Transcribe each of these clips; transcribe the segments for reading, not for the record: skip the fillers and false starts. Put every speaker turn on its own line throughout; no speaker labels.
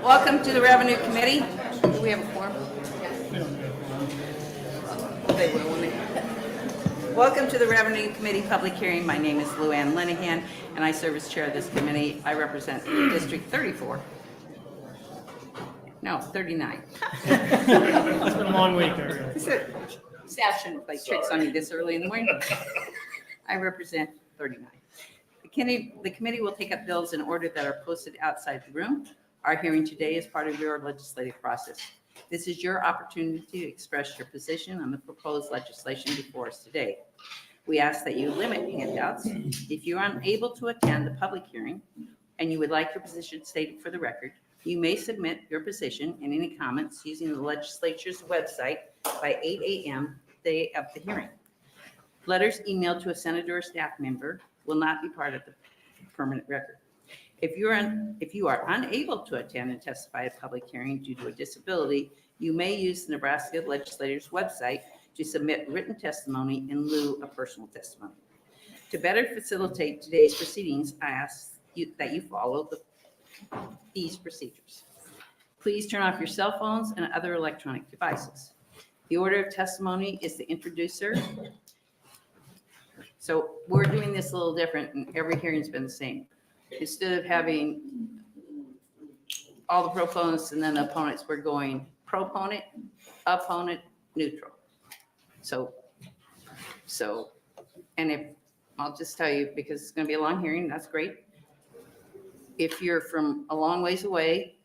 Welcome to the Revenue Committee. Do we have a quorum? They will when they... Welcome to the Revenue Committee public hearing. My name is Lou Ann Linehan, and I serve as chair of this committee. I represent District 34. No, 39.
It's been a long week already.
Staff shouldn't play tricks on you this early in the morning. I represent 39. The committee will take up bills in order that are posted outside the room. Our hearing today is part of your legislative process. This is your opportunity to express your position on the proposed legislation before us today. We ask that you limit handouts. If you're unable to attend the public hearing and you would like your position stated for the record, you may submit your position and any comments using the legislature's website by 8 a.m. the day of the hearing. Letters emailed to a senator or staff member will not be part of the permanent record. If you are unable to attend and testify at a public hearing due to a disability, you may use the Nebraska Legislature's website to submit written testimony in lieu of personal testimony. To better facilitate today's proceedings, I ask that you follow these procedures. Please turn off your cell phones and other electronic devices. The order of testimony is the introducer. So we're doing this a little different, and every hearing's been the same. Instead of having all the proponents and then the opponents, we're going proponent, opponent, neutral. So, and if, I'll just tell you, because it's going to be a long hearing, that's great. If you're from a long ways away,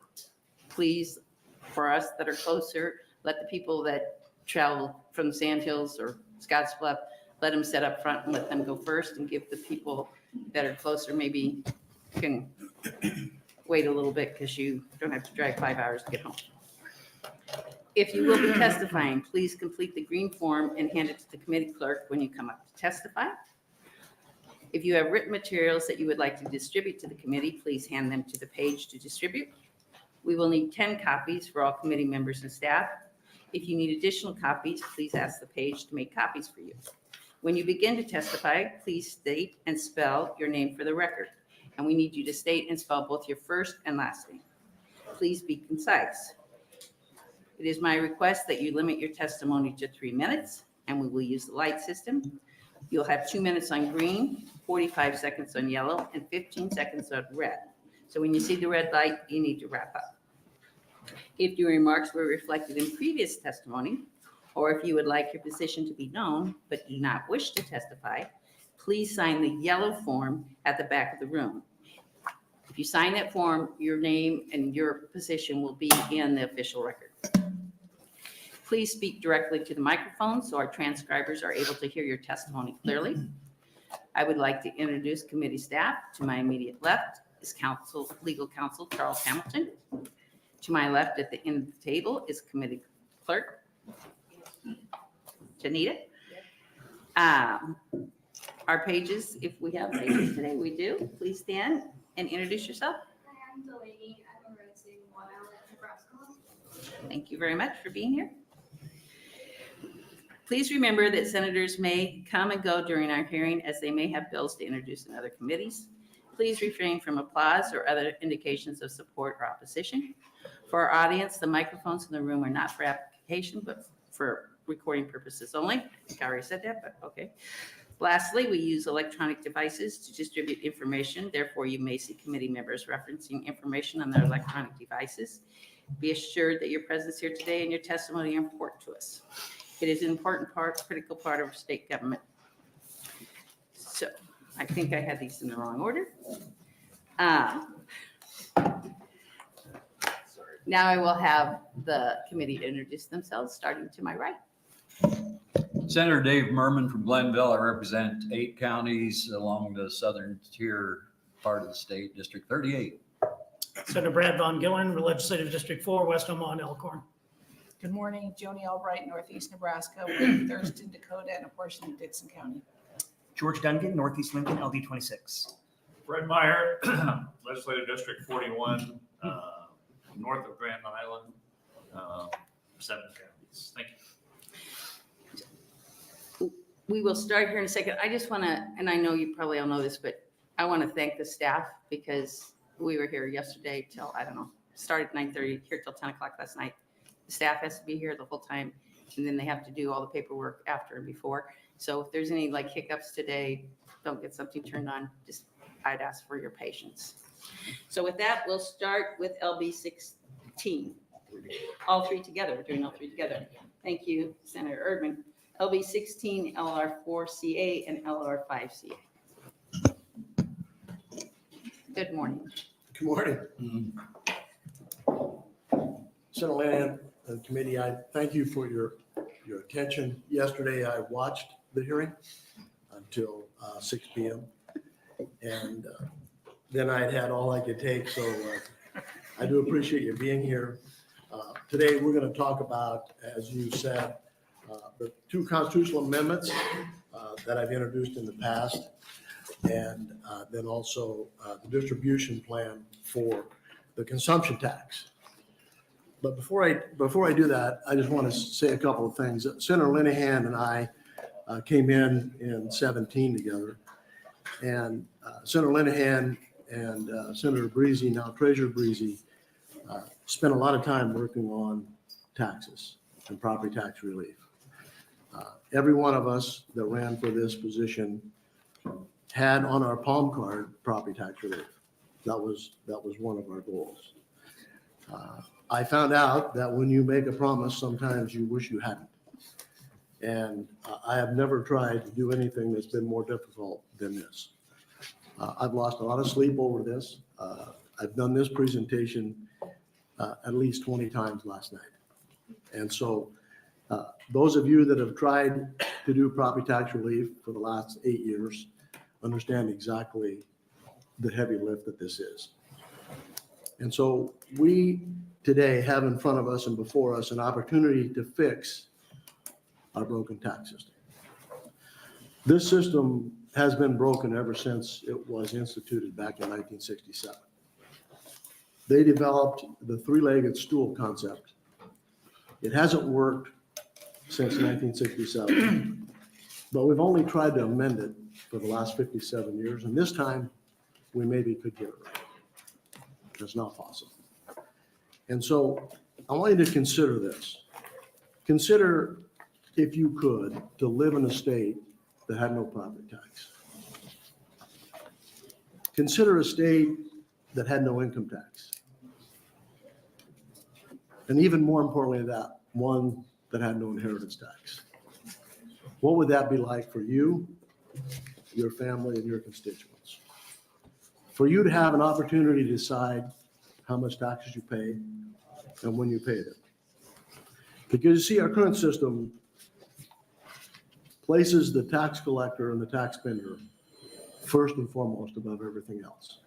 please, for us that are closer, let the people that travel from the Sandhills or Scottsbluff, let them set up front and let them go first, and give the people that are closer maybe can wait a little bit because you don't have to drive 5 hours to get home. If you will be testifying, please complete the green form and hand it to the committee clerk when you come up to testify. If you have written materials that you would like to distribute to the committee, please hand them to the page to distribute. We will need 10 copies for all committee members and staff. If you need additional copies, please ask the page to make copies for you. When you begin to testify, please state and spell your name for the record. And we need you to state and spell both your first and last name. Please be concise. It is my request that you limit your testimony to 3 minutes, and we will use the light system. You'll have 2 minutes on green, 45 seconds on yellow, and 15 seconds on red. So when you see the red light, you need to wrap up. If your remarks were reflected in previous testimony, or if you would like your position to be known but do not wish to testify, please sign the yellow form at the back of the room. If you sign that form, your name and your position will be in the official record. Please speak directly to the microphone so our transcribers are able to hear your testimony clearly. I would like to introduce committee staff. To my immediate left is legal counsel Charles Hamilton. To my left at the end of the table is committee clerk Janita. Our pages, if we have pages today, we do. Please stand and introduce yourself.
Hi, I'm Delaney. I'm a resident in One Island, Nebraska.
Thank you very much for being here. Please remember that senators may come and go during our hearing as they may have bills to introduce in other committees. Please refrain from applause or other indications of support or opposition. For our audience, the microphones in the room are not for application, but for recording purposes only. I already said that, but okay. Lastly, we use electronic devices to distribute information. Therefore, you may see committee members referencing information on their electronic devices. Be assured that your presence here today and your testimony are important to us. It is an important part, critical part of our state government. So I think I had these in the wrong order. Now I will have the committee introduce themselves, starting to my right.
Senator Dave Merman from Glenville. I represent 8 counties along the southern tier part of the state, District 38.
Senator Brad Von Gillen, Legislative District 4, West Omaha, Elkhorn.
Good morning, Joni Albright, Northeast Nebraska, with Thurston, Dakota, and a portion of Dixon County.
George Duncan, Northeast Lincoln, LD 26.
Fred Meyer, Legislative District 41, north of Grand Island, 7 counties. Thank you.
We will start here in a second. I just want to, and I know you probably all know this, but I want to thank the staff because we were here yesterday till, I don't know, started at 9:30, here till 10 o'clock last night. The staff has to be here the whole time, and then they have to do all the paperwork after and before. So if there's any like hiccups today, don't get something turned on, just I'd ask for your patience. So with that, we'll start with LB 16. All three together, we're doing all three together. Thank you, Senator Erdman. LB 16, LR 4CA, and LR 5CA. Good morning.
Good morning. Senator Lanahan and committee, I thank you for your attention. Yesterday, I watched the hearing until 6 p.m. And then I'd had all I could take. So I do appreciate you being here. Today, we're going to talk about, as you said, the two constitutional amendments that I've introduced in the past, and then also the distribution plan for the consumption tax. But before I do that, I just want to say a couple of things. Senator Linehan and I came in 17 together, and Senator Linehan and Senator Breezy, now Treasurer Breezy, spent a lot of time working on taxes and property tax relief. Every one of us that ran for this position had on our palm card property tax relief. That was one of our goals. I found out that when you make a promise, sometimes you wish you hadn't. And I have never tried to do anything that's been more difficult than this. I've lost a lot of sleep over this. I've done this presentation at least 20 times last night. And so those of you that have tried to do property tax relief for the last 8 years understand exactly the heavy lift that this is. And so we today have in front of us and before us an opportunity to fix our broken tax system. This system has been broken ever since it was instituted back in 1967. They developed the three-legged stool concept. It hasn't worked since 1967, but we've only tried to amend it for the last 57 years, and this time we maybe could get it right. That's not possible. And so I want you to consider this. Consider, if you could, to live in a state that had no property tax. Consider a state that had no income tax. And even more importantly than that, one that had no inheritance tax. What would that be like for you, your family, and your constituents? For you to have an opportunity to decide how much taxes you pay and when you pay them. Because you see, our current system places the tax collector and the tax spender first and foremost above everything else.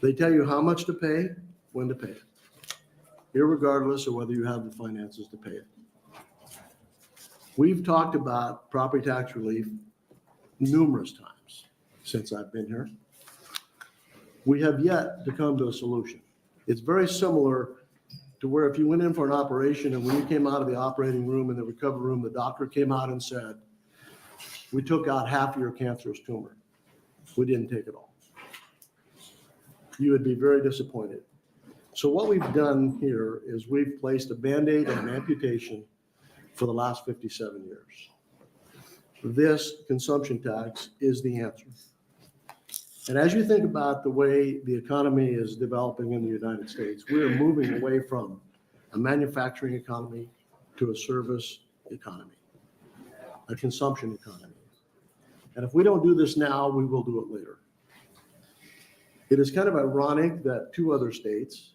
They tell you how much to pay, when to pay it, irregardless of whether you have the finances to pay it. We've talked about property tax relief numerous times since I've been here. We have yet to come to a solution. It's very similar to where if you went in for an operation and when you came out of the operating room in the recovery room, the doctor came out and said, "We took out half of your cancerous tumor. We didn't take it all." You would be very disappointed. So what we've done here is we've placed a Band-Aid and an amputation for the last 57 years. This consumption tax is the answer. And as you think about the way the economy is developing in the United States, we are moving away from a manufacturing economy to a service economy, a consumption economy. And if we don't do this now, we will do it later. It is kind of ironic that two other states,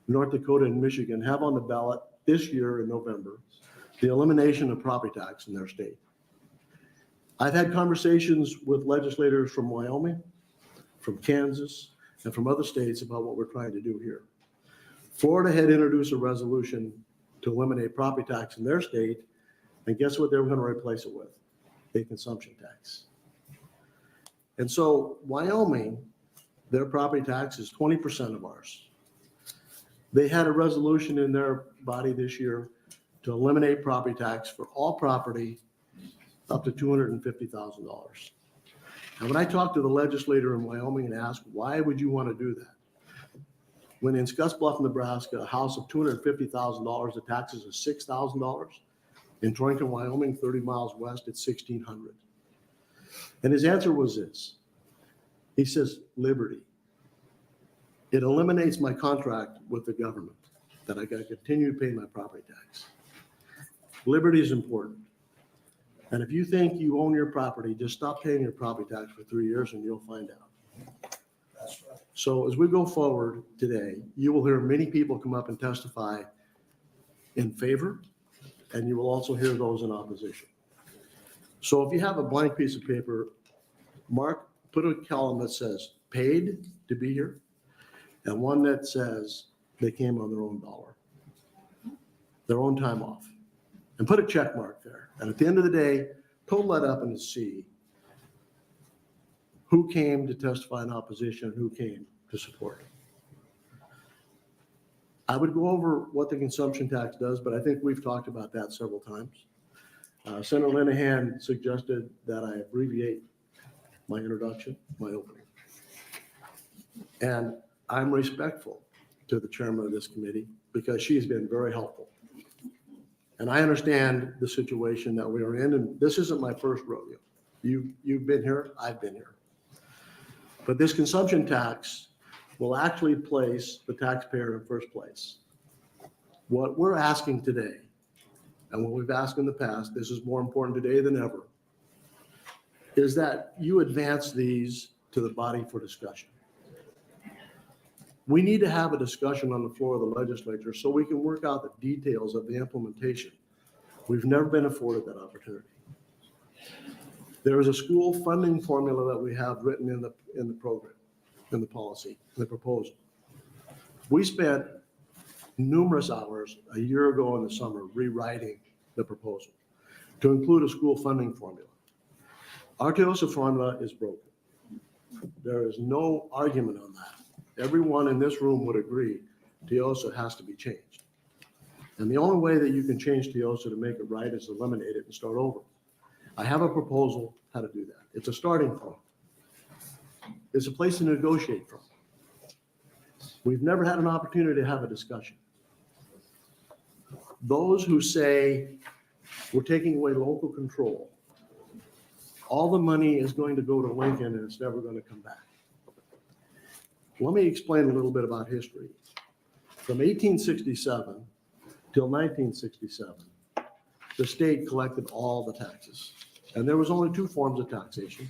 North Dakota and Michigan, have on the ballot this year in November the elimination of property tax in their state. I've had conversations with legislators from Wyoming, from Kansas, and from other states about what we're trying to do here. Florida had introduced a resolution to eliminate property tax in their state, and guess what they were going to replace it with? A consumption tax. And so Wyoming, their property tax is 20% of ours. They had a resolution in their body this year to eliminate property tax for all property up to $250,000. And when I talked to the legislator in Wyoming and asked, why would you want to do that? When in Scottsbluff, Nebraska, a house of $250,000, the taxes is $6,000. In Torrington, Wyoming, 30 miles west, it's $1,600. And his answer was this. He says, liberty. It eliminates my contract with the government that I got to continue to pay my property tax. Liberty is important. And if you think you own your property, just stop paying your property tax for 3 years and you'll find out.
That's right.
So as we go forward today, you will hear many people come up and testify in favor, and you will also hear those in opposition. So if you have a blank piece of paper, put a column that says paid to be here, and one that says they came on their own dollar, their own time off, and put a check mark there. And at the end of the day, total that up and see who came to testify in opposition and who came to support. I would go over what the consumption tax does, but I think we've talked about that several times. Senator Linehan suggested that I abbreviate my introduction, my opening. And I'm respectful to the chairman of this committee because she's been very helpful. And I understand the situation that we are in, and this isn't my first rodeo. You've been here, I've been here. But this consumption tax will actually place the taxpayer in first place. What we're asking today, and what we've asked in the past, this is more important today than ever, is that you advance these to the body for discussion. We need to have a discussion on the floor of the legislature so we can work out the details of the implementation. We've never been afforded that opportunity. There is a school funding formula that we have written in the program, in the policy, in the proposal. We spent numerous hours a year ago in the summer rewriting the proposal to include a school funding formula. Our TIOSA formula is broken. There is no argument on that. Everyone in this room would agree TIOSA has to be changed. And the only way that you can change TIOSA to make it right is to eliminate it and start over. I have a proposal how to do that. It's a starting point. It's a place to negotiate from. We've never had an opportunity to have a discussion. Those who say we're taking away local control, all the money is going to go to Lincoln and it's never going to come back. Let me explain a little bit about history. From 1867 till 1967, the state collected all the taxes. And there was only two forms of taxation: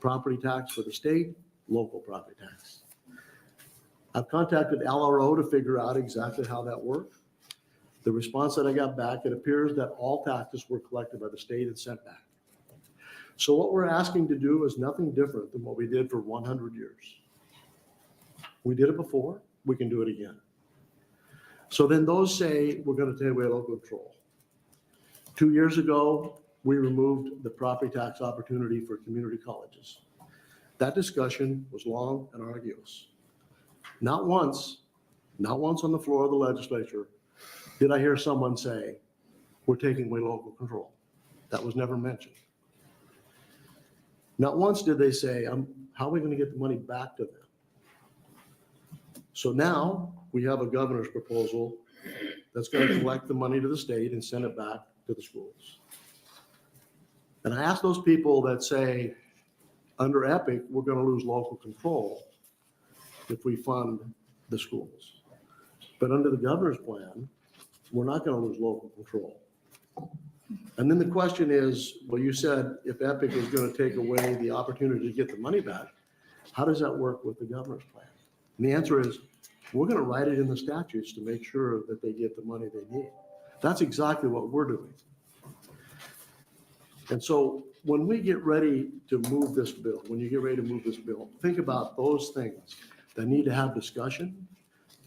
property tax for the state, local property tax. I've contacted LRO to figure out exactly how that worked. The response that I got back, it appears that all taxes were collected by the state and sent back. So what we're asking to do is nothing different than what we did for 100 years. We did it before, we can do it again. So then those say we're going to take away local control. 2 years ago, we removed the property tax opportunity for community colleges. That discussion was long and arduous. Not once on the floor of the legislature did I hear someone say, we're taking away local control. That was never mentioned. Not once did they say, how are we going to get the money back to them? So now we have a governor's proposal that's going to collect the money to the state and send it back to the schools. And I ask those people that say, under EPIC, we're going to lose local control if we fund the schools. But under the governor's plan, we're not going to lose local control. And then the question is, well, you said if EPIC is going to take away the opportunity to get the money back, how does that work with the governor's plan? And the answer is, we're going to write it in the statutes to make sure that they get the money they need. That's exactly what we're doing. And so when we get ready to move this bill, when you get ready to move this bill, think about those things that need to have discussion,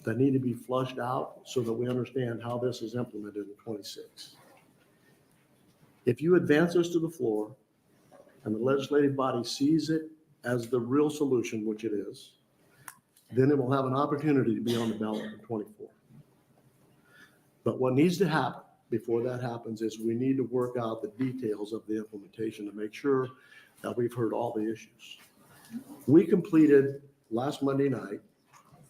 that need to be flushed out so that we understand how this is implemented in 26. If you advance this to the floor and the legislative body sees it as the real solution, which it is, then it will have an opportunity to be on the ballot in 24. But what needs to happen before that happens is we need to work out the details of the implementation to make sure that we've heard all the issues. We completed last Monday night,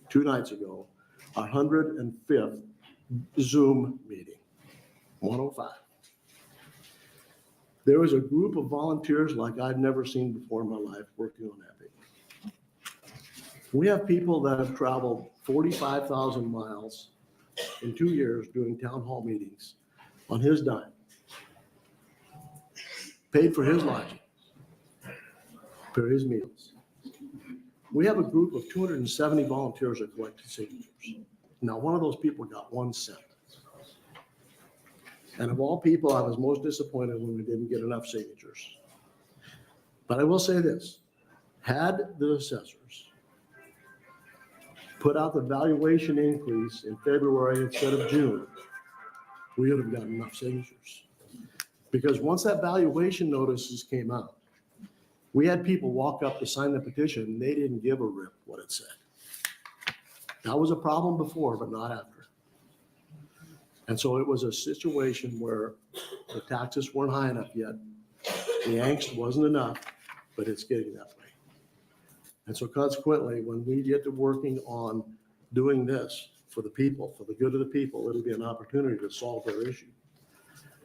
2 nights ago, our 105th Zoom meeting, 105. There was a group of volunteers like I've never seen before in my life working on that thing. We have people that have traveled 45,000 miles in 2 years doing town hall meetings on his dime. Paid for his lodging, for his meals. We have a group of 270 volunteers that collected signatures. Now, one of those people got 1 cent. And of all people, I was most disappointed when we didn't get enough signatures. But I will say this, had the assessors put out the valuation increase in February instead of June, we would have gotten enough signatures. Because once that valuation notices came out, we had people walk up to sign the petition, and they didn't give a rip what it said. That was a problem before, but not after. And so it was a situation where the taxes weren't high enough yet. The angst wasn't enough, but it's getting that way. And so consequently, when we get to working on doing this for the people, for the good of the people, it'll be an opportunity to solve their issue.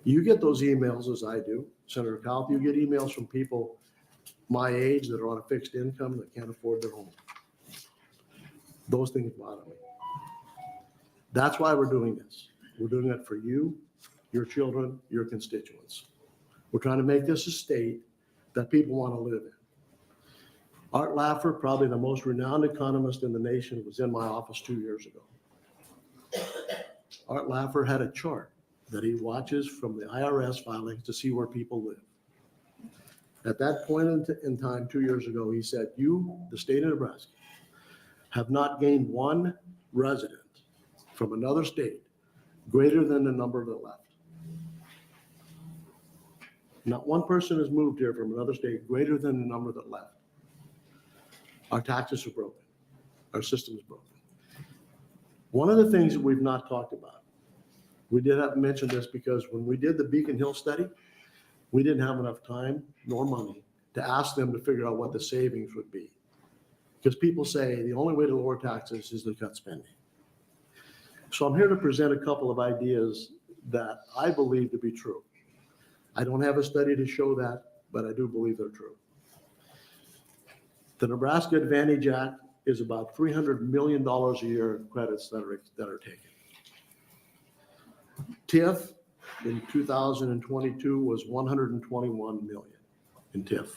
You get those emails as I do. Senator Cowell, you get emails from people my age that are on a fixed income that can't afford their home. Those things bother me. That's why we're doing this. We're doing it for you, your children, your constituents. We're trying to make this a state that people want to live in. Art Laffer, probably the most renowned economist in the nation, was in my office 2 years ago. Art Laffer had a chart that he watches from the IRS filings to see where people live. At that point in time, 2 years ago, he said, you, the state of Nebraska, have not gained one resident from another state greater than the number that left. Not one person has moved here from another state greater than the number that left. Our taxes are broken. Our system is broken. One of the things that we've not talked about, we did have to mention this because when we did the Beacon Hill study, we didn't have enough time nor money to ask them to figure out what the savings would be. Because people say the only way to lower taxes is to cut spending. So I'm here to present a couple of ideas that I believe to be true. I don't have a study to show that, but I do believe they're true. The Nebraska Advantage Act is about $300 million a year in credits that are taken. TIF in 2022 was 121 million in TIF.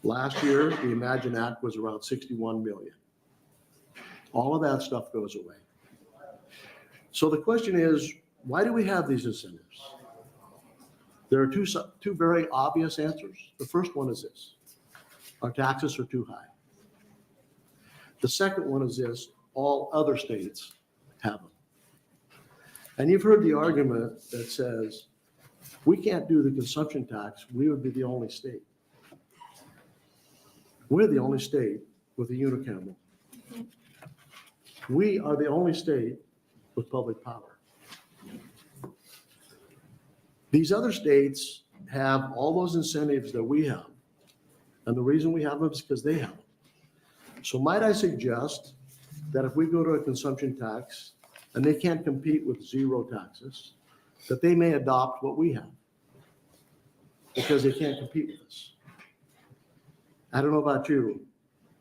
Last year, the Imagine Act was around 61 million. All of that stuff goes away. So the question is, why do we have these incentives? There are two very obvious answers. The first one is this: our taxes are too high. The second one is this: all other states have them. And you've heard the argument that says, we can't do the consumption tax, we would be the only state. We're the only state with a unicameral. We are the only state with public power. These other states have all those incentives that we have. And the reason we have them is because they have them. So might I suggest that if we go to a consumption tax and they can't compete with zero taxes, that they may adopt what we have because they can't compete with us. I don't know about you,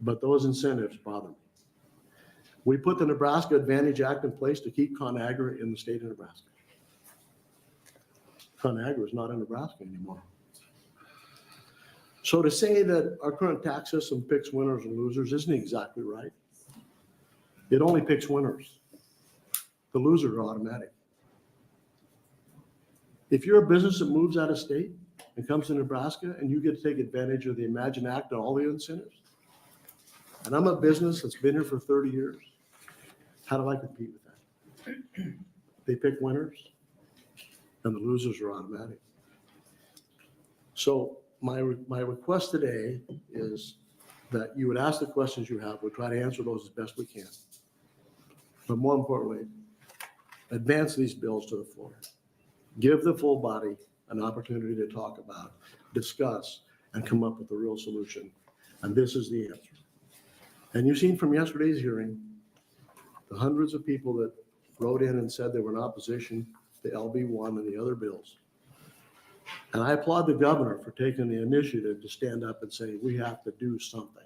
but those incentives bother me. We put the Nebraska Advantage Act in place to keep ConAgra in the state of Nebraska. ConAgra is not in Nebraska anymore. So to say that our current tax system picks winners and losers isn't exactly right. It only picks winners. The losers are automatic. If you're a business that moves out of state and comes to Nebraska and you get to take advantage of the Imagine Act and all the incentives, and I'm a business that's been here for 30 years, how do I compete with that? They pick winners and the losers are automatic. So my request today is that you would ask the questions you have. We'll try to answer those as best we can. But more importantly, advance these bills to the floor. Give the full body an opportunity to talk about, discuss, and come up with a real solution. And this is the answer. And you've seen from yesterday's hearing, the hundreds of people that wrote in and said they were in opposition to LB1 and the other bills. And I applaud the governor for taking the initiative to stand up and say, we have to do something.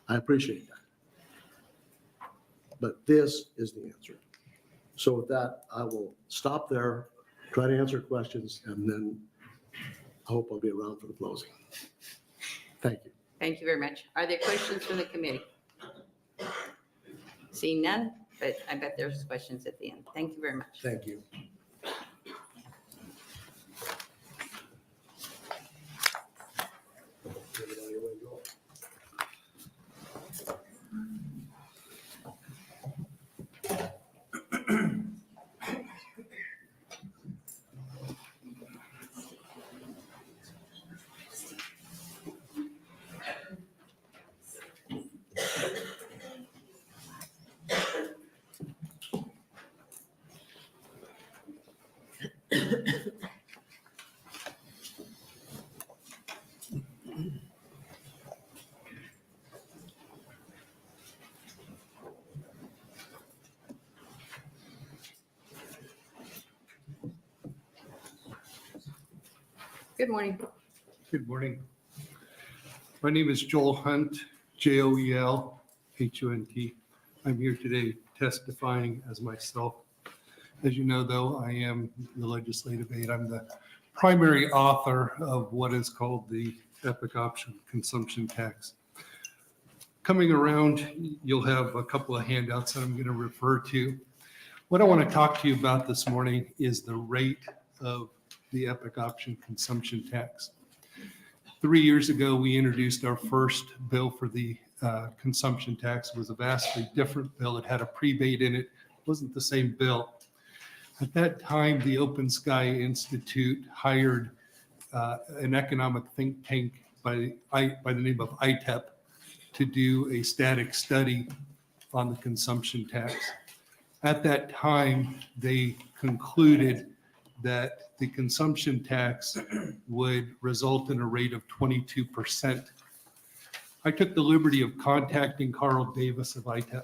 I appreciate that. But this is the answer. So with that, I will stop there, try to answer questions, and then I hope I'll be around for the closing. Thank you.
Thank you very much. Are there questions from the committee? Seeing none, but I bet there's questions at the end. Thank you very much.
Thank you.
Good morning.
Good morning. My name is Joel Hunt, Joel-Hunt. I'm here today testifying as myself. As you know, though, I am the legislative aide. I'm the primary author of what is called the Epic Option Consumption Tax. Coming around, you'll have a couple of handouts that I'm going to refer to. What I want to talk to you about this morning is the rate of the Epic Option Consumption Tax. 3 years ago, we introduced our first bill for the consumption tax. It was a vastly different bill. It had a prebate in it. It wasn't the same bill. At that time, the Open Sky Institute hired an economic think tank by the name of ITEP to do a static study on the consumption tax. At that time, they concluded that the consumption tax would result in a rate of 22%. I took the liberty of contacting Carl Davis of ITEP,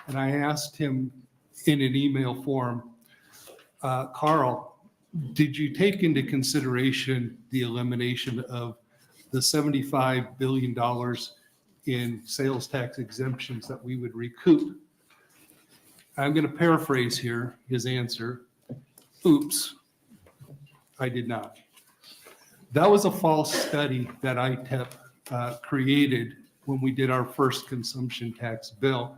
and I asked him in an email form, Carl, did you take into consideration the elimination of the $75 billion in sales tax exemptions that we would recoup? I'm going to paraphrase here his answer. Oops, I did not. That was a false study that ITEP created when we did our first consumption tax bill.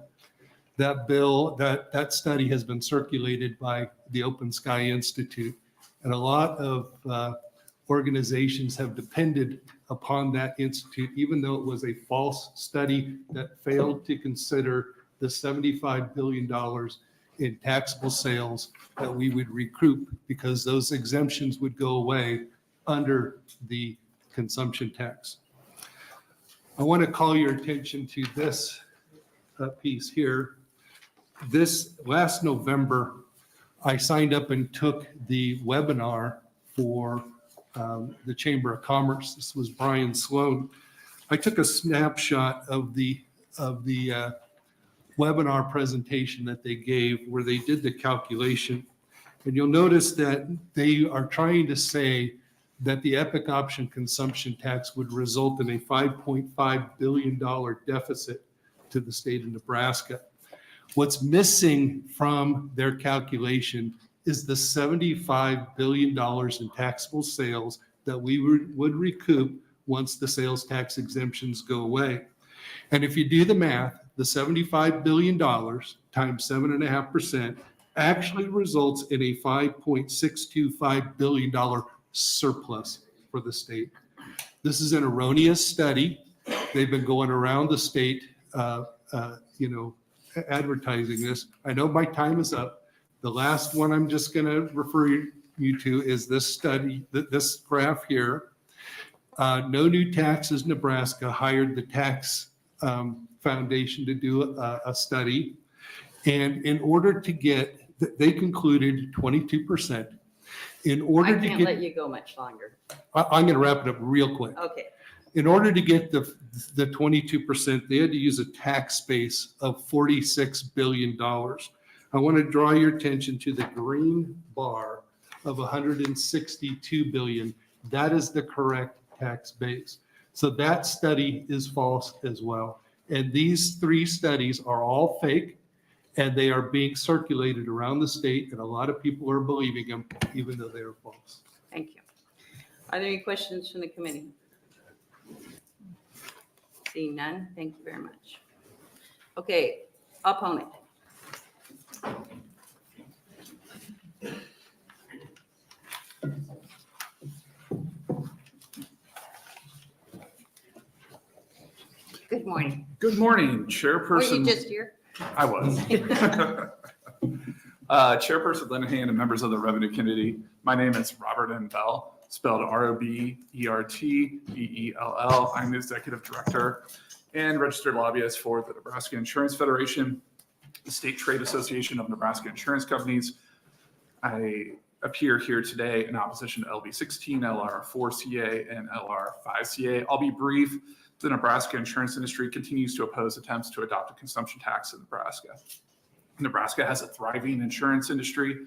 That study has been circulated by the Open Sky Institute, and a lot of organizations have depended upon that institute, even though it was a false study that failed to consider the $75 billion in taxable sales that we would recoup because those exemptions would go away under the consumption tax. I want to call your attention to this piece here. This last November, I signed up and took the webinar for the Chamber of Commerce. This was Brian Sloan. I took a snapshot of the webinar presentation that they gave where they did the calculation. And you'll notice that they are trying to say that the Epic Option Consumption Tax would result in a $5.5 billion deficit to the state of Nebraska. What's missing from their calculation is the $75 billion in taxable sales that we would recoup once the sales tax exemptions go away. And if you do the math, the $75 billion times 7.5% actually results in a $5.625 billion surplus for the state. This is an erroneous study. They've been going around the state, advertising this. I know my time is up. The last one I'm just going to refer you to is this study, this graph here. No New Taxes Nebraska hired the tax foundation to do a study. And in order to get, they concluded 22%. In order
I
to
can't
get,
let you go much longer.
I'm going to wrap it up real quick.
Okay.
in order to get the 22%, they had to use a tax base of $46 billion. I want to draw your attention to the green bar of 162 billion. That is the correct tax base. So that study is false as well. And these 3 studies are all fake, and they are being circulated around the state, and a lot of people are believing them, even though they are false.
Thank you. Are there any questions from the committee? Seeing none, thank you very much. Okay, opponent. Good morning.
Good morning,
Were you
Chairperson.
just here?
I was. Chairperson Linehan and members of the Revenue Committee. My name is Robert N. Bell, spelled Robertbell. I'm the Executive Director and Registered Lobbyist for the Nebraska Insurance Federation, the State Trade Association of Nebraska Insurance Companies. I appear here today in opposition to LB 16, LR 4CA, and LR 5CA. I'll be brief. The Nebraska insurance industry continues to oppose attempts to adopt a consumption tax in Nebraska. Nebraska has a thriving insurance industry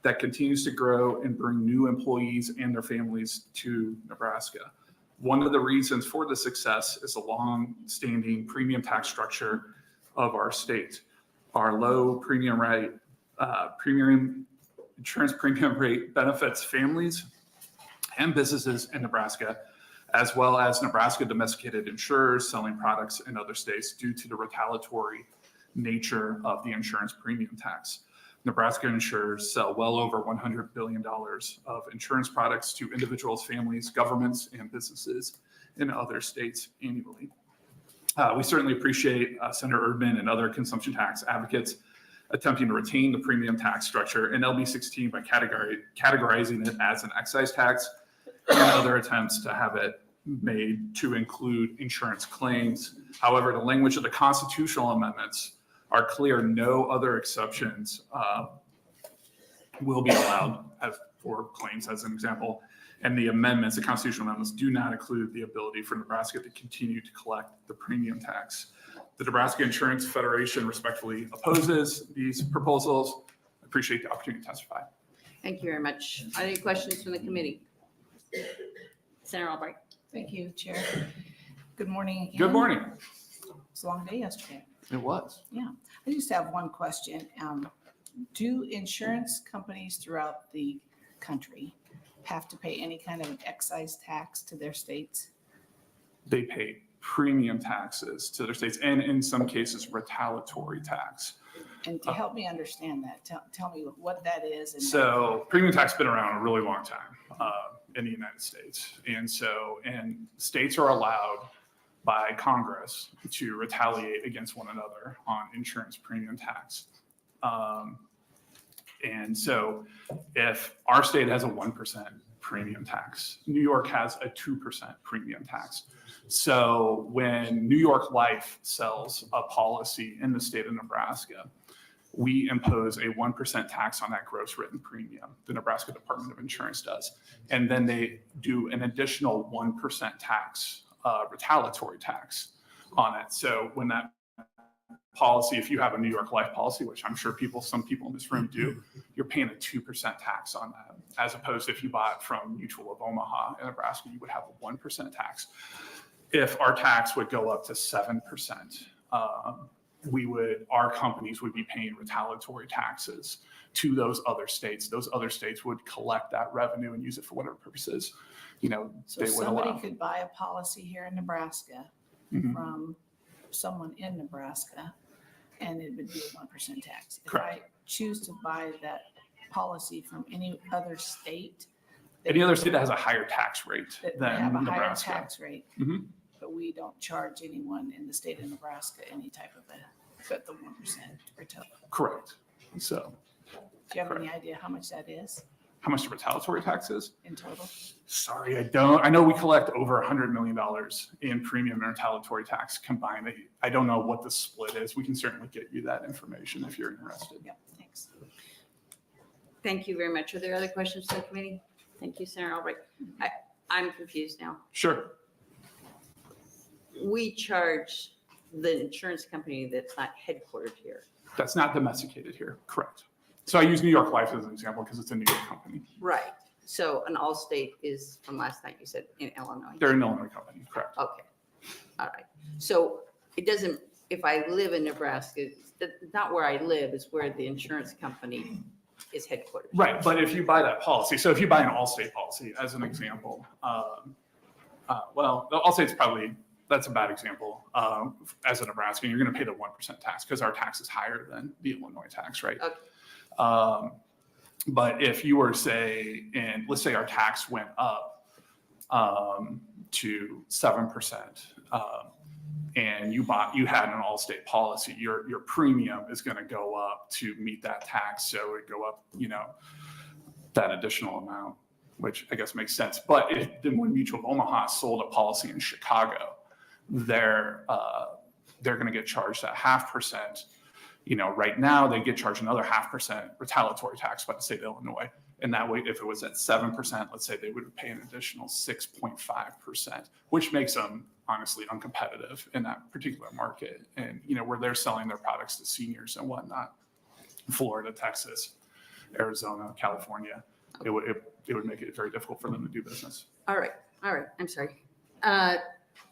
that continues to grow and bring new employees and their families to Nebraska. One of the reasons for the success is the long-standing premium tax structure of our state. Our low premium rate, insurance premium rate benefits families and businesses in Nebraska, as well as Nebraska domesticated insurers selling products in other states due to the retaliatory nature of the insurance premium tax. Nebraska insurers sell well over $100 billion of insurance products to individuals, families, governments, and businesses in other states annually. We certainly appreciate Senator Erdman and other consumption tax advocates attempting to retain the premium tax structure in LB 16 by categorizing it as an excise tax, and other attempts to have it made to include insurance claims. However, the language of the constitutional amendments are clear. No other exceptions will be allowed for claims, as an example. And the amendments, the constitutional amendments, do not include the ability for Nebraska to continue to collect the premium tax. The Nebraska Insurance Federation respectfully opposes these proposals. I appreciate the opportunity to testify.
Thank you very much. Are there any questions from the committee? Senator Albright.
Thank you, Chair. Good morning again.
Good morning.
It was a long day yesterday.
It was.
I just have one question. Do insurance companies throughout the country have to pay any kind of an excise tax to their states?
They pay premium taxes to their states, and in some cases, retaliatory tax.
And to help me understand that, tell me what that is. And
So premium tax has been around a really long time in the United States. And states are allowed by Congress to retaliate against one another on insurance premium tax. And so if our state has a 1% premium tax, New York has a 2% premium tax. So when New York Life sells a policy in the state of Nebraska, we impose a 1% tax on that gross written premium. The Nebraska Department of Insurance does. And then they do an additional 1% tax, retaliatory tax on it. So when that policy, if you have a New York Life policy, which I'm sure some people in this room do, you're paying a 2% tax on that. As opposed to if you bought from Mutual of Omaha in Nebraska, you would have a 1% tax. If our tax would go up to 7%, our companies would be paying retaliatory taxes to those other states. Those other states would collect that revenue and use it for whatever purposes,
So
they would allow.
somebody could buy a policy here in Nebraska
Mhm.
from someone in Nebraska, and it would be a 1% tax. If
Correct.
I choose to buy that policy from any other state.
Any other state that has a higher tax rate
That
than
have a higher
Nebraska.
tax rate,
Mhm.
but we don't charge anyone in the state of Nebraska any type of but the 1% retaliatory.
Correct. So
Do you have any idea how much that is
how much the retaliatory tax is?
in total?
Sorry, I don't. I know we collect over $100 million in premium and retaliatory tax combined. I don't know what the split is. We can certainly get you that information if you're interested.
Yep, thanks.
Thank you very much. Are there other questions from the committee? Thank you, Senator Albright. I'm confused now.
Sure.
we charge the insurance company that's not headquartered here.
That's not domesticated here, correct. So I use New York Life as an example because it's a New York company.
Right. So an Allstate is, from last night, you said in Illinois.
They're an Illinois company, correct.
Okay. All right. So it doesn't, if I live in Nebraska, not where I live, is where the insurance company is headquartered.
Right, but if you buy that policy, so if you buy an Allstate policy, as an example, well, the Allstate's probably, that's a bad example. As a Nebraskan, you're going to pay the 1% tax because our tax is higher than the Illinois tax, right?
Okay.
But if you were, say, and let's say our tax went up to 7%, and you had an Allstate policy, your premium is going to go up to meet that tax. So it would go up, that additional amount, which I guess makes sense. But if when Mutual of Omaha sold a policy in Chicago, they're going to get charged at 0.5%. Right now they get charged another 0.5% retaliatory tax by the state of Illinois. And that way, if it was at 7%, let's say they would pay an additional 6.5%, which makes them honestly uncompetitive in that particular market. And, where they're selling their products to seniors and whatnot, Florida, Texas, Arizona, California, it would make it very difficult for them to do business.
All right. I'm sorry.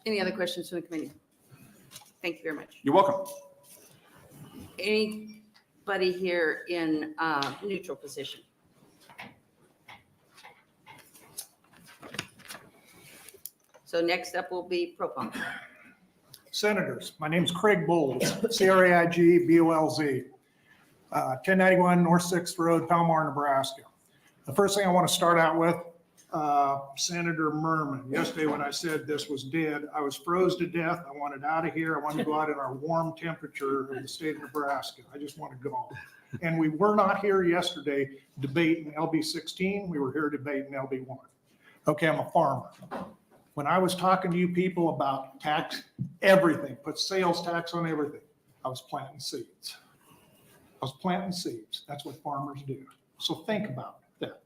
Any other questions from the committee? Thank you very much.
You're welcome.
Anybody here in neutral position? So next up will be proponent.
Senators, my name is Craig Bowles, C-R-A-I-G-B-O-L-Z, 1091 North 6th Road, Palmar, Nebraska. The first thing I want to start out with, Senator Merman. Yesterday when I said this was dead, I was froze to death. I wanted out of here. I wanted to go out in our warm temperature of the state of Nebraska. I just want to go. And we were not here yesterday debating LB 16. We were here debating LB 1. Okay, I'm a farmer. When I was talking to you people about tax, everything, put sales tax on everything, I was planting seeds. That's what farmers do. So think about that.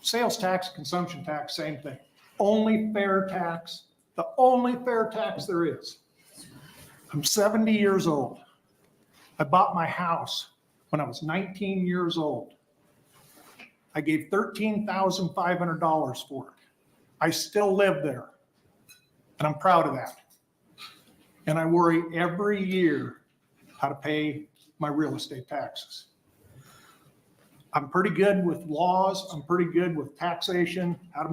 Sales tax, consumption tax, same thing. Only fair tax, the only fair tax there is. I'm 70 years old. I bought my house when I was 19 years old. I gave $13,500 for it. I still live there. And I'm proud of that. And I worry every year how to pay my real estate taxes. I'm pretty good with laws. I'm pretty good with taxation, how to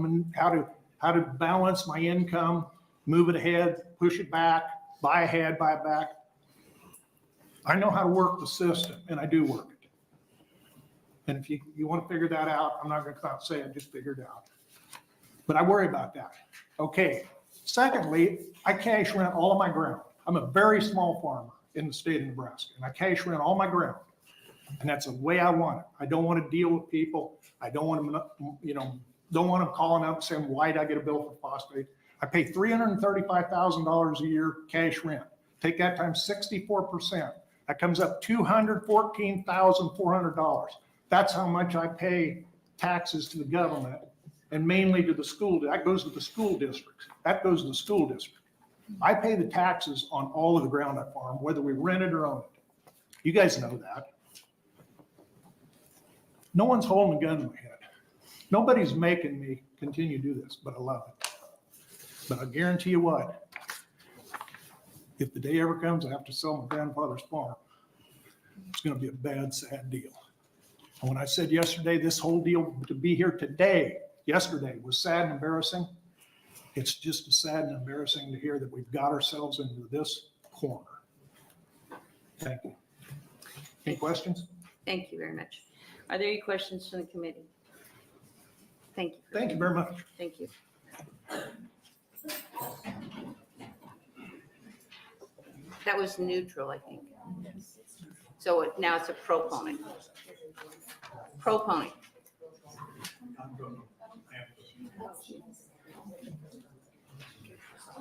balance my income, move it ahead, push it back, buy ahead, buy it back. I know how to work the system, and I do work it. And if you want to figure that out, I'm not going to come out and say I just figured it out. But I worry about that. Okay. Secondly, I cash rent all of my ground. I'm a very small farmer in the state of Nebraska, and I cash rent all my ground. And that's the way I want it. I don't want to deal with people. I don't want them, don't want them calling up saying, why did I get a bill for phosphate? I pay $335,000 a year cash rent. Take that times 64%. That comes up $214,400. That's how much I pay taxes to the government, and mainly to the school. That goes to the school districts. I pay the taxes on all of the ground I farm, whether we rent it or own it. You guys know that. No one's holding a gun to my head. Nobody's making me continue to do this, but I love it. But I guarantee you what, if the day ever comes I have to sell my grandfather's farm, it's going to be a bad, sad deal. And when I said yesterday, this whole deal to be here today, yesterday was sad and embarrassing. It's just as sad and embarrassing to hear that we've got ourselves into this corner. Thank you. Any questions?
Thank you very much. Are there any questions from the committee? Thank you.
Thank you very much.
Thank you. That was neutral, I think. So now it's a proponent. Proponent.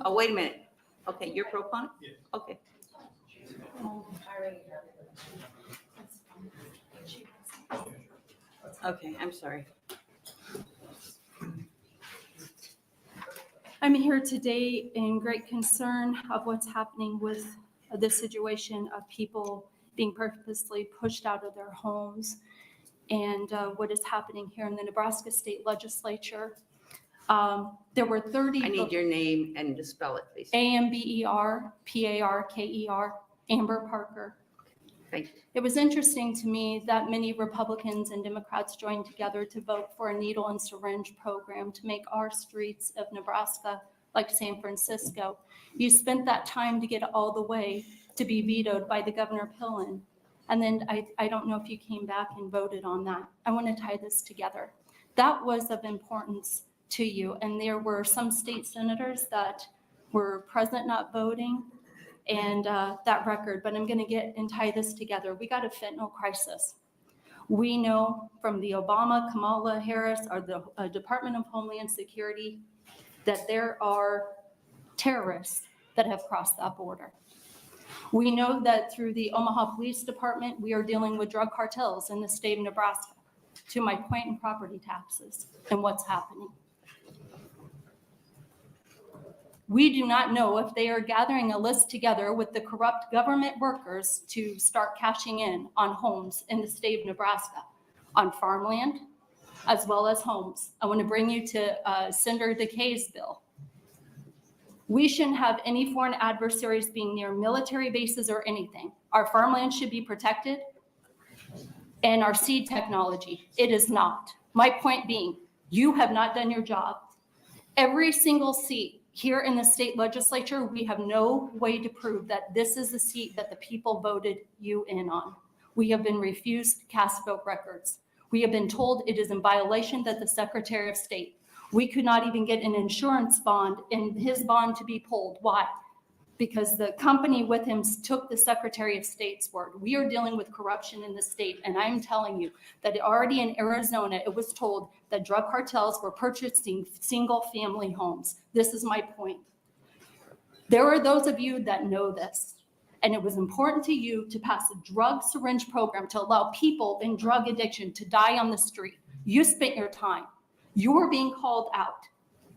Oh, wait a minute. Okay, you're proponent? Okay. Okay, I'm sorry.
I'm here today in great concern of what's happening with the situation of people being purposely pushed out of their homes and what is happening here in the Nebraska State Legislature. There were 30.
I need your name and to spell it, please.
AMBERPARKER, Amber Parker.
Thank you.
It was interesting to me that many Republicans and Democrats joined together to vote for a needle and syringe program to make our streets of Nebraska like San Francisco. You spent that time to get it all the way to be vetoed by the Governor Pillen. And then I don't know if you came back and voted on that. I want to tie this together. That was of importance to you. And there were some state senators that were present not voting and that record, but I'm going to get and tie this together. We got a fentanyl crisis. We know from the Obama, Kamala Harris, or the Department of Homeland Security that there are terrorists that have crossed that border. We know that through the Omaha Police Department, we are dealing with drug cartels in the state of Nebraska, to my point in property taxes and what's happening. We do not know if they are gathering a list together with the corrupt government workers to start cashing in on homes in the state of Nebraska, on farmland, as well as homes. I want to bring you to Senator DeKay's bill. We shouldn't have any foreign adversaries being near military bases or anything. Our farmland should be protected, and our seed technology, it is not. My point being, you have not done your job. Every single seat here in the state legislature, we have no way to prove that this is the seat that the people voted you in on. We have been refused cast vote records. We have been told it is in violation that the Secretary of State. We could not even get an insurance bond and his bond to be pulled. Why? Because the company with him took the Secretary of State's word. We are dealing with corruption in the state, and I'm telling you that already in Arizona, it was told that drug cartels were purchasing single-family homes. This is my point. There are those of you that know this, and it was important to you to pass a drug syringe program to allow people in drug addiction to die on the street. You spent your time. You are being called out.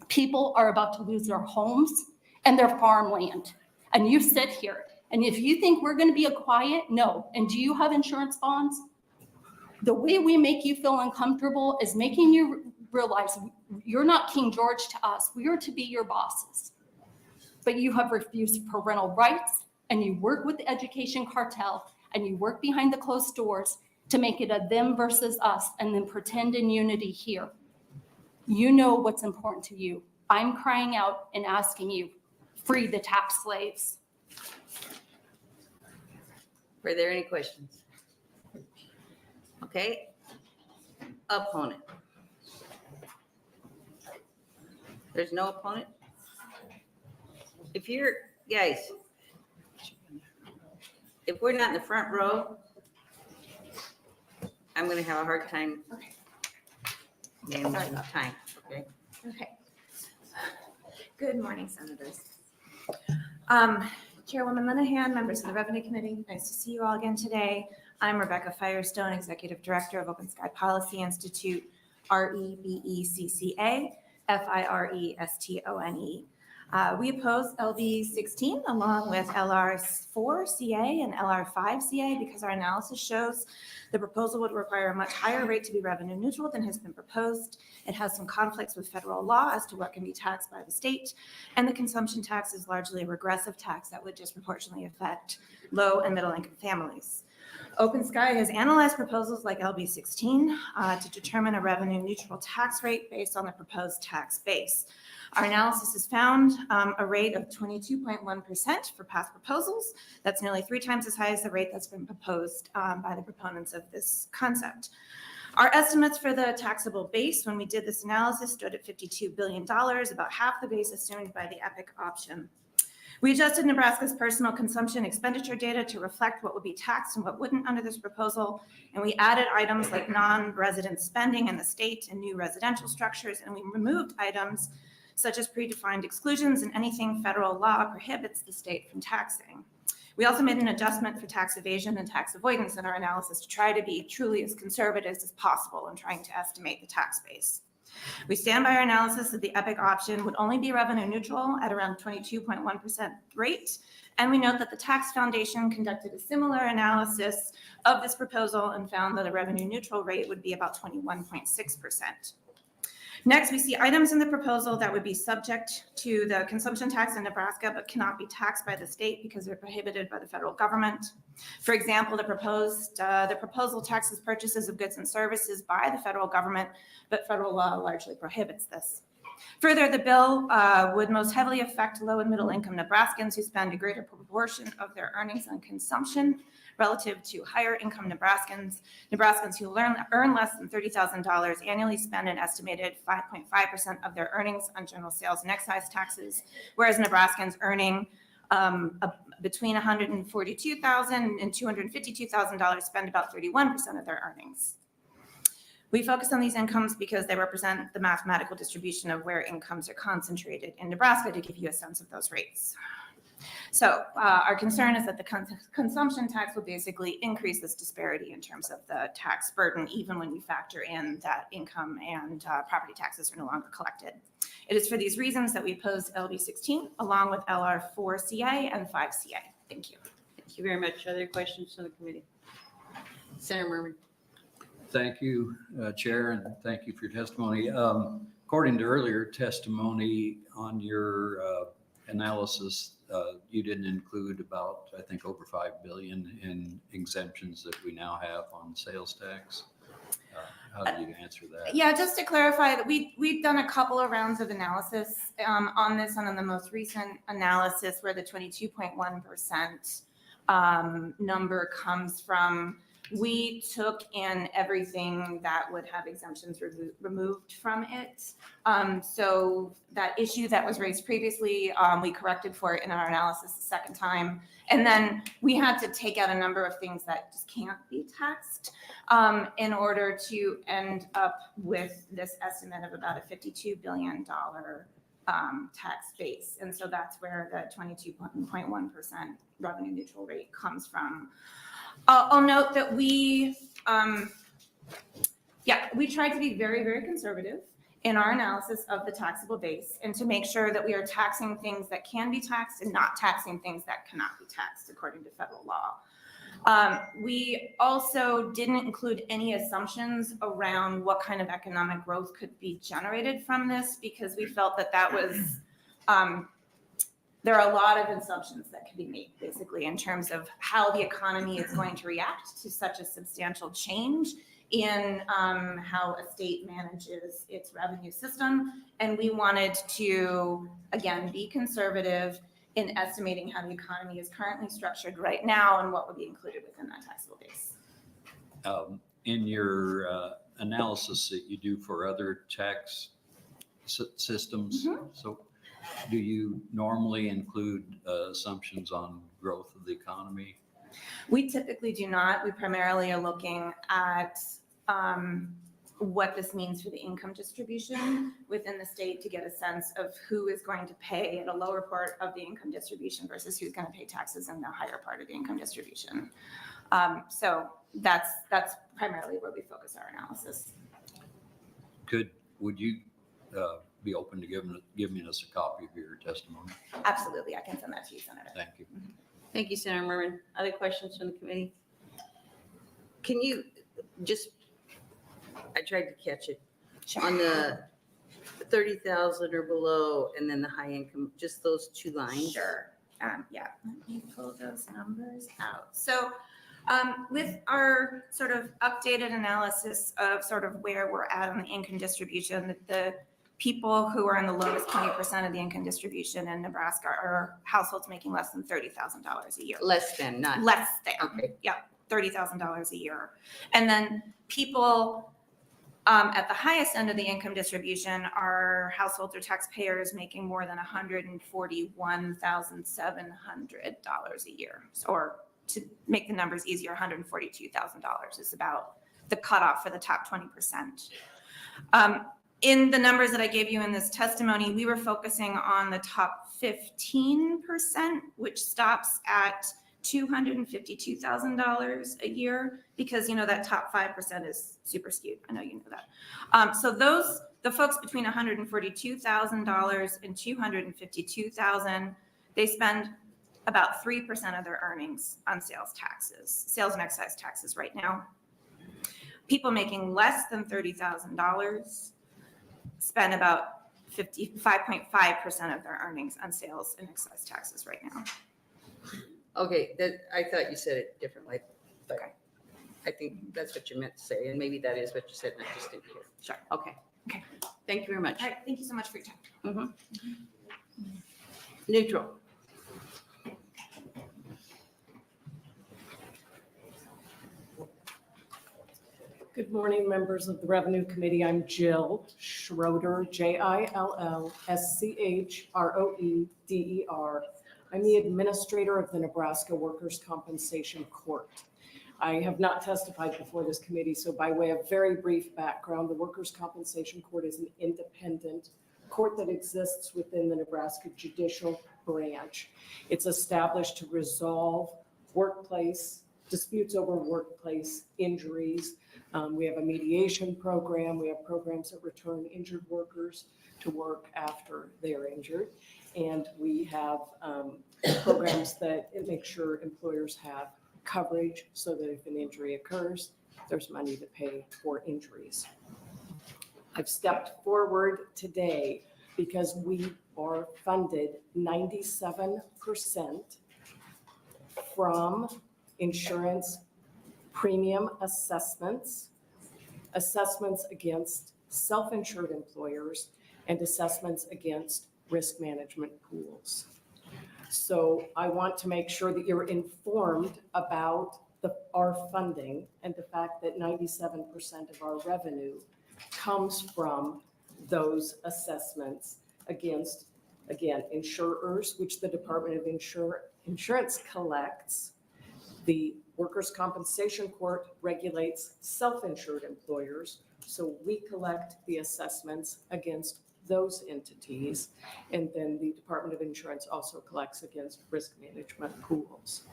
People are about to lose their homes and their farmland. And you sit here, and if you think we're going to be a quiet, no. And do you have insurance bonds? The way we make you feel uncomfortable is making you realize you're not King George to us. We are to be your bosses. But you have refused parental rights, and you work with the education cartel, and you work behind the closed doors to make it a them versus us, and then pretend in unity here. You know what's important to you. I'm crying out and asking you, free the tax slaves.
Were there any questions? Okay. Opponent. There's no opponent? If you're, guys, if we're not in the front row, I'm going to have a hard time. Getting time, okay?
Okay. Good morning, Senators. Chairwoman Linehan, members of the Revenue Committee, nice to see you all again today. I'm Rebecca Firestone, Executive Director of Open Sky Policy Institute, REBECCA, FIRESTONE. We oppose LB 16 along with LR 4CA and LR 5CA because our analysis shows the proposal would require a much higher rate to be revenue neutral than has been proposed. It has some conflicts with federal law as to what can be taxed by the state, and the consumption tax is largely a regressive tax that would disproportionately affect low and middle income families. Open Sky has analyzed proposals like LB 16 to determine a revenue neutral tax rate based on the proposed tax base. Our analysis has found a rate of 22.1% for past proposals. That's nearly 3 times as high as the rate that's been proposed by the proponents of this concept. Our estimates for the taxable base when we did this analysis stood at $52 billion, about half the base assumed by the EPIC option. We adjusted Nebraska's personal consumption expenditure data to reflect what would be taxed and what wouldn't under this proposal. And we added items like non-resident spending in the state and new residential structures. And we removed items such as predefined exclusions and anything federal law prohibits the state from taxing. We also made an adjustment for tax evasion and tax avoidance in our analysis to try to be truly as conservative as possible in trying to estimate the tax base. We stand by our analysis that the EPIC option would only be revenue neutral at around 22.1% rate. And we note that the Tax Foundation conducted a similar analysis of this proposal and found that a revenue neutral rate would be about 21.6%. Next, we see items in the proposal that would be subject to the consumption tax in Nebraska, but cannot be taxed by the state because they're prohibited by the federal government. For example, the proposal taxes purchases of goods and services by the federal government, but federal law largely prohibits this. Further, the bill would most heavily affect low and middle income Nebraskans who spend a greater proportion of their earnings on consumption relative to higher income Nebraskans. Nebraskans who earn less than $30,000 annually spend an estimated 5.5% of their earnings on general sales and excise taxes, whereas Nebraskans earning between $142,000 and $252,000 spend about 31% of their earnings. We focus on these incomes because they represent the mathematical distribution of where incomes are concentrated in Nebraska to give you a sense of those rates. So our concern is that the consumption tax will basically increase this disparity in terms of the tax burden, even when we factor in that income and property taxes are no longer collected. It is for these reasons that we oppose LB 16 along with LR 4CA and 5CA. Thank you.
Thank you very much. Other questions from the committee? Senator Murray.
Thank you, Chair, and thank you for your testimony. According to earlier testimony on your analysis, you didn't include about, I think, over $5 billion in exemptions that we now have on sales tax. How do you answer that?
Yeah, just to clarify that we've done a couple of rounds of analysis on this, and on the most recent analysis where the 22.1% number comes from, we took in everything that would have exemptions removed from it. So that issue that was raised previously, we corrected for it in our analysis the second time. And then we had to take out a number of things that just can't be taxed in order to end up with this estimate of about a $52 billion tax base. And so that's where the 22.1% revenue neutral rate comes from. I'll note that we tried to be very, very conservative in our analysis of the taxable base and to make sure that we are taxing things that can be taxed and not taxing things that cannot be taxed according to federal law. We also didn't include any assumptions around what kind of economic growth could be generated from this because we felt that that was there are a lot of assumptions that can be made basically in terms of how the economy is going to react to such a substantial change in how a state manages its revenue system. And we wanted to, again, be conservative in estimating how the economy is currently structured right now and what would be included within that taxable base.
In your analysis that you do for other tax systems, so do you normally include assumptions on growth of the economy?
We typically do not. We primarily are looking at what this means for the income distribution within the state to get a sense of who is going to pay at a lower part of the income distribution versus who's going to pay taxes in the higher part of the income distribution. So that's primarily where we focus our analysis.
Would you be open to giving us a copy of your testimony?
Absolutely. I can send that to you, Senator.
Thank you.
Thank you, Senator Merman. Other questions from the committee? Can you just, I tried to catch it, on the 30,000 or below and then the high income, just those two lines?
Sure. Yeah, let me pull those numbers out. So with our sort of updated analysis of sort of where we're at on the income distribution, the people who are in the lowest 20% of the income distribution in Nebraska are households making less than $30,000 a year.
Less than, not.
Less than.
Okay.
Yeah, $30,000 a year. And then people at the highest end of the income distribution are households or taxpayers making more than $141,700 a year. Or to make the numbers easier, $142,000 is about the cutoff for the top 20%. In the numbers that I gave you in this testimony, we were focusing on the top 15%, which stops at $252,000 a year because, you know, that top 5% is super skewed. I know you know that. So those The folks between $142,000 and $252,000, they spend about 3% of their earnings on sales and excise taxes right now. People making less than $30,000 spend about 5.5% of their earnings on sales and excise taxes right now.
Okay, I thought you said it differently, but I think that's what you meant to say, and maybe that is what you said, and I just didn't hear.
Sure.
Okay.
Okay.
Thank you very much.
All right, thank you so much for your time.
Neutral.
Good morning, members of the Revenue Committee. I'm Jill Schroeder, JILLSCHROEDER. I'm the administrator of the Nebraska Workers' Compensation Court. I have not testified before this committee, so by way of very brief background, the Workers' Compensation Court is an independent court that exists within the Nebraska Judicial Branch. It's established to resolve workplace disputes over workplace injuries. We have a mediation program. We have programs that return injured workers to work after they're injured. And we have programs that make sure employers have coverage so that if an injury occurs, there's money to pay for injuries. I've stepped forward today because we are funded 97% from insurance premium assessments, assessments against self-insured employers, and assessments against risk management pools. So I want to make sure that you're informed about our funding and the fact that 97% of our revenue comes from those assessments against, again, insurers, which the Department of Insurance collects. The Workers' Compensation Court regulates self-insured employers, so we collect the assessments against those entities, and then the Department of Insurance also collects against risk management pools.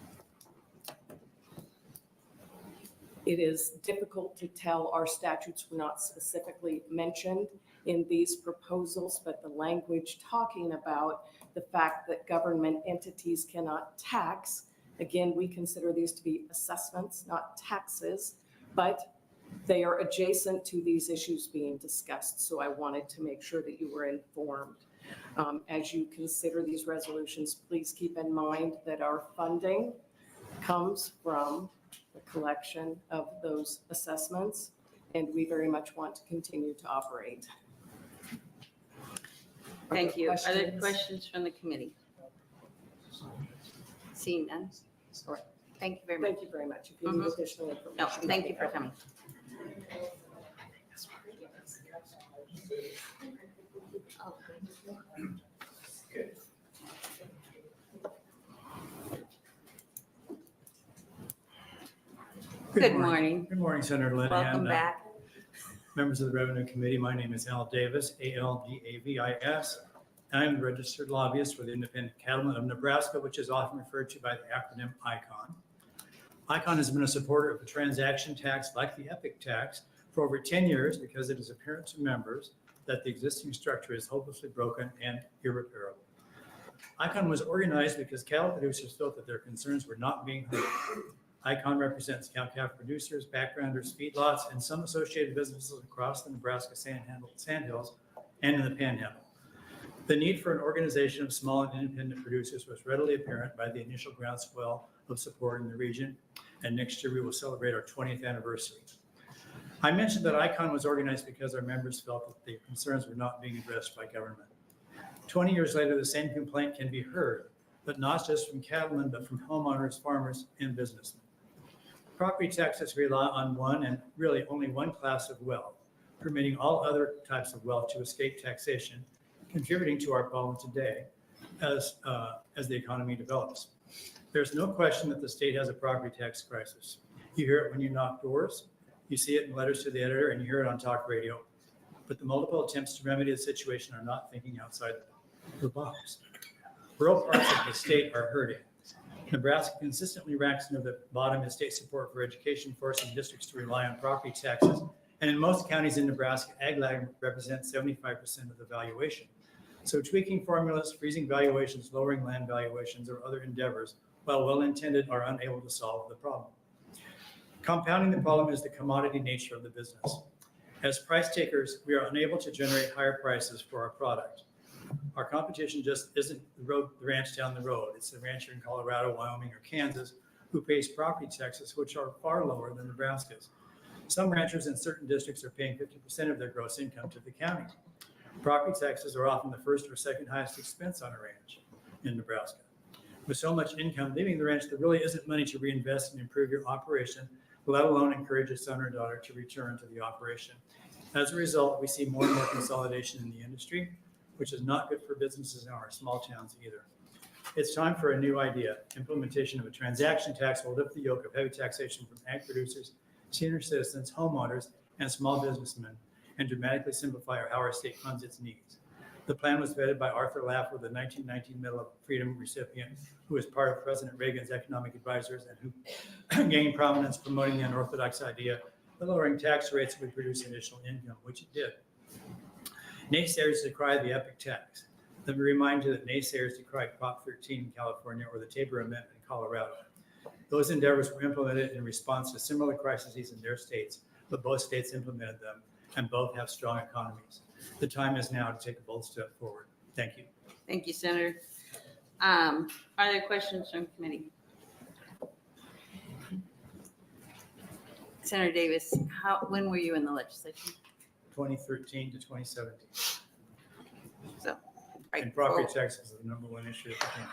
It is difficult to tell. Our statutes were not specifically mentioned in these proposals, but the language talking about the fact that government entities cannot tax, again, we consider these to be assessments, not taxes, but they are adjacent to these issues being discussed. So I wanted to make sure that you were informed. As you consider these resolutions, please keep in mind that our funding comes from the collection of those assessments, and we very much want to continue to operate.
Thank you. Are there questions from the committee? Seeing none? All right. Thank you very much.
Thank you very much. If you need additional information.
No, thank you for coming. Good morning.
Good morning, Senator Lynn.
Welcome
and,
back.
Members of the Revenue Committee, my name is Al Davis, ALDAVIS. I'm a registered lobbyist for the Independent Cattlemen of Nebraska, which is often referred to by the acronym ICON. ICON has been a supporter of a transaction tax like the EPIC tax for over 10 years because it is apparent to members that the existing structure is hopelessly broken and irreparable. ICON was organized because cattle producers felt that their concerns were not being heard. ICON represents cow-calf producers, backgrounders, feedlots, and some associated businesses across the Nebraska Sandhills and in the Panhandle. The need for an organization of small and independent producers was readily apparent by the initial groundswell of support in the region, and next year we will celebrate our 20th anniversary. I mentioned that ICON was organized because our members felt that their concerns were not being addressed by government. 20 years later, the same complaint can be heard, but not just from cattlemen, but from homeowners, farmers, and businessmen. Property taxes rely on one and really only one class of wealth, permitting all other types of wealth to escape taxation, contributing to our problem today as the economy develops. There's no question that the state has a property tax crisis. You hear it when you knock doors, you see it in letters to the editor, and you hear it on talk radio. But the multiple attempts to remedy the situation are not thinking outside the box. Rural parts of the state are hurting. Nebraska consistently ranks near the bottom in state support for education, forcing districts to rely on property taxes And in most counties in Nebraska, ag land represents 75% of the valuation. So tweaking formulas, freezing valuations, lowering land valuations, or other endeavors, while well-intended, are unable to solve the problem. Compounding the problem is the commodity nature of the business. As price takers, we are unable to generate higher prices for our product. Our competition just isn't the ranch down the road. It's the rancher in Colorado, Wyoming, or Kansas who pays property taxes, which are far lower than Nebraska's. Some ranchers in certain districts are paying 50% of their gross income to the county. Property taxes are often the first or second highest expense on a ranch in Nebraska. With so much income leaving the ranch, there really isn't money to reinvest and improve your operation, let alone encourage a son or daughter to return to the operation. As a result, we see more and more consolidation in the industry, which is not good for businesses in our small towns either. It's time for a new idea. Implementation of a transaction tax will lift the yoke of heavy taxation from ag producers, senior citizens, homeowners, and small businessmen, and dramatically simplify how our state funds its needs. The plan was vetted by Arthur Laffer, the 1919 Medal of Freedom recipient, who was part of President Reagan's economic advisors and who gained prominence promoting the unorthodox idea that lowering tax rates would produce additional income, which it did. Naysayers decry the epic tax. Let me remind you that naysayers decried Prop 13 in California or the Tabor Amendment in Colorado. Those endeavors were implemented in response to similar crises in their states, but both states implemented them, and both have strong economies. The time is now to take a bold step forward. Thank you.
Thank you, Senator. Are there questions from committee? Senator Davis, when were you in the legislature?
2013 to 2017.
So, right.
And property tax was the number one issue at the time.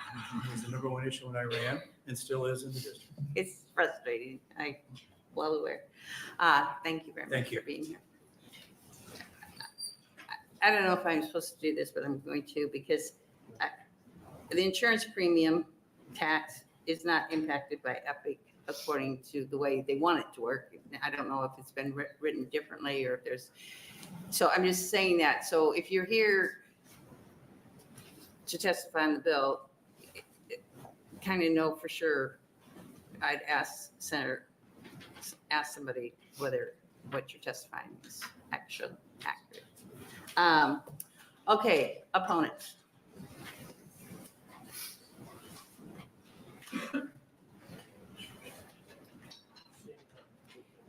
It was the number one issue when I ran and still is in the district.
It's frustrating. I'm well aware. Thank you very much for being here. I don't know if I'm supposed to do this, but I'm going to because the insurance premium tax is not impacted by EPIC according to the way they want it to work. I don't know if it's been written differently or if there's, so I'm just saying that. So if you're here to testify on the bill, kind of know for sure, I'd ask somebody whether what you're testifying is actually accurate. Okay, opponents.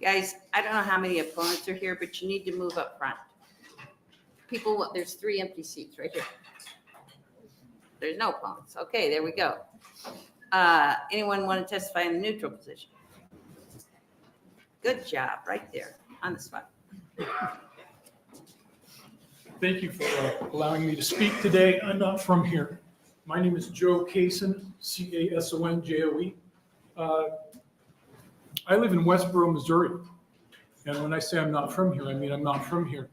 Guys, I don't know how many opponents are here, but you need to move up front. People, there's 3 empty seats right here. There's no opponents. Okay, there we go. Anyone want to testify in the neutral position? Good job, right there on the spot.
Thank you for allowing me to speak today. I'm not from here. My name is Joe Cason, Casonjoe. I live in Westboro, Missouri. And when I say I'm not from here, I mean I'm not from here.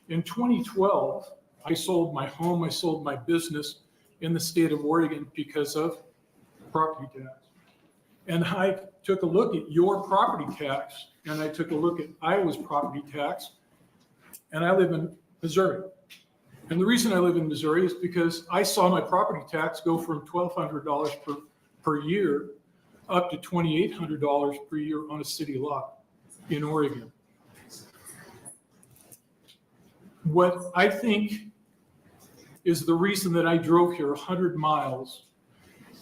In 2012, I sold my home, I sold my business in the state of Oregon because of property tax. And I took a look at your property tax, and I took a look at Iowa's property tax, and I live in Missouri. And the reason I live in Missouri is because I saw my property tax go from $1,200 per year up to $2,800 per year on a city lot in Oregon. What I think is the reason that I drove here 100 miles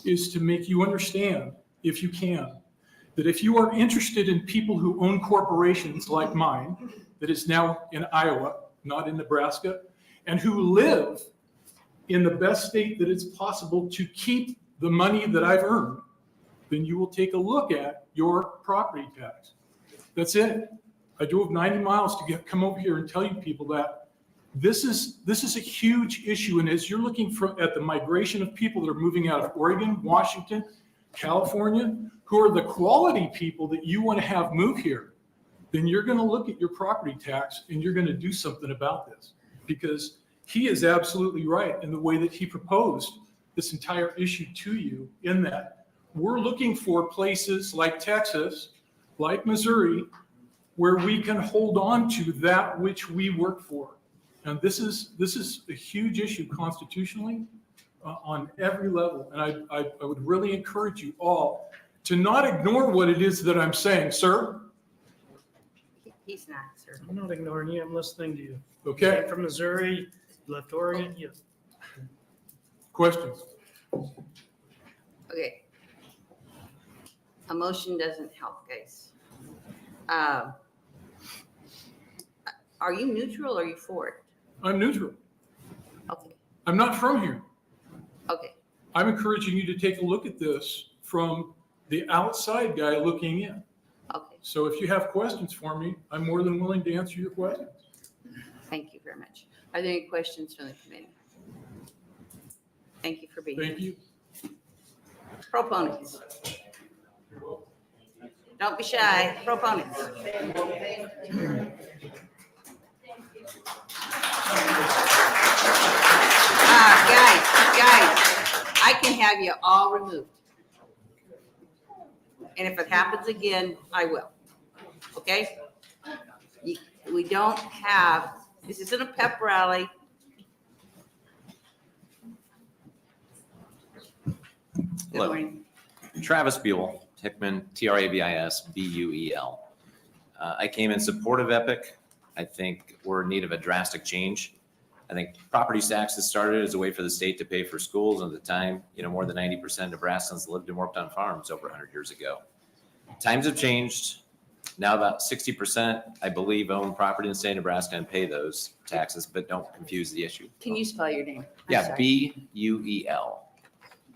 is to make you understand, if you can, that if you are interested in people who own corporations like mine, that is now in Iowa, not in Nebraska, and who live in the best state that it's possible to keep the money that I've earned, then you will take a look at your property tax. That's it. I drove 90 miles to come over here and tell you people that this is a huge issue. And as you're looking at the migration of people that are moving out of Oregon, Washington, California, who are the quality people that you want to have move here, then you're going to look at your property tax and you're going to do something about this, because he is absolutely right in the way that he proposed this entire issue to you, in that we're looking for places like Texas, like Missouri, where we can hold on to that which we work for. And this is a huge issue constitutionally on every level. And I would really encourage you all to not ignore what it is that I'm saying. Sir?
He's not, sir.
I'm not ignoring you. I'm listening to you.
Okay,
Came from Missouri, left Oregon, yeah.
questions?
Okay. A motion doesn't help, guys. Are you neutral or are you for it?
I'm neutral.
Okay,
I'm not from here.
okay.
I'm encouraging you to take a look at this from the outside guy looking in.
Okay,
So if you have questions for me, I'm more than willing to answer your questions.
thank you very much. Are there any questions from the committee? Thank you for being here.
Thank you.
Proponents. Don't be shy, proponents. Guys, I can have you all removed. And if it happens again, I will. Okay? We don't have, this isn't a pep rally. Good
Hello.
morning.
Travis Buell, Hickman, Travis Buel. I came in support of Epic. I think we're in need of a drastic change. I think property taxes started as a way for the state to pay for schools. And at the time, more than 90% of Nebraskans lived and worked on farms over 100 years ago. Times have changed. Now about 60%, I believe, own property in the state of Nebraska and pay those taxes, but don't confuse the issue.
Can you spell your name? I'm
Yeah,
sorry.
Buel.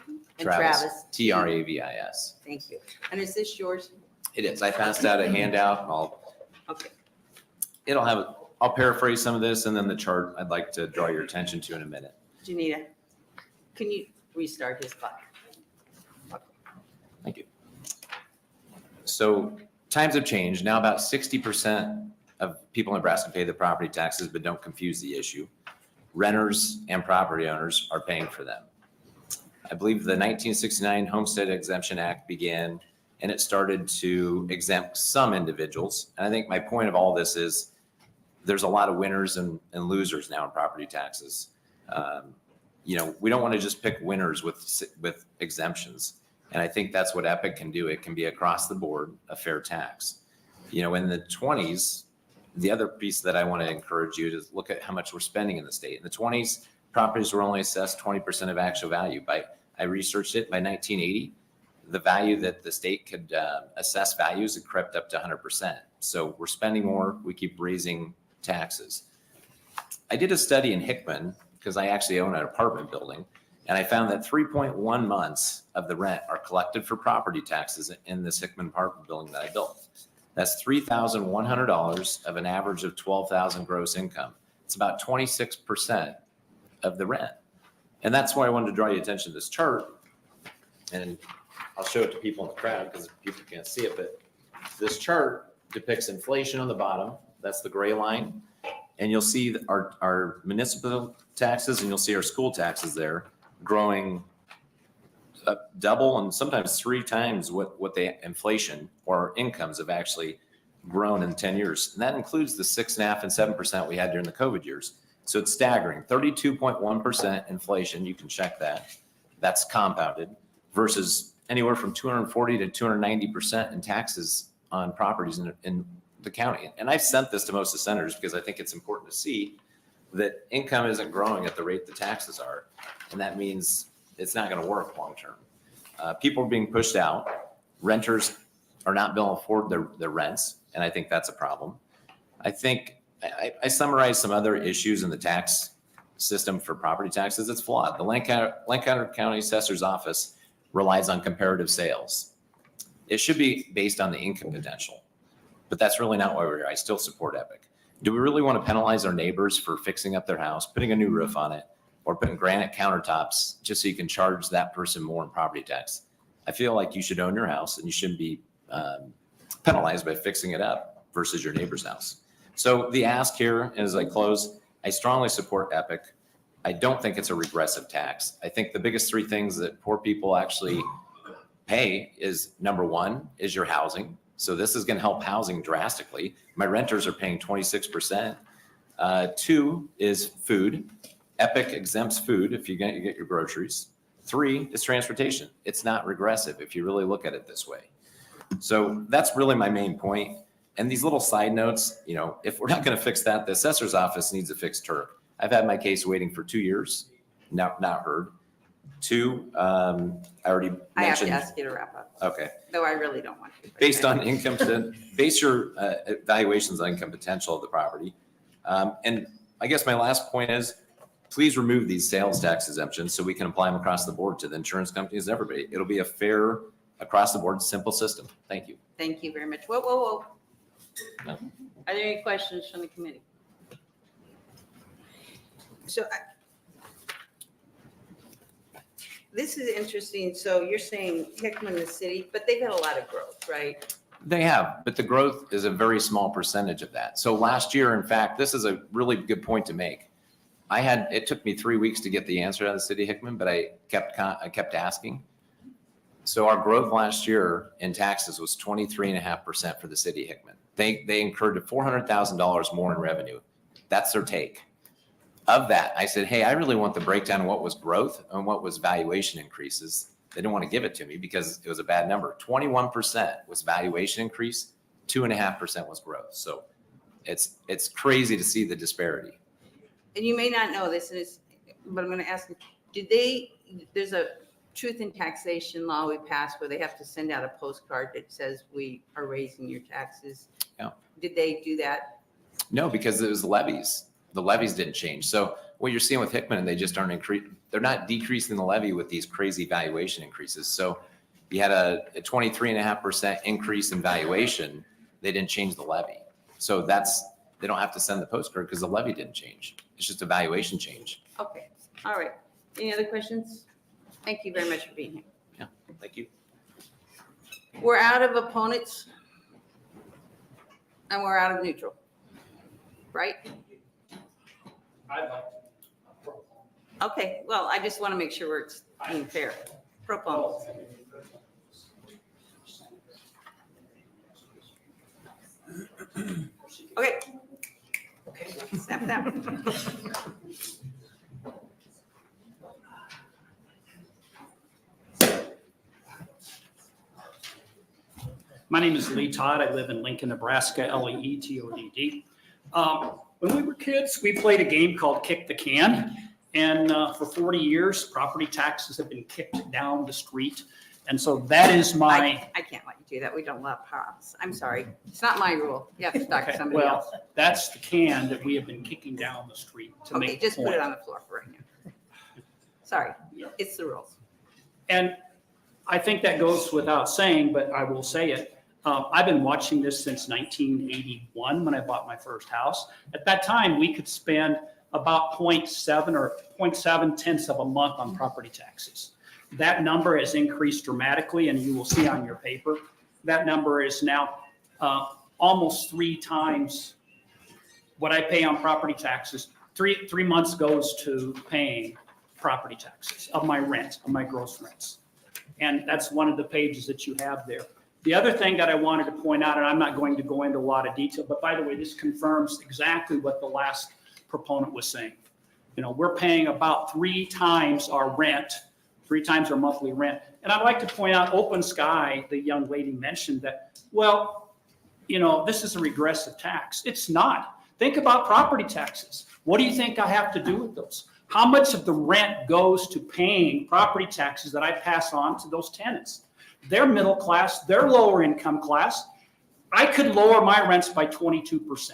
And Travis.
Travis.
Thank you. And is this yours?
It is. I passed out a handout.
Okay.
I'll paraphrase some of this and then the chart I'd like to draw your attention to in a minute.
Janita, can you restart his clock?
Thank you. So times have changed. Now about 60% of people in Nebraska pay the property taxes, but don't confuse the issue. Renters and property owners are paying for them. I believe the 1969 Homestead Exemption Act began and it started to exempt some individuals. And I think my point of all this is there's a lot of winners and losers now in property taxes. We don't want to just pick winners with exemptions. And I think that's what Epic can do. It can be across the board a fair tax. In the 20s, the other piece that I want to encourage you to look at how much we're spending in the state. In the 20s, properties were only assessed 20% of actual value. I researched it by 1980. The value that the state could assess values had crept up to 100%. So we're spending more. We keep raising taxes. I did a study in Hickman because I actually own an apartment building, and I found that 3.1 months of the rent are collected for property taxes in this Hickman apartment building that I built. That's $3,100 of an average of $12,000 gross income. It's about 26% of the rent. And that's why I wanted to draw your attention to this chart. And I'll show it to people in the crowd because people can't see it, but this chart depicts inflation on the bottom. That's the gray line. And you'll see our municipal taxes and you'll see our school taxes there growing double and sometimes 3 times what the inflation or incomes have actually grown in 10 years. And that includes the 6.5% and 7% we had during the COVID years. So it's staggering. 32.1% inflation. You can check that. That's compounded versus anywhere from 240 to 290% in taxes on properties in the county. And I've sent this to most of the senators because I think it's important to see that income isn't growing at the rate the taxes are. And that means it's not going to work long term. People are being pushed out. Renters are not being able to afford their rents. And I think that's a problem. I think I summarized some other issues in the tax system for property taxes. It's flawed. The Lancaster County Assessor's Office relies on comparative sales. It should be based on the income potential, but that's really not why we're here. I still support Epic. Do we really want to penalize our neighbors for fixing up their house, putting a new roof on it, or putting granite countertops just so you can charge that person more in property tax? I feel like you should own your house and you shouldn't be penalized by fixing it up versus your neighbor's house. So the ask here, as I close, I strongly support Epic. I don't think it's a regressive tax. I think the biggest 3 things that poor people actually pay is, number 1 is your housing. So this is going to help housing drastically. My renters are paying 26%. 2 is food. Epic exempts food if you get your groceries. 3 is transportation. It's not regressive if you really look at it this way. So that's really my main point. And these little side notes, if we're not going to fix that, the assessor's office needs a fixed turf. I've had my case waiting for 2 years, not heard. 2, I already mentioned.
I have to ask you to wrap up.
Okay.
Though I really don't want to.
Based on base your valuations on income potential of the property. And I guess my last point is, please remove these sales tax exemptions so we can apply them across the board to the insurance companies and everybody. It'll be a fair, across the board, simple system. Thank you.
Thank you very much. Whoa.
No.
Are there any questions from the committee? So this is interesting. So you're saying Hickman, the city, but they've had a lot of growth, right?
They have, but the growth is a very small percentage of that. So last year, in fact, this is a really good point to make. It took me 3 weeks to get the answer out of the city of Hickman, but I kept asking. So our growth last year in taxes was 23.5% for the city of Hickman. They incurred $400,000 more in revenue. That's their take. Of that, I said, hey, I really want the breakdown of what was growth and what was valuation increases. They didn't want to give it to me because it was a bad number. 21% was valuation increase, 2.5% was growth. So it's crazy to see the disparity.
And you may not know this, but I'm going to ask you, there's a truth in taxation law we passed where they have to send out a postcard that says we are raising your taxes.
Yeah.
Did they do that?
No, because it was the levies. The levies didn't change. So what you're seeing with Hickman, and they just aren't they're not decreasing the levy with these crazy valuation increases. So you had a 23.5% increase in valuation. They didn't change the levy. So they don't have to send the postcard because the levy didn't change. It's just a valuation change.
Okay. All right. Any other questions? Thank you very much for being here.
Yeah, thank you.
We're out of opponents and we're out of neutral, right? Okay, well, I just want to make sure we're being fair. Proponents. Okay. Snap that.
My name is Lee Todd. I live in Lincoln, Nebraska, Leetodd. When we were kids, we played a game called Kick the Can. And for 40 years, property taxes have been kicked down the street. And so that is my...
I can't let you do that. We don't love props. I'm sorry. It's not my rule. You have to talk to somebody else.
Well, that's the can that we have been kicking down the street to make
Okay, just put
point.
it on the floor for right now. Sorry, it's the rules.
And I think that goes without saying, but I will say it. I've been watching this since 1981 when I bought my first house. At that time, we could spend about 0.7 or 0.7 tenths of a month on property taxes. That number has increased dramatically, and you will see on your paper, that number is now almost 3 times what I pay on property taxes. Three months goes to paying property taxes of my rent, of my gross rents. And that's one of the pages that you have there. The other thing that I wanted to point out, and I'm not going to go into a lot of detail, but by the way, this confirms exactly what the last proponent was saying. We're paying about 3 times our rent, 3 times our monthly rent. And I'd like to point out Open Sky, the young lady mentioned that, well, this is a regressive tax. It's not. Think about property taxes. What do you think I have to do with those? How much of the rent goes to paying property taxes that I pass on to those tenants? They're middle class, they're lower income class. I could lower my rents by 22%.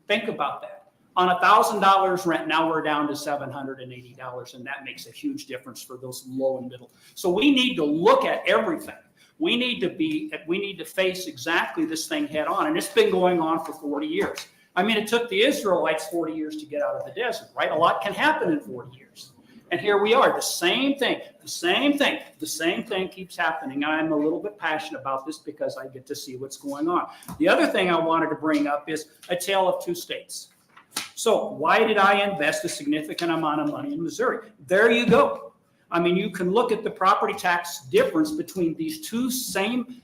Think about that. On $1,000 rent, now we're down to $780, and that makes a huge difference for those low and middle. So we need to look at everything. We need to face exactly this thing head on, and it's been going on for 40 years. I mean, it took the Israelites 40 years to get out of the desert, right? A lot can happen in 40 years. And here we are, the same thing keeps happening. I'm a little bit passionate about this because I get to see what's going on. The other thing I wanted to bring up is a tale of 2 states. So why did I invest a significant amount of money in Missouri? There you go. I mean, you can look at the property tax difference between these 2 same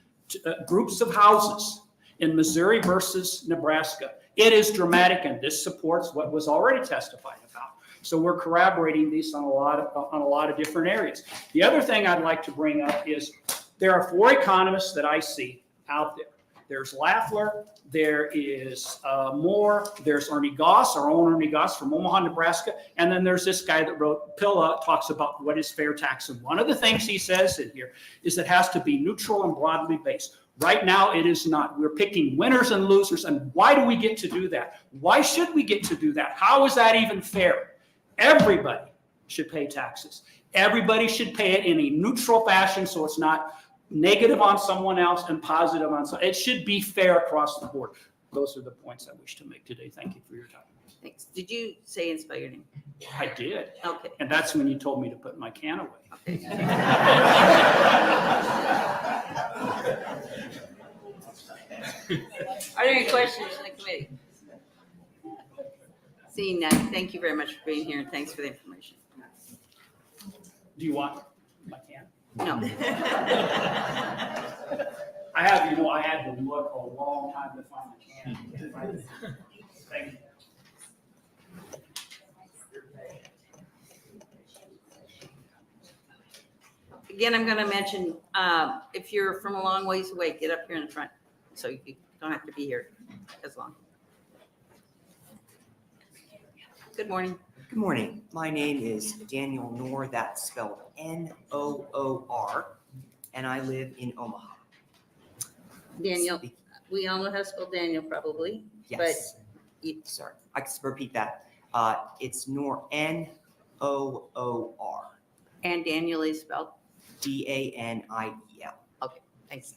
groups of houses in Missouri versus Nebraska. It is dramatic, and this supports what was already testified about. So we're corroborating these on a lot of different areas. The other thing I'd like to bring up is there are 4 economists that I see out there There's Lafler, there is Moore, there's Ernie Goss, our own Ernie Goss from Omaha, Nebraska, and then there's this guy that wrote, Pilla, talks about what is fair tax. And one of the things he says in here is it has to be neutral and broadly based. Right now, it is not. We're picking winners and losers, and why do we get to do that? Why should we get to do that? How is that even fair? Everybody should pay taxes. Everybody should pay it in a neutral fashion so it's not negative on someone else and positive on someone. It should be fair across the board. Those are the points I wish to make today. Thank you for your time.
Thanks. Did you say and spell your name?
I did.
Okay.
And that's when you told me to put my can away.
Okay. Are there any questions in the committee? Seeing none, thank you very much for being here and thanks for the information.
Do you want my can?
No.
I had to look a long time to find the can. Thank you.
Again, I'm going to mention, if you're from a long ways away, get up here in the front so you don't have to be here as long. Good morning.
Good morning. My name is Daniel Noor, that's spelled Noor, and I live in Omaha.
Daniel, we all know how to spell Daniel probably.
Yes. Sorry, I can repeat that. It's Noor, Noor.
And Daniel is spelled?
Daniel.
Okay, thanks.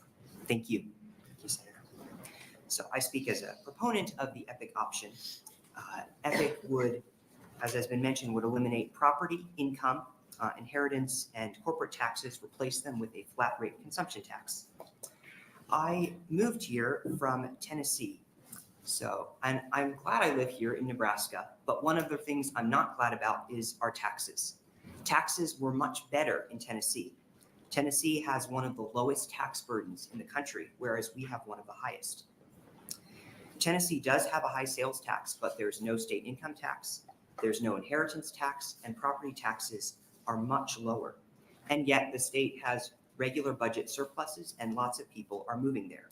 Thank you. Thank you, Senator. So I speak as a proponent of the EPIC option. EPIC would, as has been mentioned, would eliminate property, income, inheritance, and corporate taxes, replace them with a flat rate consumption tax. I moved here from Tennessee, and I'm glad I live here in Nebraska, but one of the things I'm not glad about is our taxes. Taxes were much better in Tennessee. Tennessee has one of the lowest tax burdens in the country, whereas we have one of the highest. Tennessee does have a high sales tax, but there's no state income tax, there's no inheritance tax, and property taxes are much lower. And yet the state has regular budget surpluses and lots of people are moving there.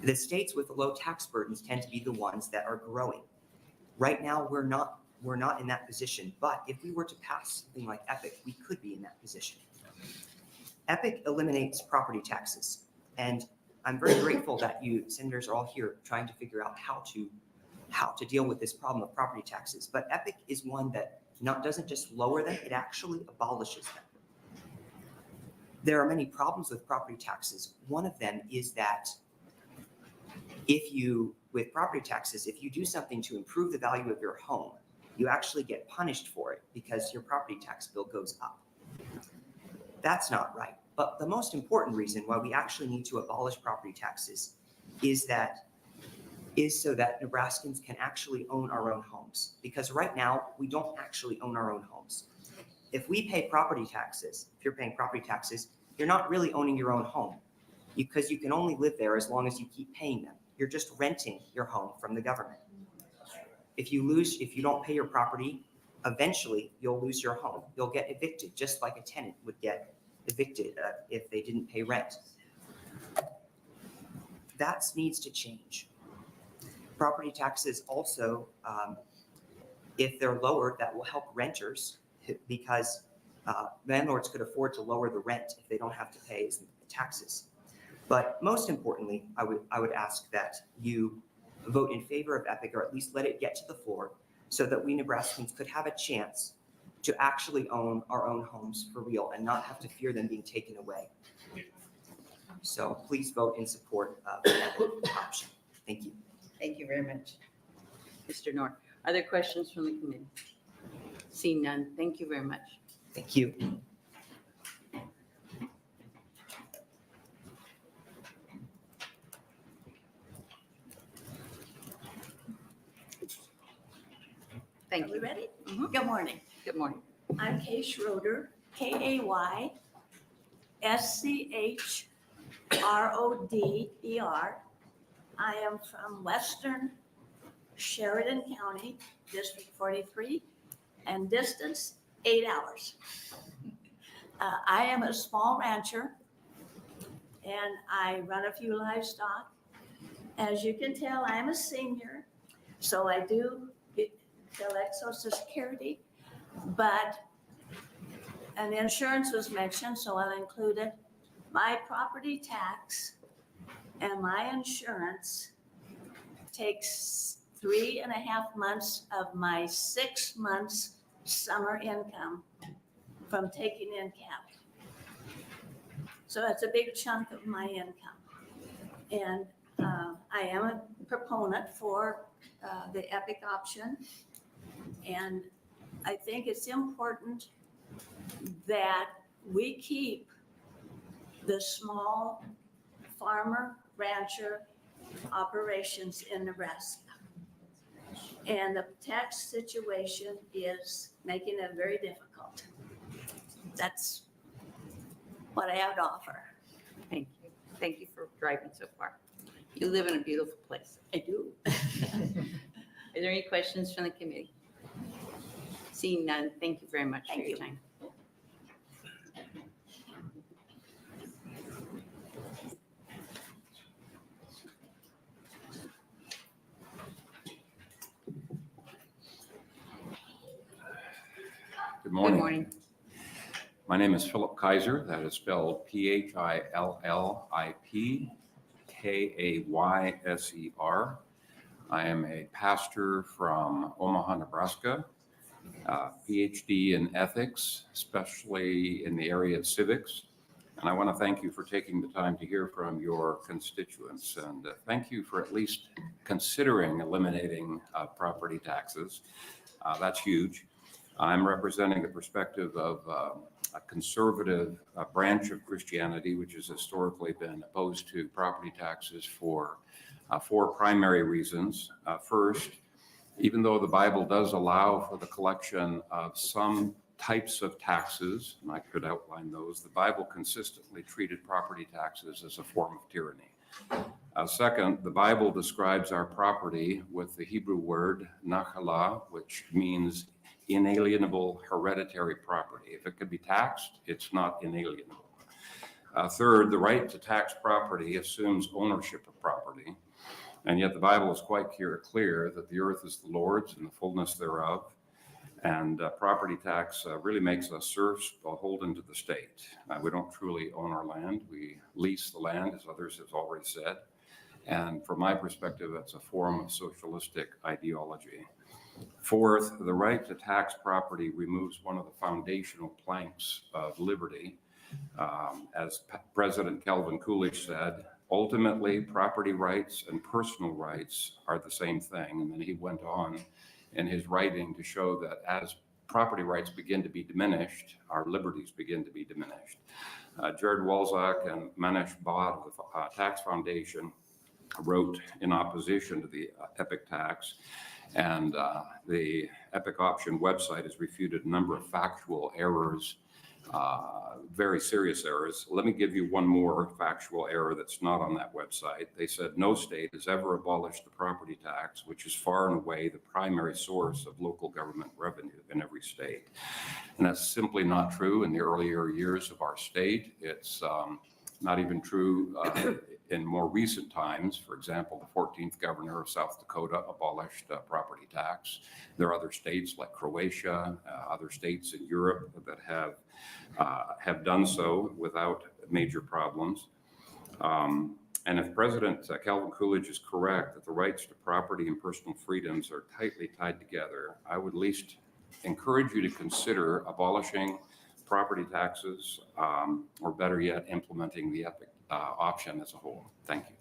The states with the low tax burdens tend to be the ones that are growing. Right now, we're not in that position, but if we were to pass something like EPIC, we could be in that position. EPIC eliminates property taxes, and I'm very grateful that you senators are all here trying to figure out how to deal with this problem of property taxes. But EPIC is one that doesn't just lower them, it actually abolishes them. There are many problems with property taxes. One of them is that with property taxes, if you do something to improve the value of your home, you actually get punished for it because your property tax bill goes up. That's not right. But the most important reason why we actually need to abolish property taxes is so that Nebraskans can actually own our own homes. Because right now, we don't actually own our own homes. If we pay property taxes, if you're paying property taxes, you're not really owning your own home because you can only live there as long as you keep paying them. You're just renting your home from the government. If you don't pay your property, eventually you'll lose your home. You'll get evicted, just like a tenant would get evicted if they didn't pay rent. That needs to change. Property taxes also, if they're lowered, that will help renters because landlords could afford to lower the rent if they don't have to pay the taxes. But most importantly, I would ask that you vote in favor of EPIC, or at least let it get to the floor, so that we Nebraskans could have a chance to actually own our own homes for real and not have to fear them being taken away. So please vote in support of the EPIC option. Thank you.
Thank you very much, Mr. Noor. Are there questions from the committee? Seeing none, thank you very much.
Thank you.
Thank
Are
you.
we ready?
Mhm.
Good morning.
Good morning.
I'm Kay Schroeder, KaySchroeder. I am from Western Sheridan County, District 43, and distance 8 hours. I am a small rancher, and I run a few livestock. As you can tell, I'm a senior, so I do collect Social Security, but an insurance was mentioned, so I'll include it. My property tax and my insurance takes 3.5 months of my 6 months summer income from taking in cattle. So that's a big chunk of my income. And I am a proponent for the EPIC option. And I think it's important that we keep the small farmer, rancher operations in Nebraska. And the tax situation is making it very difficult. That's what I have to offer.
Thank you. Thank you for driving so far. You live in a beautiful place.
I do.
Are there any questions from the committee? Seeing none, thank you very much for your time.
Good morning.
Good morning.
My name is Philip Kaiser. That is spelled Phillipkayser. I am a pastor from Omaha, Nebraska, PhD in ethics, especially in the area of civics. And I want to thank you for taking the time to hear from your constituents. And thank you for at least considering eliminating property taxes. That's huge. I'm representing the perspective of a conservative branch of Christianity, which has historically been opposed to property taxes for 4 primary reasons. First, even though the Bible does allow for the collection of some types of taxes, and I could outline those, the Bible consistently treated property taxes as a form of tyranny. Second, the Bible describes our property with the Hebrew word nachalah, which means inalienable hereditary property. If it could be taxed, it's not inalienable. Third, the right to tax property assumes ownership of property. And yet the Bible is quite clear that the earth is the Lord's and the fullness thereof. And property tax really makes us serfs beholden to the state. We don't truly own our land. We lease the land, as others have already said. And from my perspective, it's a form of socialistic ideology. Fourth, the right to tax property removes one of the foundational planks of liberty. As President Calvin Coolidge said, ultimately, property rights and personal rights are the same thing. And then he went on in his writing to show that as property rights begin to be diminished, our liberties begin to be diminished. Jared Walczak and Manish Bhatt of the Tax Foundation wrote in opposition to the EPIC tax. And the EPIC option website has refuted a number of factual errors, very serious errors. Let me give you one more factual error that's not on that website. They said no state has ever abolished the property tax, which is far and away the primary source of local government revenue in every state. And that's simply not true in the earlier years of our state. It's not even true in more recent times. For example, the 14th governor of South Dakota abolished property tax. There are other states like Croatia, other states in Europe that have done so without major problems. And if President Calvin Coolidge is correct that the rights to property and personal freedoms are tightly tied together, I would at least encourage you to consider abolishing property taxes, or better yet, implementing the EPIC option as a whole. Thank you.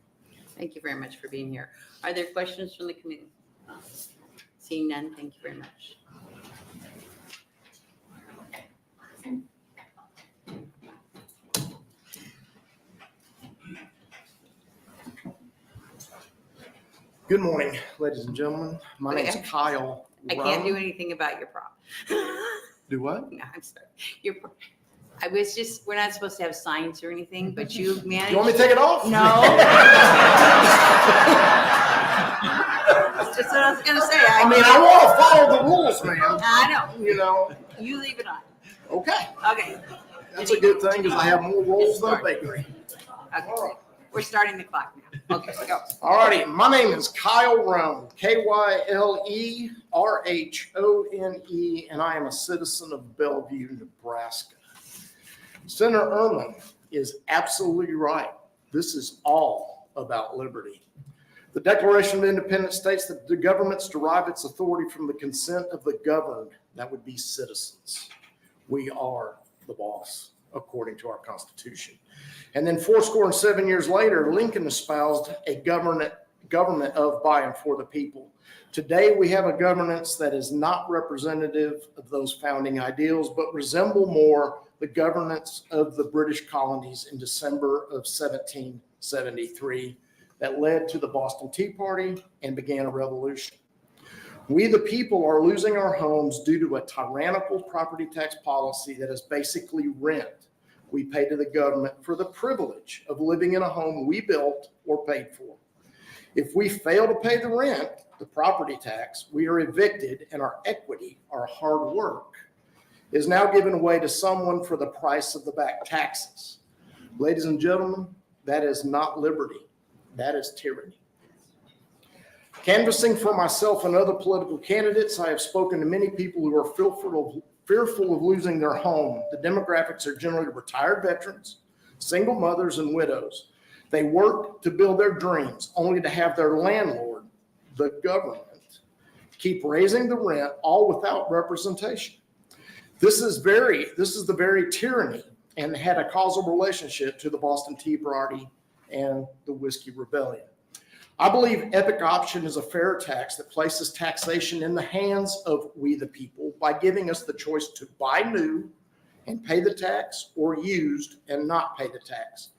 Thank you very much for being here. Are there questions from the committee? Seeing none, thank you very much.
Good morning, ladies and gentlemen. My name is Kyle.
I can't do anything about your problem.
Do what?
No, I'm sorry. I was just, we're not supposed to have signs or anything, but you managed.
You want me to take it off?
No. That's just what I was gonna say.
I mean, I want to follow the rules, man.
I know.
You know.
You leave it on.
Okay.
Okay.
That's a good thing because I have more rolls than a bakery.
Okay. We're starting the clock now. Okay, go.
All righty, my name is Kyle Roan, Kylerhone, and I am a citizen of Bellevue, Nebraska. Senator Erdman is absolutely right. This is all about liberty. The Declaration of Independence states that the governments derive its authority from the consent of the governed. That would be citizens. We are the boss, according to our Constitution. And then 7 years later, Lincoln espoused a government of, by, and for the people. Today, we have a governance that is not representative of those founding ideals, but resemble more the governance of the British colonies in December of 1773 that led to the Boston Tea Party and began a revolution. We, the people, are losing our homes due to a tyrannical property tax policy that is basically rent we pay to the government for the privilege of living in a home we built or paid for. If we fail to pay the rent, the property tax, we are evicted, and our equity, our hard work, is now given away to someone for the price of the back taxes. Ladies and gentlemen, that is not liberty. That is tyranny. Canvassing for myself and other political candidates, I have spoken to many people who are fearful of losing their home. The demographics are generally retired veterans, single mothers, and widows. They work to build their dreams only to have their landlord, the government, keep raising the rent, all without representation. This is the very tyranny, and had a causal relationship to the Boston Tea Party and the Whiskey Rebellion. I believe Epic Option is a fair tax that places taxation in the hands of we the people by giving us the choice to buy new and pay the tax, or used and not pay the tax.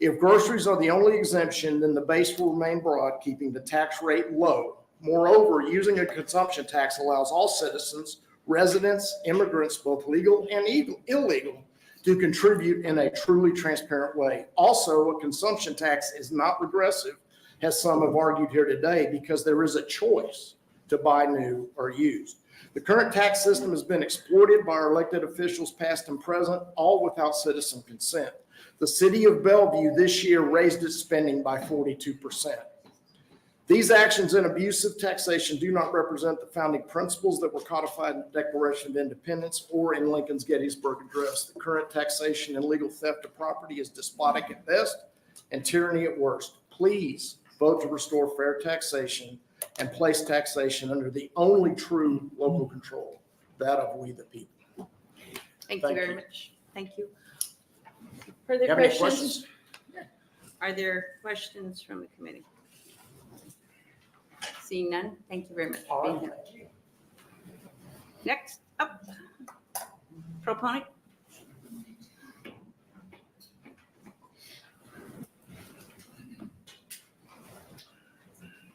If groceries are the only exemption, then the base will remain broad, keeping the tax rate low. Moreover, using a consumption tax allows all citizens, residents, immigrants, both legal and illegal, to contribute in a truly transparent way. Also, a consumption tax is not regressive, as some have argued here today, because there is a choice to buy new or used. The current tax system has been exploited by our elected officials, past and present, all without citizen consent. The city of Bellevue this year raised its spending by 42%. These actions and abusive taxation do not represent the founding principles that were codified in the Declaration of Independence or in Lincoln's Gettysburg Address. The current taxation and legal theft of property is despotic at best and tyranny at worst. Please vote to restore fair taxation and place taxation under the only true local control, that of we the people.
Thank you very much. Thank you.
Further
Have any
questions?
questions?
Are there questions from the committee? Seeing none, thank you very much for being here. Next up, proponent.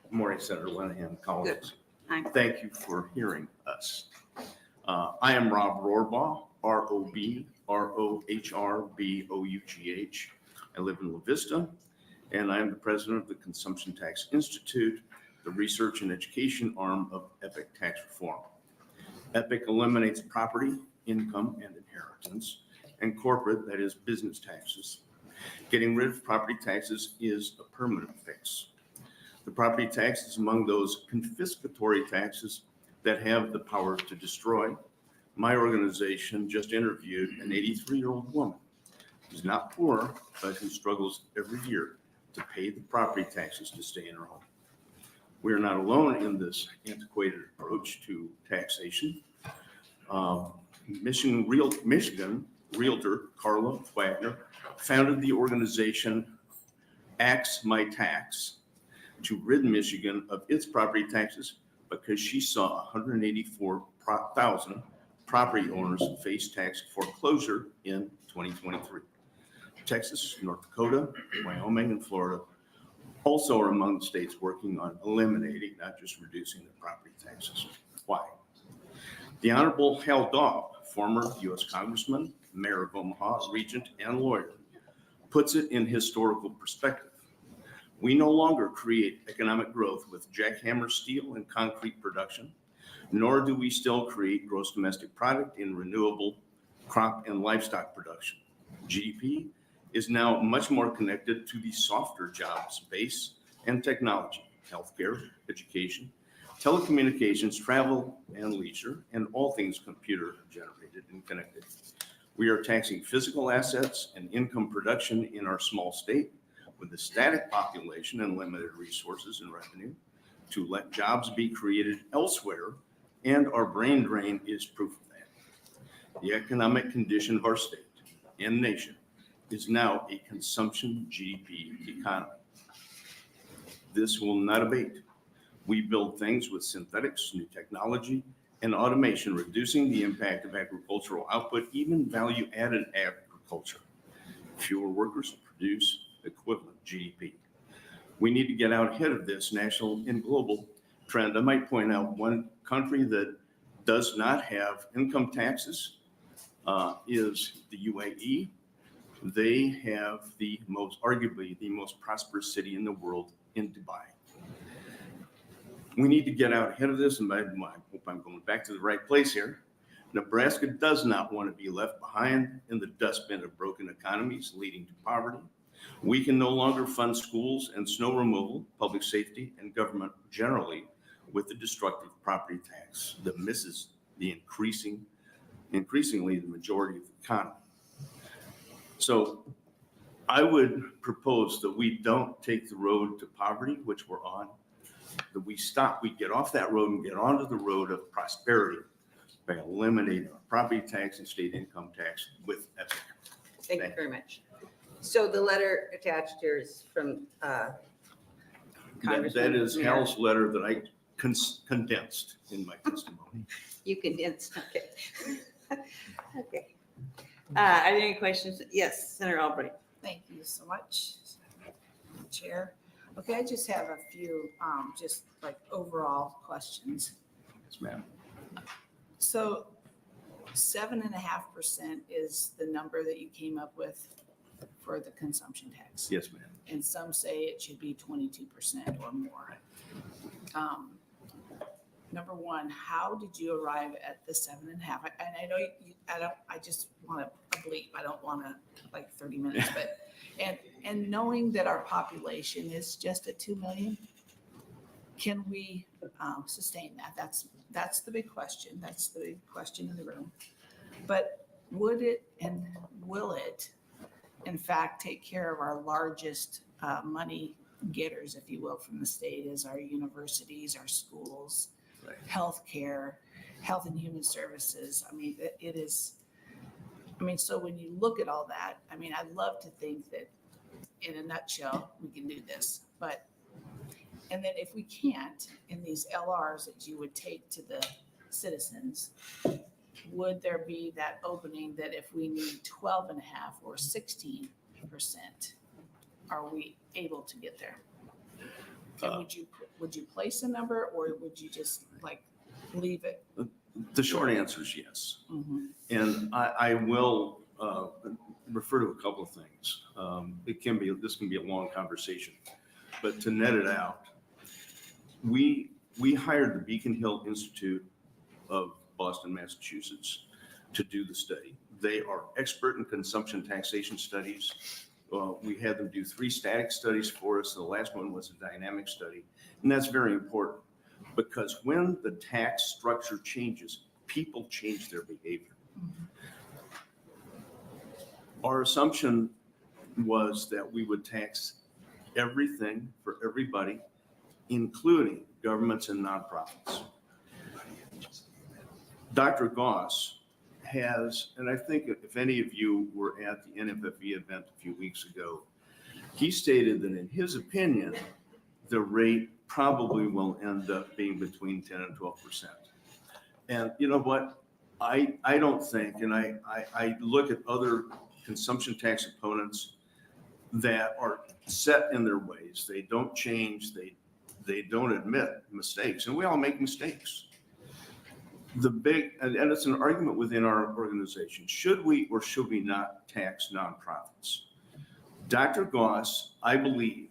Good morning, Senator Lenahan, colleagues.
Hi.
Thank you for hearing us. I am Rob Rohrbaugh, R-O-B-R-O-H-R-B-O-U-G-H. I live in La Vista, and I am the president of the Consumption Tax Institute, the research and education arm of EPIC Tax Reform. EPIC eliminates property, income, and inheritance, and corporate, that is business taxes. Getting rid of property taxes is a permanent fix. The property tax is among those confiscatory taxes that have the power to destroy. My organization just interviewed an 83-year-old woman who's not poor, but who struggles every year to pay the property taxes to stay in her home. We are not alone in this antiquated approach to taxation. Michigan realtor Carla Wagner founded the organization Axe My Tax to rid Michigan of its property taxes because she saw 184,000 property owners face tax foreclosure in 2023. Texas, North Dakota, Wyoming, and Florida also are among the states working on eliminating, not just reducing, the property taxes. Why? The Honorable Hal Daub, former U.S. Congressman, Mayor of Omaha, Regent, and lawyer, puts it in historical perspective. We no longer create economic growth with jackhammer steel and concrete production, nor do we still create gross domestic product in renewable crop and livestock production. GDP is now much more connected to the softer jobs base and technology, healthcare, education, telecommunications, travel and leisure, and all things computer generated and connected. We are taxing physical assets and income production in our small state with a static population and limited resources and revenue to let jobs be created elsewhere, and our brain drain is proof of that. The economic condition of our state and nation is now a consumption GDP economy. This will not abate. We build things with synthetics, new technology, and automation, reducing the impact of agricultural output, even value-added agriculture. Fewer workers produce equivalent GDP. We need to get out ahead of this national and global trend. I might point out one country that does not have income taxes is the UAE. They have arguably the most prosperous city in the world in Dubai. We need to get out ahead of this, and I hope I'm going back to the right place here. Nebraska does not want to be left behind in the dustbin of broken economies leading to poverty. We can no longer fund schools and snow removal, public safety, and government generally with the destructive property tax that misses the increasingly the majority of the economy. So I would propose that we don't take the road to poverty, which we're on, that we get off that road and get onto the road of prosperity by eliminating our property tax and state income tax with EPIC.
Thank you very much. So the letter attached here is from Congressman.
That is Hal's letter that I condensed in my testimony.
You condensed, okay. Okay. Are there any questions? Yes, Senator Albright.
Thank you so much, Chair. Okay, I just have a few, just like overall questions.
Yes, ma'am.
So 7.5% is the number that you came up with for the consumption tax.
Yes, ma'am.
And some say it should be 22% or more. Number one, how did you arrive at the 7.5? And I know I just want to bleep. I don't want to like 30 minutes, but, and knowing that our population is just at 2 million, can we sustain that? That's the big question. That's the big question in the room. But would it and will it, in fact, take care of our largest money getters, if you will, from the state, is our universities, our schools, healthcare, health and human services. I mean, it is, so when you look at all that, I'd love to think that in a nutshell, we can do this, and then if we can't, in these LRs that you would take to the citizens, would there be that opening that if we need 12.5 or 16%, are we able to get there? And would you place a number, or would you just like leave it?
The short answer is yes.
Mm-hmm.
And I will refer to a couple of things. This can be a long conversation, but to net it out, we hired the Beacon Hill Institute of Boston, Massachusetts to do the study. They are expert in consumption taxation studies. We had them do 3 static studies for us. The last one was a dynamic study. And that's very important because when the tax structure changes, people change their behavior. Our assumption was that we would tax everything for everybody, including governments and nonprofits. Dr. Goss has, and I think if any of you were at the NFFE event a few weeks ago, he stated that in his opinion, the rate probably will end up being between 10 and 12%. And you know what? I don't think, and I look at other consumption tax opponents that are set in their ways. They don't change. They don't admit mistakes, and we all make mistakes. And it's an argument within our organization. Should we or should we not tax nonprofits? Dr. Goss, I believe,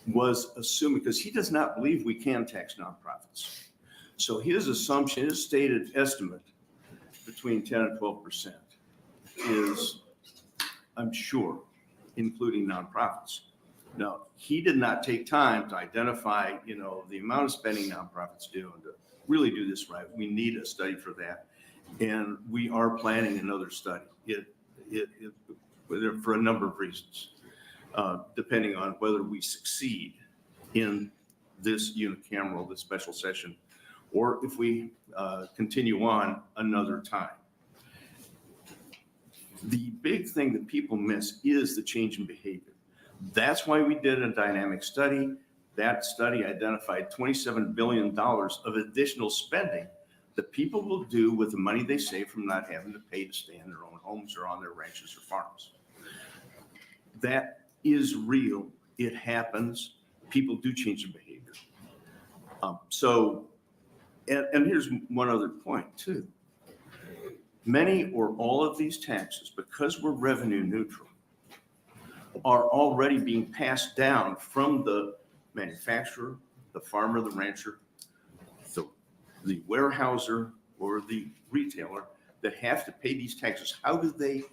was assuming, because he does not believe we can tax nonprofits. So his assumption, his stated estimate between 10 and 12% is, I'm sure, including nonprofits. Now, he did not take time to identify, the amount of spending nonprofits do and to really do this right. We need a study for that. And we are planning another study. For a number of reasons, depending on whether we succeed in this unicameral, this special session, or if we continue on another time. The big thing that people miss is the change in behavior. That's why we did a dynamic study. That study identified $27 billion of additional spending that people will do with the money they save from not having to pay to stay in their own homes or on their ranches or farms. That is real. It happens. People do change their behavior. And here's one other point too. Many or all of these taxes, because we're revenue neutral, are already being passed down from the manufacturer, the farmer, the rancher, the warehouser, or the retailer that have to pay these taxes. How do they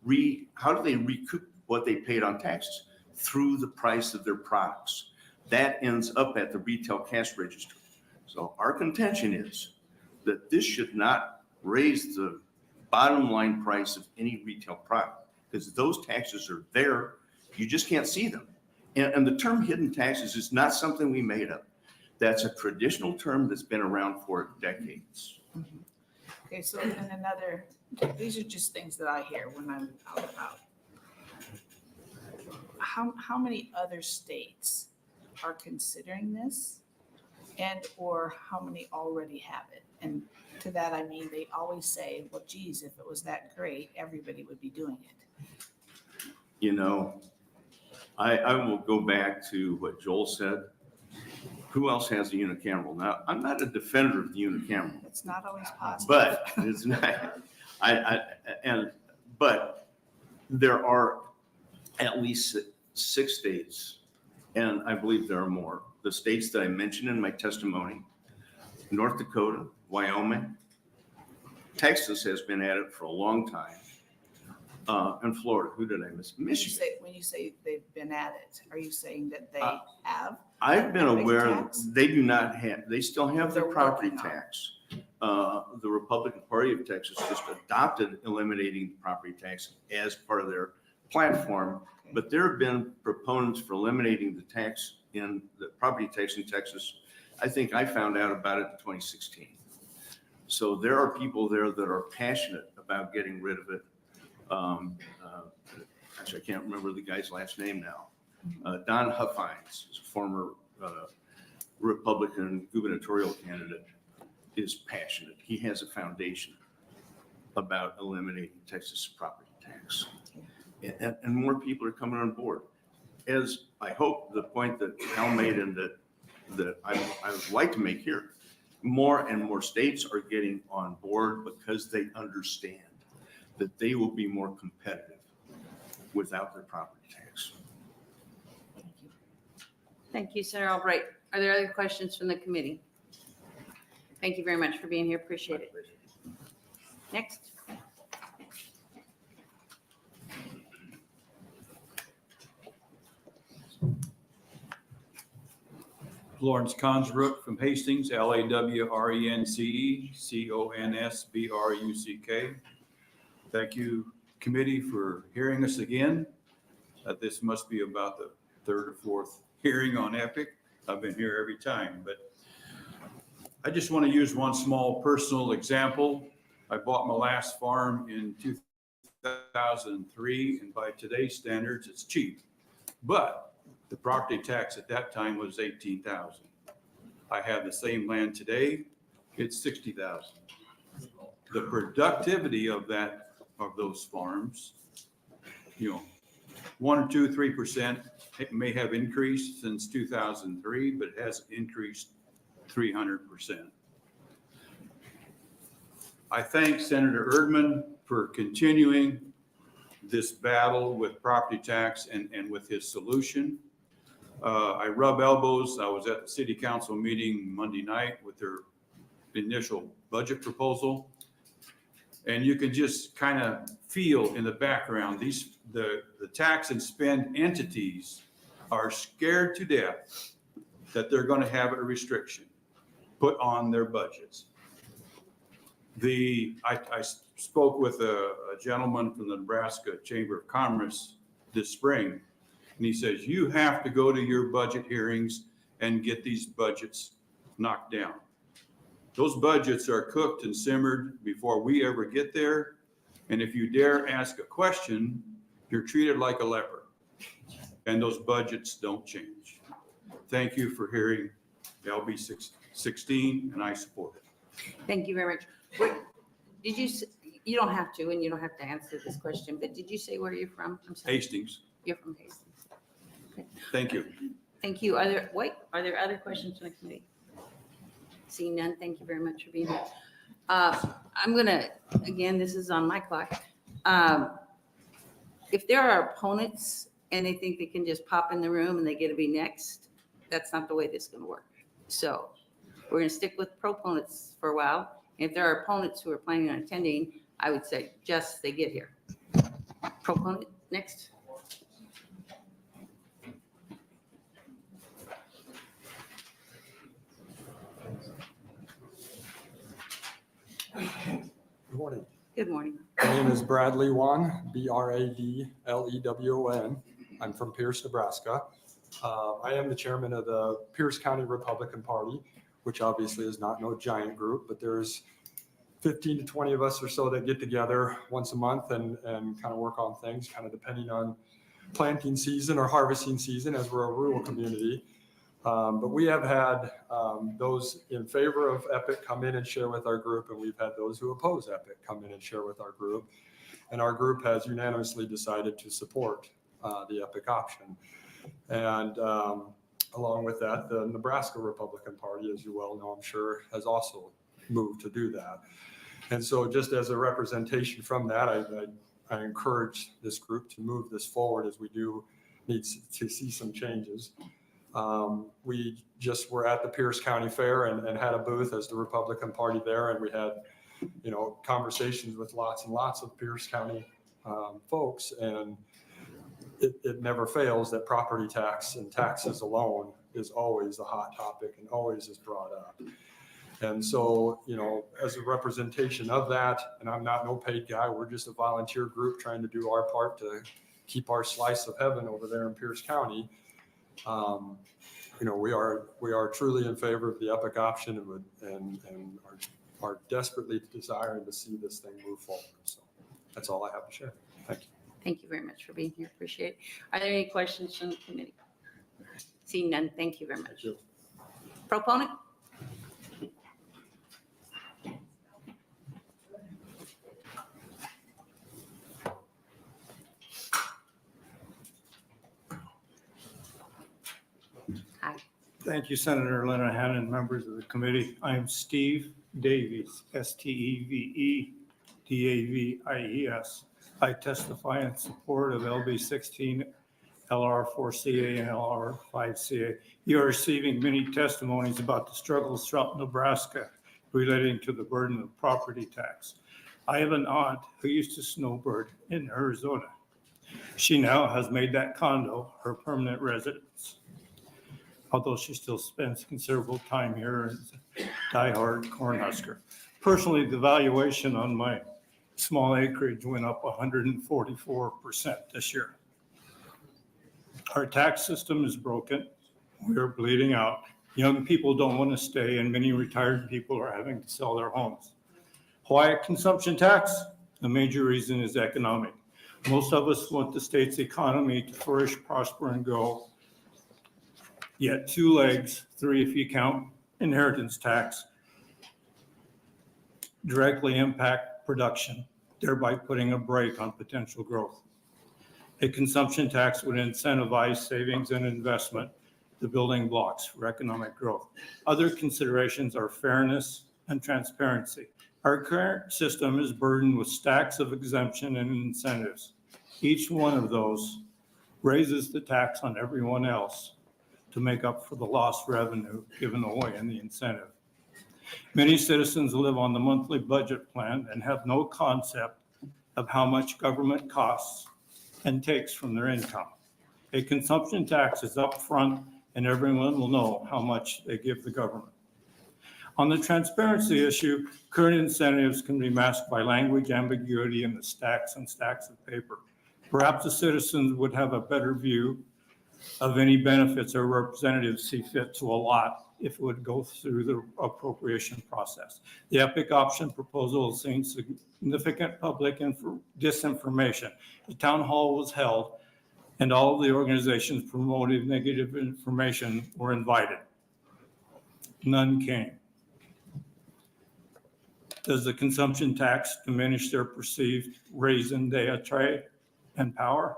recoup what they paid on taxes? Through the price of their products. That ends up at the retail cash register. So our contention is that this should not raise the bottom line price of any retail product, because those taxes are there. You just can't see them. And the term hidden taxes is not something we made up. That's a traditional term that's been around for decades.
Okay, so and another, these are just things that I hear when I'm out and about. How many other states are considering this, and or how many already have it? And to that, I mean, they always say, well, geez, if it was that great, everybody would be doing it.
I will go back to what Joel said. Who else has a unicameral? Now, I'm not a defender of the unicameral.
It's not always possible.
But it's not, but there are at least 6 states, and I believe there are more. The states that I mentioned in my testimony, North Dakota, Wyoming, Texas has been at it for a long time, and Florida. Who did I miss? Michigan.
When you say they've been at it, are you saying that they have?
I've been
Property
aware
tax?
they do not have, they still have their
They're
property
working on it.
tax. The Republican Party of Texas just adopted eliminating the property tax as part of their platform. But there have been proponents for eliminating the tax in the property tax in Texas. I think I found out about it in 2016. So there are people there that are passionate about getting rid of it. Actually, I can't remember the guy's last name now. Don Huffines is a former Republican gubernatorial candidate, is passionate. He has a foundation about eliminating Texas property tax. And more people are coming on board. As I hope the point that Al made and that I would like to make here, more and more states are getting on board because they understand that they will be more competitive without their property tax.
Thank you, Senator Albright. Are there other questions from the committee? Thank you very much for being here. Appreciate it. Next.
Lawrence Consbrook from Hastings, LAWRENCE, Thank you, committee, for hearing us again. This must be about the 3rd or 4th hearing on EPIC. I've been here every time, but I just want to use one small personal example. I bought my last farm in 2003, and by today's standards, it's cheap. But the property tax at that time was $18,000. I have the same land today, it's $60,000. The productivity of those farms, 1 or 2, 3%, it may have increased since 2003, but it has increased 300%. I thank Senator Erdman for continuing this battle with property tax and with his solution. I rub elbows. I was at the city council meeting Monday night with their initial budget proposal. And you can just kind of feel in the background, the tax and spend entities are scared to death that they're going to have a restriction put on their budgets. I spoke with a gentleman from the Nebraska Chamber of Commerce this spring, and he says, you have to go to your budget hearings and get these budgets knocked down. Those budgets are cooked and simmered before we ever get there. And if you dare ask a question, you're treated like a leper. And those budgets don't change. Thank you for hearing LB 16, and I support it.
Thank you very much. Did you, you don't have to, and you don't have to answer this question, but did you say where you're from? I'm sorry.
Hastings,
You're from Hastings. Okay.
thank you.
Thank you. Are there other questions from the committee? Seeing none, thank you very much for being here. I'm gonna, again, this is on my clock. If there are opponents and they think they can just pop in the room and they get to be next, that's not the way this is gonna work. So we're gonna stick with proponents for a while. If there are opponents who are planning on attending, I would say just they get here. Proponent, next.
Good morning.
Good morning.
My name is Bradley Wan, Bradlewon. I'm from Pierce, Nebraska. I am the chairman of the Pierce County Republican Party, which obviously is not no giant group, but there's 15 to 20 of us or so that get together once a month and kind of work on things, kind of depending on planting season or harvesting season, as we're a rural community. But we have had those in favor of EPIC come in and share with our group, and we've had those who oppose EPIC come in and share with our group. And our group has unanimously decided to support the EPIC option. And along with that, the Nebraska Republican Party, as you well know, I'm sure, has also moved to do that. And so just as a representation from that, I encourage this group to move this forward, as we do need to see some changes. We just were at the Pierce County Fair and had a booth as the Republican Party there, and we had, conversations with lots and lots of Pierce County folks, and it never fails that property tax and taxes alone is always a hot topic and always is brought up. And so, as a representation of that, and I'm not no paid guy, we're just a volunteer group trying to do our part to keep our slice of heaven over there in Pierce County. We are truly in favor of the EPIC option and are desperately desiring to see this thing move forward. So that's all I have to share. Thank you.
Thank you very much for being here. Appreciate it. Are there any questions from the committee? Seeing none, thank you very much. Proponent? Hi.
Thank you, Senator Lenahan and members of the committee. I am Steve Davies, STEVEDAVIES. I testify in support of LB 16, LR4CA, and LR5CA. You are receiving many testimonies about the struggles throughout Nebraska relating to the burden of property tax. I have an aunt who used to snowbird in Arizona. She now has made that condo her permanent residence, although she still spends considerable time here as a diehard Cornhusker. Personally, the valuation on my small acreage went up 144% this year. Our tax system is broken. We're bleeding out. Young people don't want to stay, and many retired people are having to sell their homes. Why consumption tax? The major reason is economic. Most of us want the state's economy to flourish, prosper, and grow. Yet 2 legs, 3 if you count inheritance tax, directly impact production, thereby putting a brake on potential growth. A consumption tax would incentivize savings and investment, the building blocks for economic growth. Other considerations are fairness and transparency. Our current system is burdened with stacks of exemption and incentives. Each one of those raises the tax on everyone else to make up for the lost revenue given away in the incentive.
Many citizens live on the monthly budget plan and have no concept of how much government costs and takes from their income. A consumption tax is upfront and everyone will know how much they give the government. On the transparency issue, current incentives can be masked by language ambiguity in the stacks and stacks of paper. Perhaps the citizens would have a better view of any benefits our representatives see fit to allot if it would go through the appropriation process. The EPIC option proposal has seen significant public disinformation. The town hall was held and all of the organizations promoting negative information were invited. None came. Does the consumption tax diminish their perceived raison d'etre and power?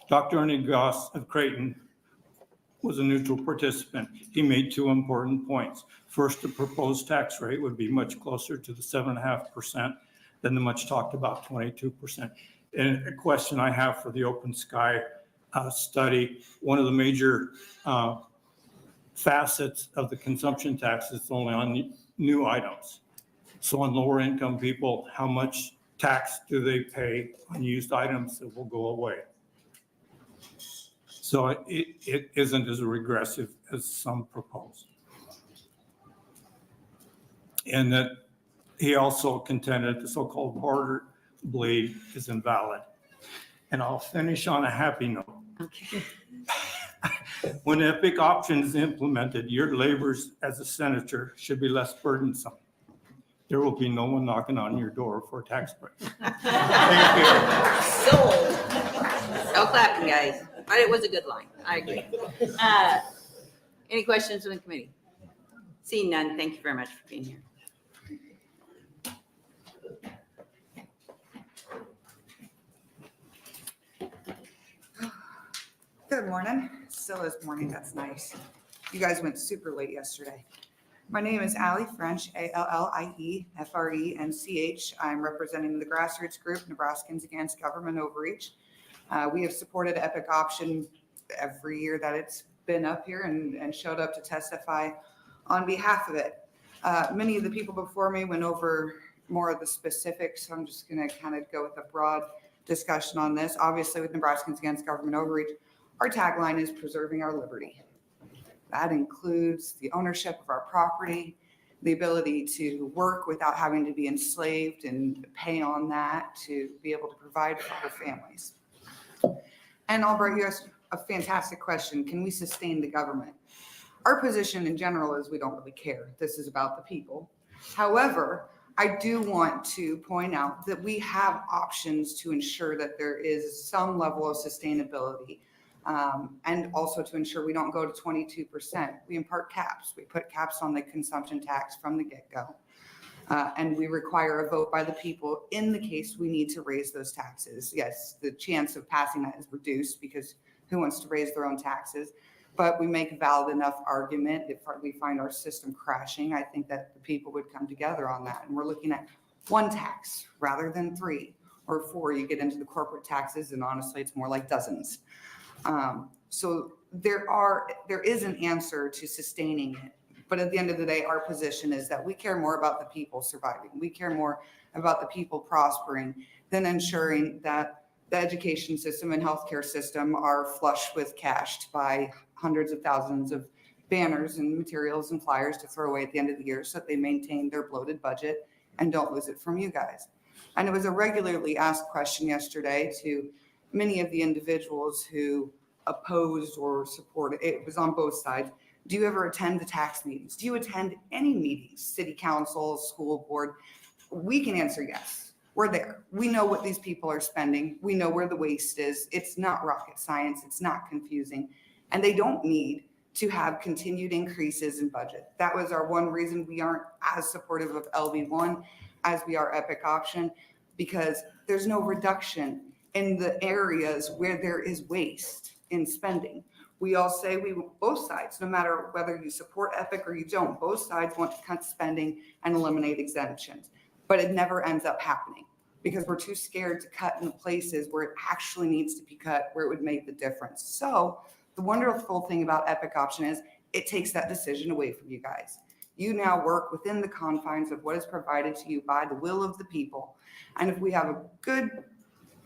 Dr. Ernie Goss of Creighton was a neutral participant. He made two important points. First, the proposed tax rate would be much closer to the 7.5% than the much talked about 22%. And a question I have for the Open Sky study, one of the major facets of the consumption tax is only on new items. So on lower income people, how much tax do they pay on used items that will go away? So it isn't as regressive as some propose. And that he also contended the so-called border blade is invalid. And I'll finish on a happy note.
Okay.
When EPIC option is implemented, your labors as a senator should be less burdensome. There will be no one knocking on your door for a tax break. Thank you.
Sold. No clapping, guys. But it was a good line. I agree. Any questions from the committee? Seeing none, thank you very much for being here.
Good morning. Still is morning. That's nice. You guys went super late yesterday. My name is Allie French, ALLIE-FRENCH. I'm representing the grassroots group, Nebraskans Against Government Overreach. We have supported EPIC option every year that it's been up here and showed up to testify on behalf of it. Many of the people before me went over more of the specifics, so I'm just going to kind of go with a broad discussion on this. Obviously, with Nebraskans Against Government Overreach, our tagline is preserving our liberty. That includes the ownership of our property, the ability to work without having to be enslaved and pay on that to be able to provide for our families. And Albert, you asked a fantastic question. Can we sustain the government? Our position in general is we don't really care. This is about the people. However, I do want to point out that we have options to ensure that there is some level of sustainability. And also to ensure we don't go to 22%. We impart caps. We put caps on the consumption tax from the get-go. And we require a vote by the people in the case we need to raise those taxes. Yes, the chance of passing that is reduced because who wants to raise their own taxes? But we make a valid enough argument if we find our system crashing. I think that the people would come together on that. And we're looking at one tax rather than 3 or 4. You get into the corporate taxes and honestly, it's more like dozens. So there is an answer to sustaining it. But at the end of the day, our position is that we care more about the people surviving. We care more about the people prospering than ensuring that the education system and healthcare system are flush with cash to buy hundreds of thousands of banners and materials and flyers to throw away at the end of the year so that they maintain their bloated budget and don't lose it from you guys. And it was a regularly asked question yesterday to many of the individuals who opposed or supported, it was on both sides. Do you ever attend the tax meetings? Do you attend any meetings, city council, school board? We can answer yes. We're there. We know what these people are spending. We know where the waste is. It's not rocket science. It's not confusing. And they don't need to have continued increases in budget. That was our one reason we aren't as supportive of LB1 as we are EPIC option, because there's no reduction in the areas where there is waste in spending. We all say both sides, no matter whether you support EPIC or you don't, both sides want to cut spending and eliminate exemptions. But it never ends up happening because we're too scared to cut in the places where it actually needs to be cut, where it would make the difference. So the wonderful thing about EPIC option is it takes that decision away from you guys. You now work within the confines of what is provided to you by the will of the people. And if we have a good,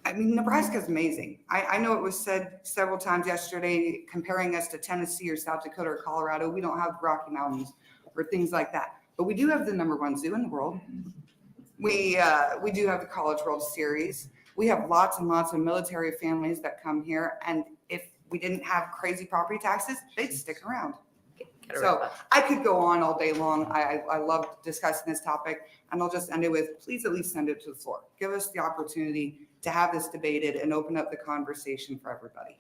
I mean, Nebraska is amazing. I know it was said several times yesterday, comparing us to Tennessee or South Dakota or Colorado. We don't have the Rocky Mountains or things like that, but we do have the #1 zoo in the world. We do have the College World Series. We have lots and lots of military families that come here. And if we didn't have crazy property taxes, they'd stick around. So I could go on all day long. I love discussing this topic, and I'll just end it with, please at least send it to the floor. Give us the opportunity to have this debated and open up the conversation for everybody.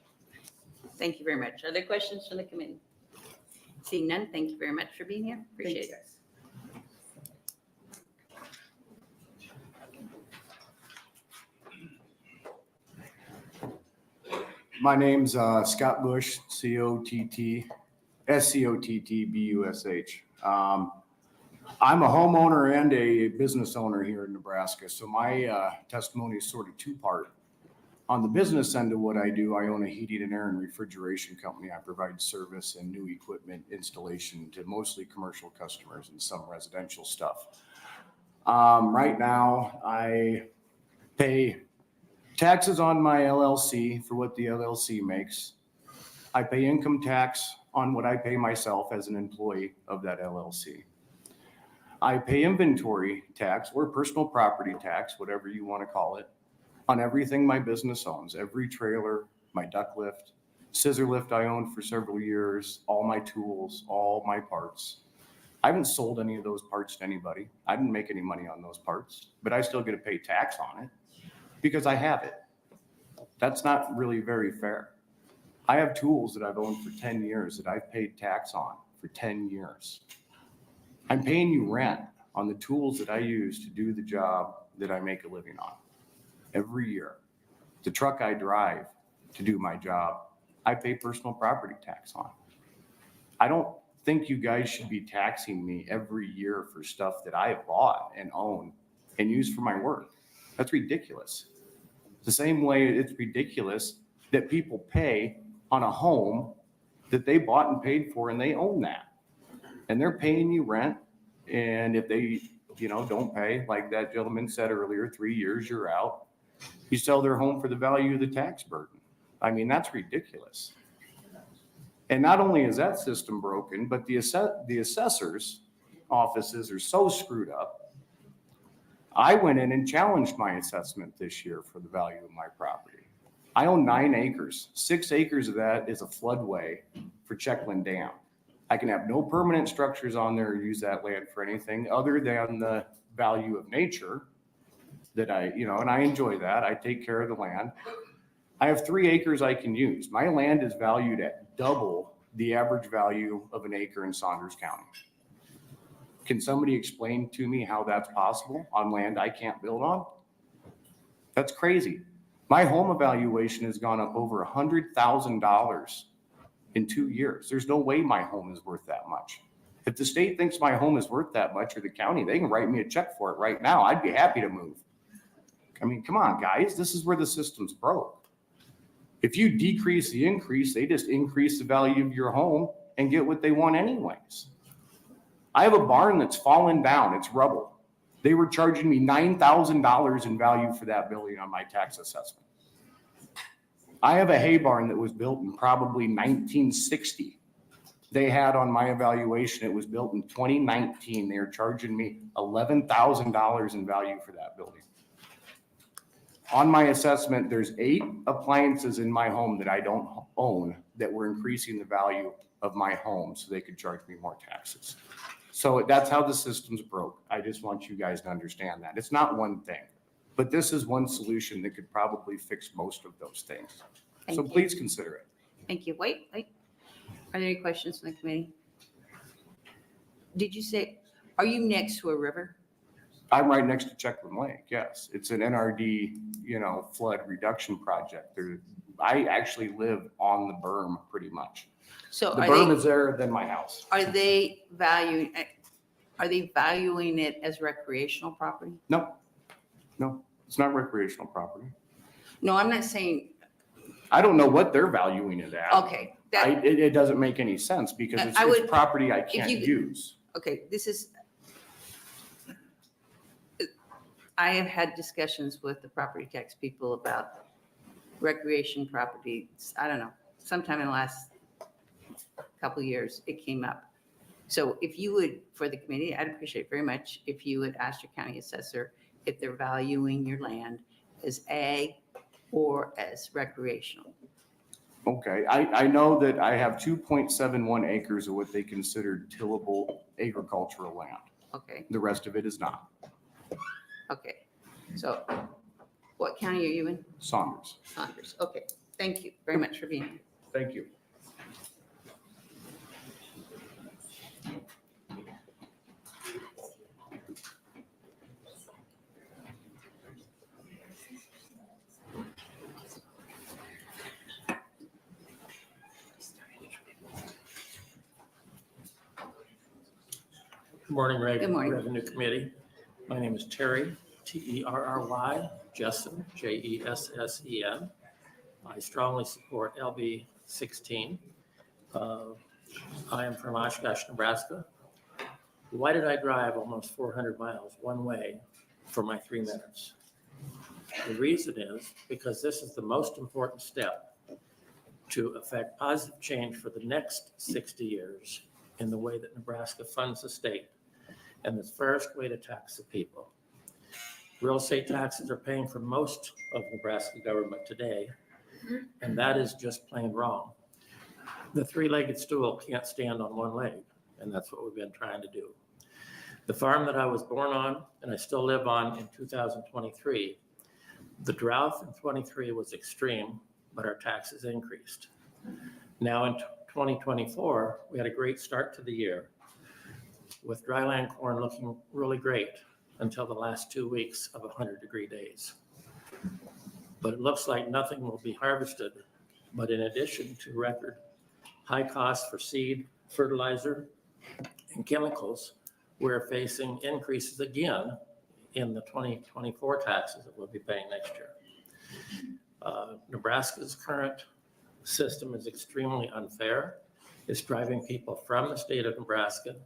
Thank you very much. Other questions from the committee? Seeing none, thank you very much for being here. Appreciate it.
My name's Scott Bush, SCOTTBUSH. I'm a homeowner and a business owner here in Nebraska, so my testimony is sort of two-part. On the business end of what I do, I own a heating and air and refrigeration company. I provide service and new equipment installation to mostly commercial customers and some residential stuff. Right now, I pay taxes on my LLC for what the LLC makes. I pay income tax on what I pay myself as an employee of that LLC. I pay inventory tax or personal property tax, whatever you want to call it, on everything my business owns, every trailer, my duck lift, scissor lift I owned for several years, all my tools, all my parts. I haven't sold any of those parts to anybody. I didn't make any money on those parts, but I still get to pay tax on it because I have it. That's not really very fair. I have tools that I've owned for 10 years that I've paid tax on for 10 years. I'm paying you rent on the tools that I use to do the job that I make a living on every year. The truck I drive to do my job, I pay personal property tax on. I don't think you guys should be taxing me every year for stuff that I bought and own and use for my work. That's ridiculous. The same way it's ridiculous that people pay on a home that they bought and paid for and they own that. And they're paying you rent. And if they, don't pay, like that gentleman said earlier, 3 years, you're out. You sell their home for the value of the tax burden. I mean, that's ridiculous. And not only is that system broken, but the assessors' offices are so screwed up. I went in and challenged my assessment this year for the value of my property. I own 9 acres. 6 acres of that is a floodway for Checkland Dam. I can have no permanent structures on there or use that land for anything other than the value of nature that and I enjoy that. I take care of the land. I have 3 acres I can use. My land is valued at double the average value of an acre in Saunders County. Can somebody explain to me how that's possible on land I can't build on? That's crazy. My home evaluation has gone up over $100,000 in 2 years. There's no way my home is worth that much. If the state thinks my home is worth that much, or the county, they can write me a check for it right now. I'd be happy to move. I mean, come on, guys, this is where the system's broke. If you decrease the increase, they just increase the value of your home and get what they want anyways. I have a barn that's fallen down. It's rubble. They were charging me $9,000 in value for that building on my tax assessment. I have a hay barn that was built in probably 1960. They had on my evaluation, it was built in 2019. They were charging me $11,000 in value for that building. On my assessment, there's 8 appliances in my home that I don't own that were increasing the value of my home so they could charge me more taxes. So that's how the system's broke. I just want you guys to understand that. It's not one thing, but this is one solution that could probably fix most of those things. So please consider it.
Thank you. Wait. Are there any questions from the committee? Did you say, are you next to a river?
I'm right next to Checkland Lake, yes. It's an NRD, flood reduction project. I actually live on the berm pretty much.
So
the berm is there than my house.
Are they valuing it as recreational property?
No, it's not recreational property.
No, I'm not saying.
I don't know what they're valuing it at.
Okay.
It doesn't make any sense because it's property I can't use.
Okay, this is, I have had discussions with the property tax people about recreation properties. I don't know, sometime in the last couple of years, it came up. So if you would, for the committee, I'd appreciate very much if you would ask your county assessor if they're valuing your land as ag or as recreational.
Okay, I know that I have 2.71 acres of what they consider tillable agricultural land.
Okay,
The rest of it is not.
okay. So what county are you in?
Saunders.
Saunders. Okay, thank you very much for being here.
Thank you.
Good morning,
Good morning.
Revenue Committee. My name is Terry, Terry, Jessen, Jessen. I strongly support LB 16. I am from Oshkosh, Nebraska. Why did I drive almost 400 miles one way for my 3 minutes? The reason is because this is the most important step to affect positive change for the next 60 years in the way that Nebraska funds the state and the first way to tax the people. Real estate taxes are paying for most of Nebraska government today, and that is just plain wrong. The three-legged stool can't stand on one leg, and that's what we've been trying to do. The farm that I was born on, and I still live on in 2023, the drought in 23 was extreme, but our taxes increased. Now in 2024, we had a great start to the year with dryland corn looking really great until the last 2 weeks of 100-degree days. But it looks like nothing will be harvested. But in addition to record high costs for seed, fertilizer, and chemicals, we're facing increases again in the 2024 taxes that we'll be paying next year. Nebraska's current system is extremely unfair. It's driving people from the state of Nebraska.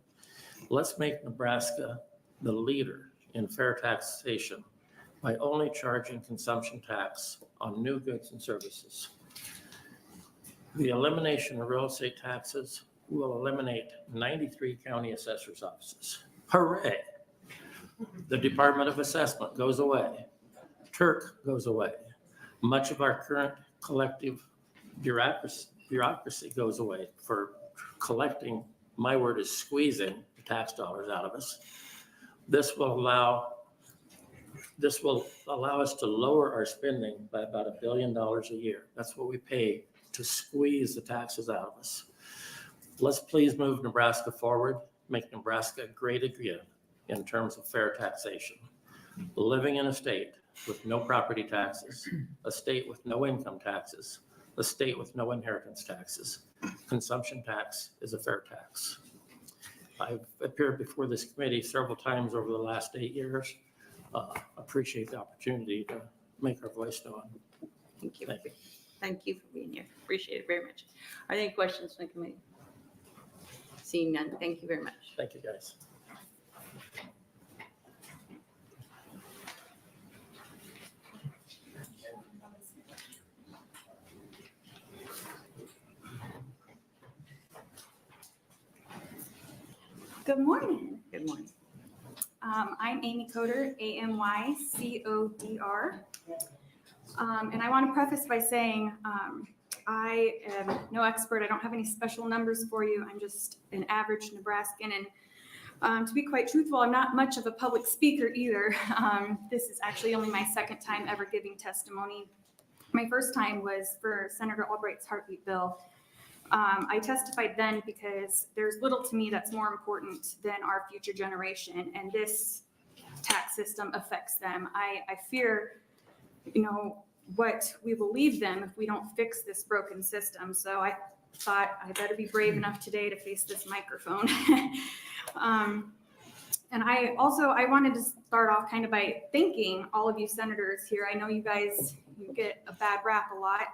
Let's make Nebraska the leader in fair taxation by only charging consumption tax on new goods and services. The elimination of real estate taxes will eliminate 93 county assessors' offices. Hooray! The Department of Assessment goes away. Turk goes away. Much of our current collective bureaucracy goes away for collecting, my word is squeezing, the tax dollars out of us. This will allow us to lower our spending by about $1 billion a year. That's what we pay to squeeze the taxes out of us. Let's please move Nebraska forward, make Nebraska great again in terms of fair taxation. Living in a state with no property taxes, a state with no income taxes, a state with no inheritance taxes. Consumption tax is a fair tax. I've appeared before this committee several times over the last 8 years. Appreciate the opportunity to make our voice known.
Thank you. Thank you for being here. Appreciate it very much. Are there any questions from the committee? Seeing none, thank you very much.
Thank you, guys.
Good morning.
Good morning.
I'm Amy Coder, AMYCODR. And I want to preface by saying I am no expert. I don't have any special numbers for you. I'm just an average Nebraskan. And to be quite truthful, I'm not much of a public speaker either. This is actually only my second time ever giving testimony. My first time was for Senator Albright's heartbeat bill. I testified then because there's little to me that's more important than our future generation, and this tax system affects them. I fear, what we will leave them if we don't fix this broken system. So I thought I better be brave enough today to face this microphone. And I wanted to start off kind of by thanking all of you senators here. I know you guys, you get a bad rap a lot.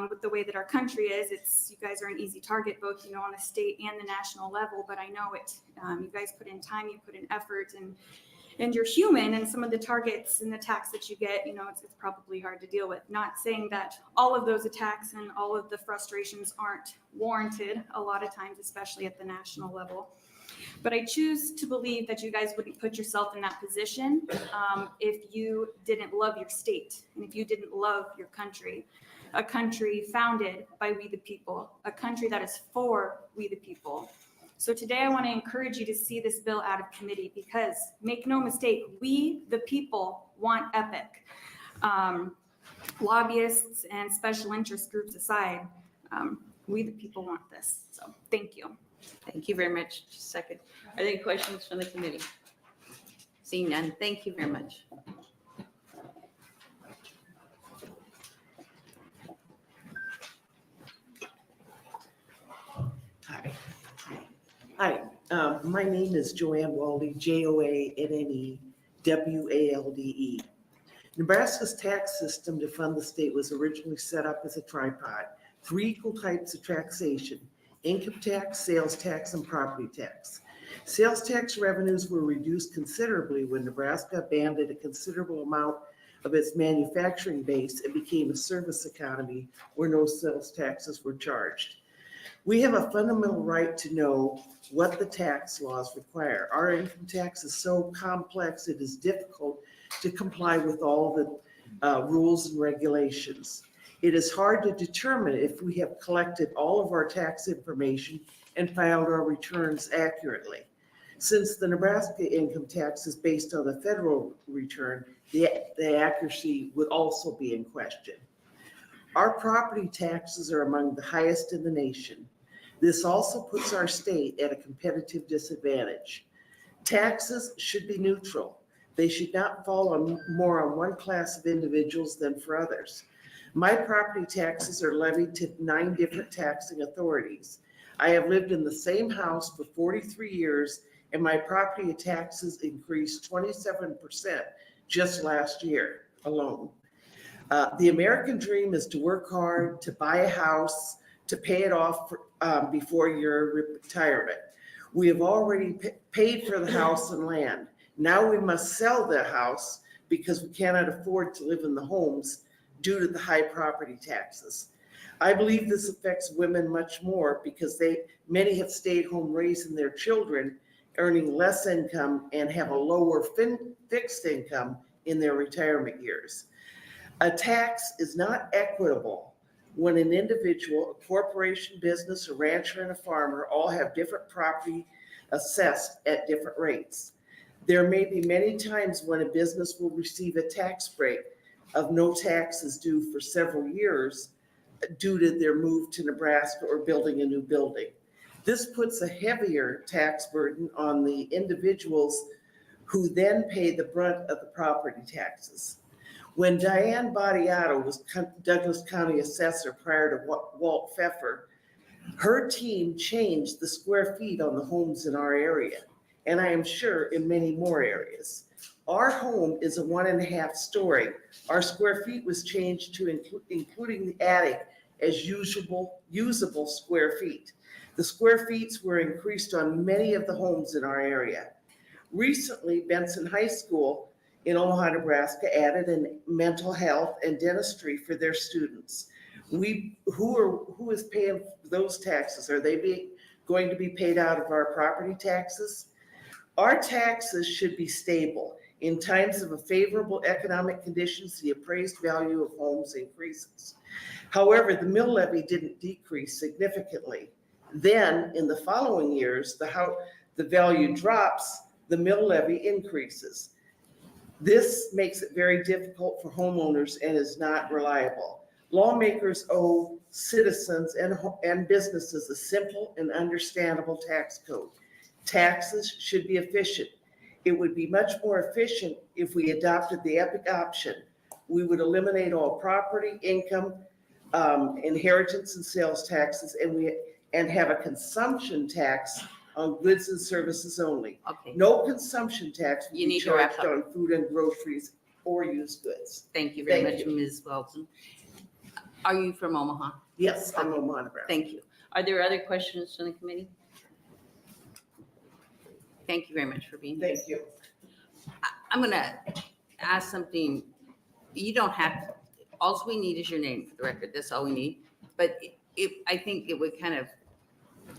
with the way that our country is, you guys are an easy target, both, on the state and the national level, but I know it, you guys put in time, you put in effort, and you're human, and some of the targets and attacks that you get, it's probably hard to deal with. Not saying that all of those attacks and all of the frustrations aren't warranted a lot of times, especially at the national level. But I choose to believe that you guys wouldn't put yourself in that position if you didn't love your state and if you didn't love your country. A country founded by we the people, a country that is for we the people. So today I want to encourage you to see this bill out of committee because, make no mistake, we the people want EPIC. Lobbyists and special interest groups aside, we the people want this. So thank you.
Thank you very much. Just a second. Are there any questions from the committee? Seeing none, thank you very much.
Hi, my name is Joanne Walde, JoanneWalde. Nebraska's tax system to fund the state was originally set up as a tripod, 3 equal types of taxation: income tax, sales tax, and property tax. Sales tax revenues were reduced considerably when Nebraska abandoned a considerable amount of its manufacturing base and became a service economy where no sales taxes were charged. We have a fundamental right to know what the tax laws require. Our income tax is so complex, it is difficult to comply with all the rules and regulations. It is hard to determine if we have collected all of our tax information and filed our returns accurately. Since the Nebraska income tax is based on the federal return, the accuracy would also be in question. Our property taxes are among the highest in the nation. This also puts our state at a competitive disadvantage. Taxes should be neutral. They should not fall more on one class of individuals than for others. My property taxes are levied to 9 different taxing authorities. I have lived in the same house for 43 years, and my property taxes increased 27% just last year alone. The American dream is to work hard, to buy a house, to pay it off before your retirement. We have already paid for the house and land. Now we must sell the house because we cannot afford to live in the homes due to the high property taxes. I believe this affects women much more because many have stayed home raising their children, earning less income and have a lower fixed income in their retirement years. A tax is not equitable when an individual, a corporation, business, a rancher, and a farmer all have different property assessed at different rates. There may be many times when a business will receive a tax break of no taxes due for several years due to their move to Nebraska or building a new building. This puts a heavier tax burden on the individuals who then pay the brunt of the property taxes. When Diane Badiato was Douglas County Assessor prior to Walt Pfeffer, her team changed the square feet on the homes in our area, and I am sure in many more areas. Our home is a 1.5 story. Our square feet was changed to including the attic as usable square feet. The square feet were increased on many of the homes in our area. Recently, Benson High School in Omaha, Nebraska added in mental health and dentistry for their students. Who is paying those taxes? Are they going to be paid out of our property taxes? Our taxes should be stable. In times of favorable economic conditions, the appraised value of homes increases. However, the mill levy didn't decrease significantly. Then, in the following years, the value drops, the mill levy increases. This makes it very difficult for homeowners and is not reliable. Lawmakers owe citizens and businesses a simple and understandable tax code. Taxes should be efficient. It would be much more efficient if we adopted the EPIC option. We would eliminate all property, income, inheritance, and sales taxes, and have a consumption tax on goods and services only.
Okay.
No consumption tax would
You
be
need to wrap
charged on food and groceries or used goods.
Thank you very much, Ms. Wilson. Are you from Omaha?
Yes, I'm Omaha, Nebraska.
Thank you. Are there other questions from the committee? Thank you very much for being here.
Thank you.
I'm gonna ask something. You don't have, to. All we need is your name for the record. That's all we need. But I think it would kind of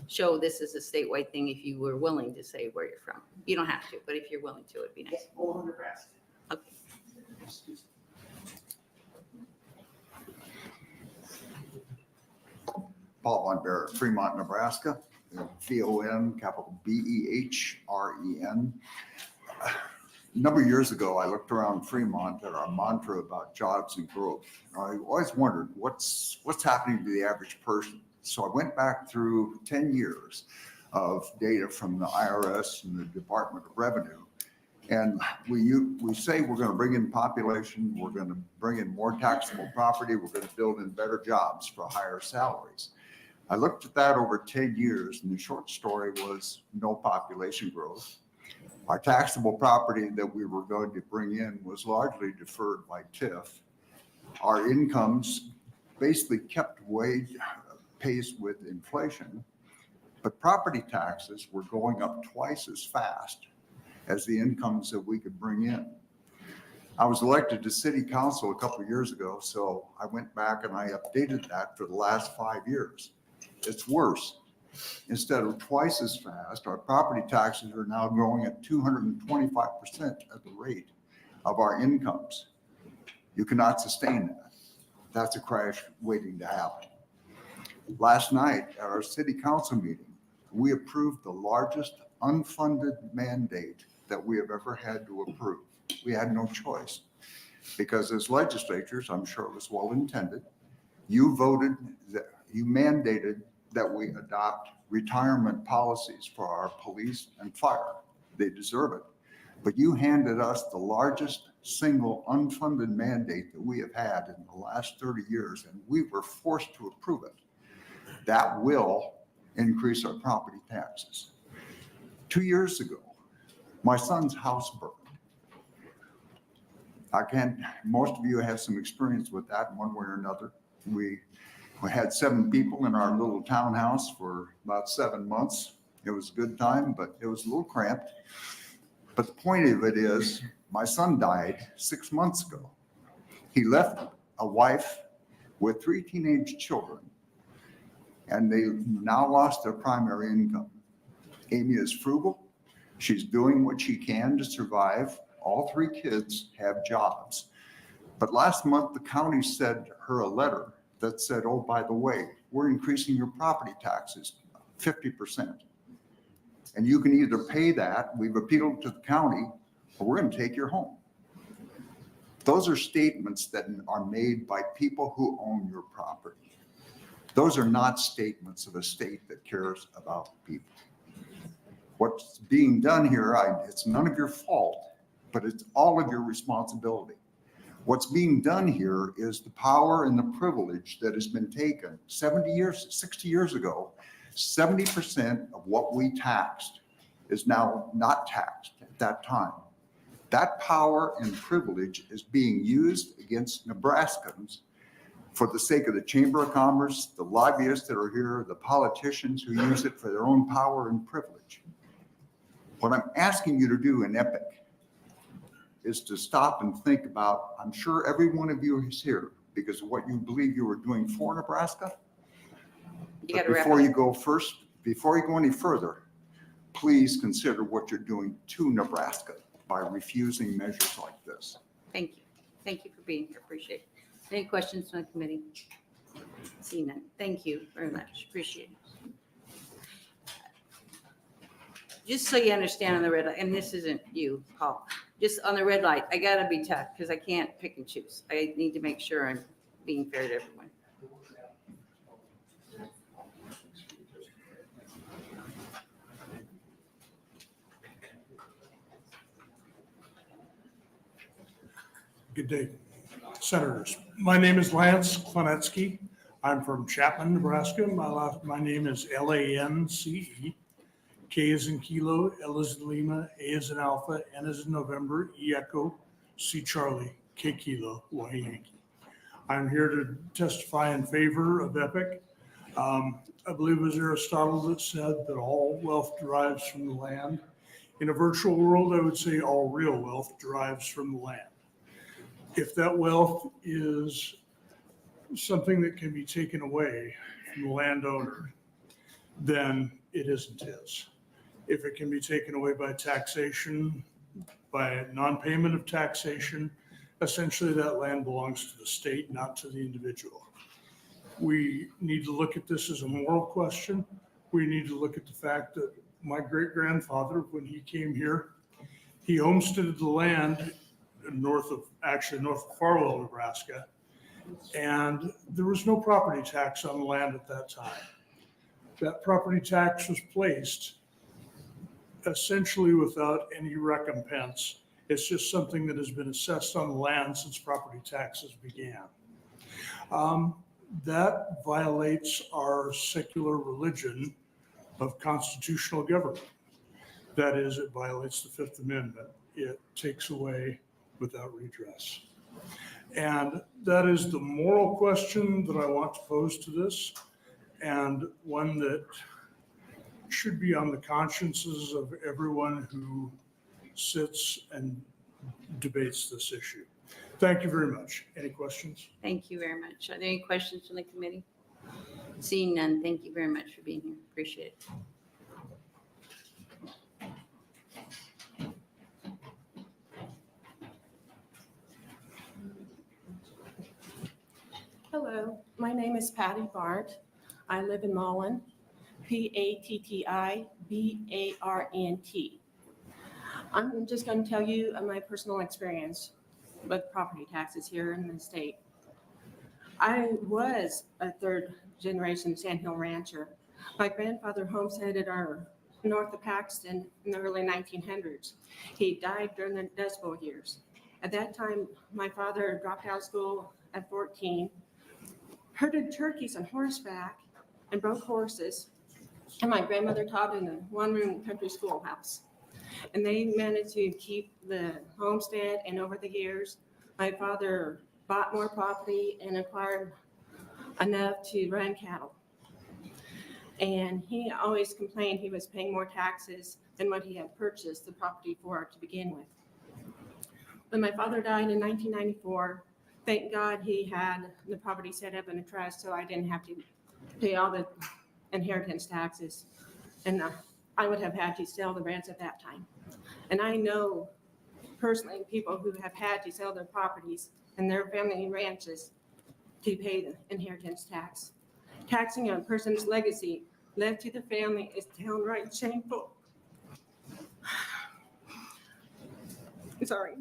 show this as a statewide thing if you were willing to say where you're from. You don't have to, but if you're willing to, it'd be nice.
Omaha, Nebraska.
Okay.
Paul Von Bear, Fremont, Nebraska, VON, capital BEHREN. A number of years ago, I looked around Fremont at our mantra about jobs and growth. I always wondered what's happening to the average person. So I went back through 10 years of data from the IRS and the Department of Revenue. And we say we're going to bring in population, we're going to bring in more taxable property, we're going to build in better jobs for higher salaries. I looked at that over 10 years, and the short story was no population growth. Our taxable property that we were going to bring in was largely deferred by TIF. Our incomes basically kept pace with inflation, but property taxes were going up twice as fast as the incomes that we could bring in. I was elected to city council a couple of years ago, so I went back and I updated that for the last 5 years. It's worse. Instead of twice as fast, our property taxes are now growing at 225% at the rate of our incomes. You cannot sustain that. That's a crash waiting to happen. Last night at our city council meeting, we approved the largest unfunded mandate that we have ever had to approve. We had no choice because as legislatures, I'm sure it was well intended, you mandated that we adopt retirement policies for our police and fire. They deserve it. But you handed us the largest single unfunded mandate that we have had in the last 30 years, and we were forced to approve it. That will increase our property taxes. 2 years ago, my son's house burned. Most of you have some experience with that in one way or another. We had 7 people in our little townhouse for about 7 months. It was a good time, but it was a little cramped. But the point of it is, my son died 6 months ago. He left a wife with 3 teenage children, and they now lost their primary income. Amy is frugal. She's doing what she can to survive. All 3 kids have jobs. But last month, the county sent her a letter that said, oh, by the way, we're increasing your property taxes 50%. And you can either pay that, we've appealed to the county, or we're going to take your home. Those are statements that are made by people who own your property. Those are not statements of a state that cares about people. What's being done here, it's none of your fault, but it's all of your responsibility. What's being done here is the power and the privilege that has been taken 60 years ago. 70% of what we taxed is now not taxed at that time. That power and privilege is being used against Nebraskans for the sake of the Chamber of Commerce, the lobbyists that are here, the politicians who use it for their own power and privilege. What I'm asking you to do in EPIC is to stop and think about, I'm sure every one of you is here because of what you believe you were doing for Nebraska. But before you go any further, please consider what you're doing to Nebraska by refusing measures like this.
Thank you. Thank you for being here. Appreciate it. Any questions from the committee? See none. Thank you very much. Appreciate it. Just so you understand on the red light, and this isn't you, Paul, just on the red light, I gotta be tough because I can't pick and choose. I need to make sure I'm being fair to everyone.
Good day, Senators. My name is Lance Klanetsky. I'm from Chapman, Nebraska. My name is Lance. K is in Kilo, L is in Lima, A is in Alpha, N is in November, E Echo, C Charlie, K Kilo, Y Yankee. I'm here to testify in favor of EPIC. I believe it was Aristotle that said that all wealth derives from the land. In a virtual world, I would say all real wealth derives from the land. If that wealth is something that can be taken away from the landowner, then it isn't his. If it can be taken away by taxation, by non-payment of taxation, essentially that land belongs to the state, not to the individual. We need to look at this as a moral question. We need to look at the fact that my great-grandfather, when he came here, he homesteaded the land north of Farwell, Nebraska, and there was no property tax on the land at that time. That property tax was placed essentially without any recompense. It's just something that has been assessed on the land since property taxes began. That violates our secular religion of constitutional government. That is, it violates the Fifth Amendment. It takes away without redress. And that is the moral question that I want to pose to this, and one that should be on the consciences of everyone who sits and debates this issue. Thank you very much. Any questions?
Thank you very much. Are there any questions from the committee? Seeing none, thank you very much for being here. Appreciate it.
Hello, my name is Patty Bart. I live in Mullen, Pattibarnt. I'm just going to tell you of my personal experience with property taxes here in the state. I was a third generation Sandhill rancher. My grandfather homesteaded our north of Paxton in the early 1900s. He died during the Dust Bowl years. At that time, my father dropped out of school at 14, herded turkeys on horseback and broke horses, and my grandmother taught in a one-room country schoolhouse. And they managed to keep the homestead, and over the years, my father bought more property and acquired enough to run cattle. And he always complained he was paying more taxes than what he had purchased the property for to begin with. When my father died in 1994, thank God he had the property set up in a trust, so I didn't have to pay all the inheritance taxes. And I would have had to sell the ranch at that time. And I know personally people who have had to sell their properties and their family ranches to pay the inheritance tax. Taxing a person's legacy left to the family is downright shameful. Sorry.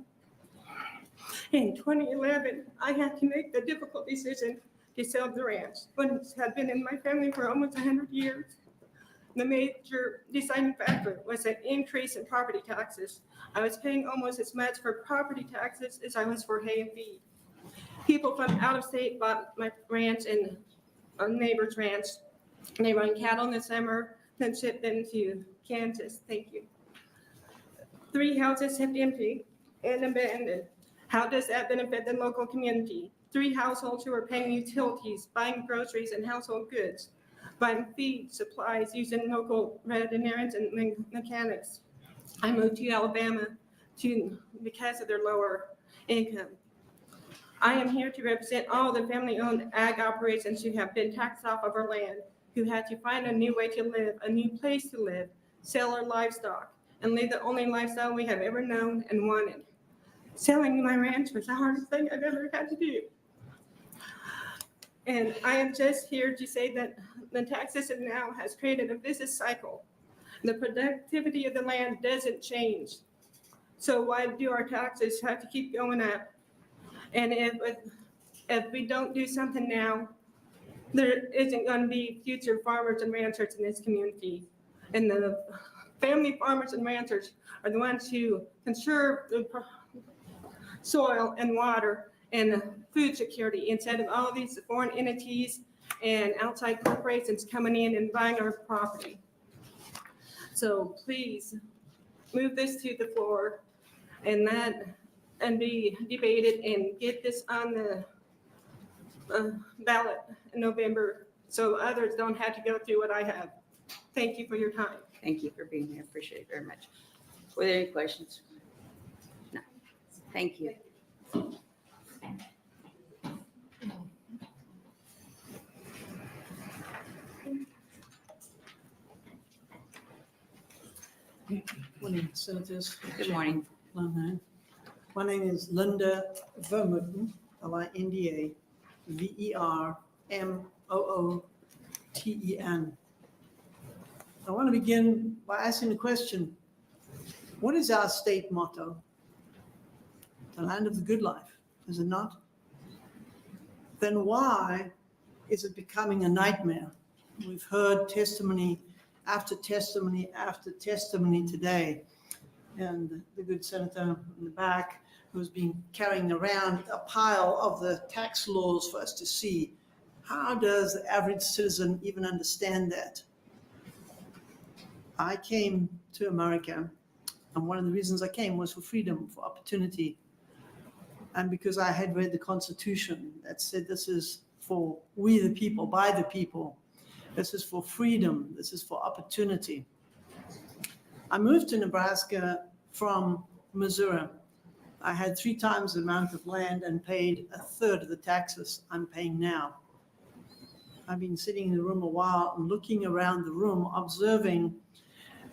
In 2011, I had to make the difficult decision to sell the ranch, which had been in my family for almost 100 years. The major deciding factor was an increase in property taxes. I was paying almost as much for property taxes as I was for hay and feed. People from out of state bought my ranch and a neighbor's ranch. And they run cattle in the summer, then ship them to Kansas. Thank you. 3 houses kept empty and abandoned. How does that benefit the local community? 3 households who are paying utilities, buying groceries and household goods, buying feed, supplies, using local veterinarians and mechanics. I moved to Alabama because of their lower income. I am here to represent all the family-owned ag operations who have been taxed off of our land, who had to find a new way to live, a new place to live, sell our livestock, and live the only lifestyle we have ever known and wanted. Selling my ranch was the hardest thing I've ever had to do. And I am just here to say that the tax system now has created a vicious cycle. The productivity of the land doesn't change. So why do our taxes have to keep going up? And if we don't do something now, there isn't going to be future farmers and ranchers in this community. And the family farmers and ranchers are the ones who conserve the soil and water and food security instead of all these foreign entities and outside corporations coming in and buying our property. So please move this to the floor and be debated and get this on the ballot in November so others don't have to go through what I have. Thank you for your time.
Thank you for being here. Appreciate it very much. Were there any questions? No. Thank you.
Morning, Senators.
Good morning.
My name is Linda Vermooten, Linda Vermooten. I want to begin by asking the question, what is our state motto? The land of the good life, is it not? Then why is it becoming a nightmare? We've heard testimony after testimony after testimony today. And the good senator in the back who's been carrying around a pile of the tax laws for us to see. How does the average citizen even understand that? I came to America, and one of the reasons I came was for freedom, for opportunity. And because I had read the Constitution that said this is for we the people, by the people. This is for freedom. This is for opportunity. I moved to Nebraska from Missouri. I had 3 times the amount of land and paid 1/3 of the taxes I'm paying now. I've been sitting in the room a while and looking around the room, observing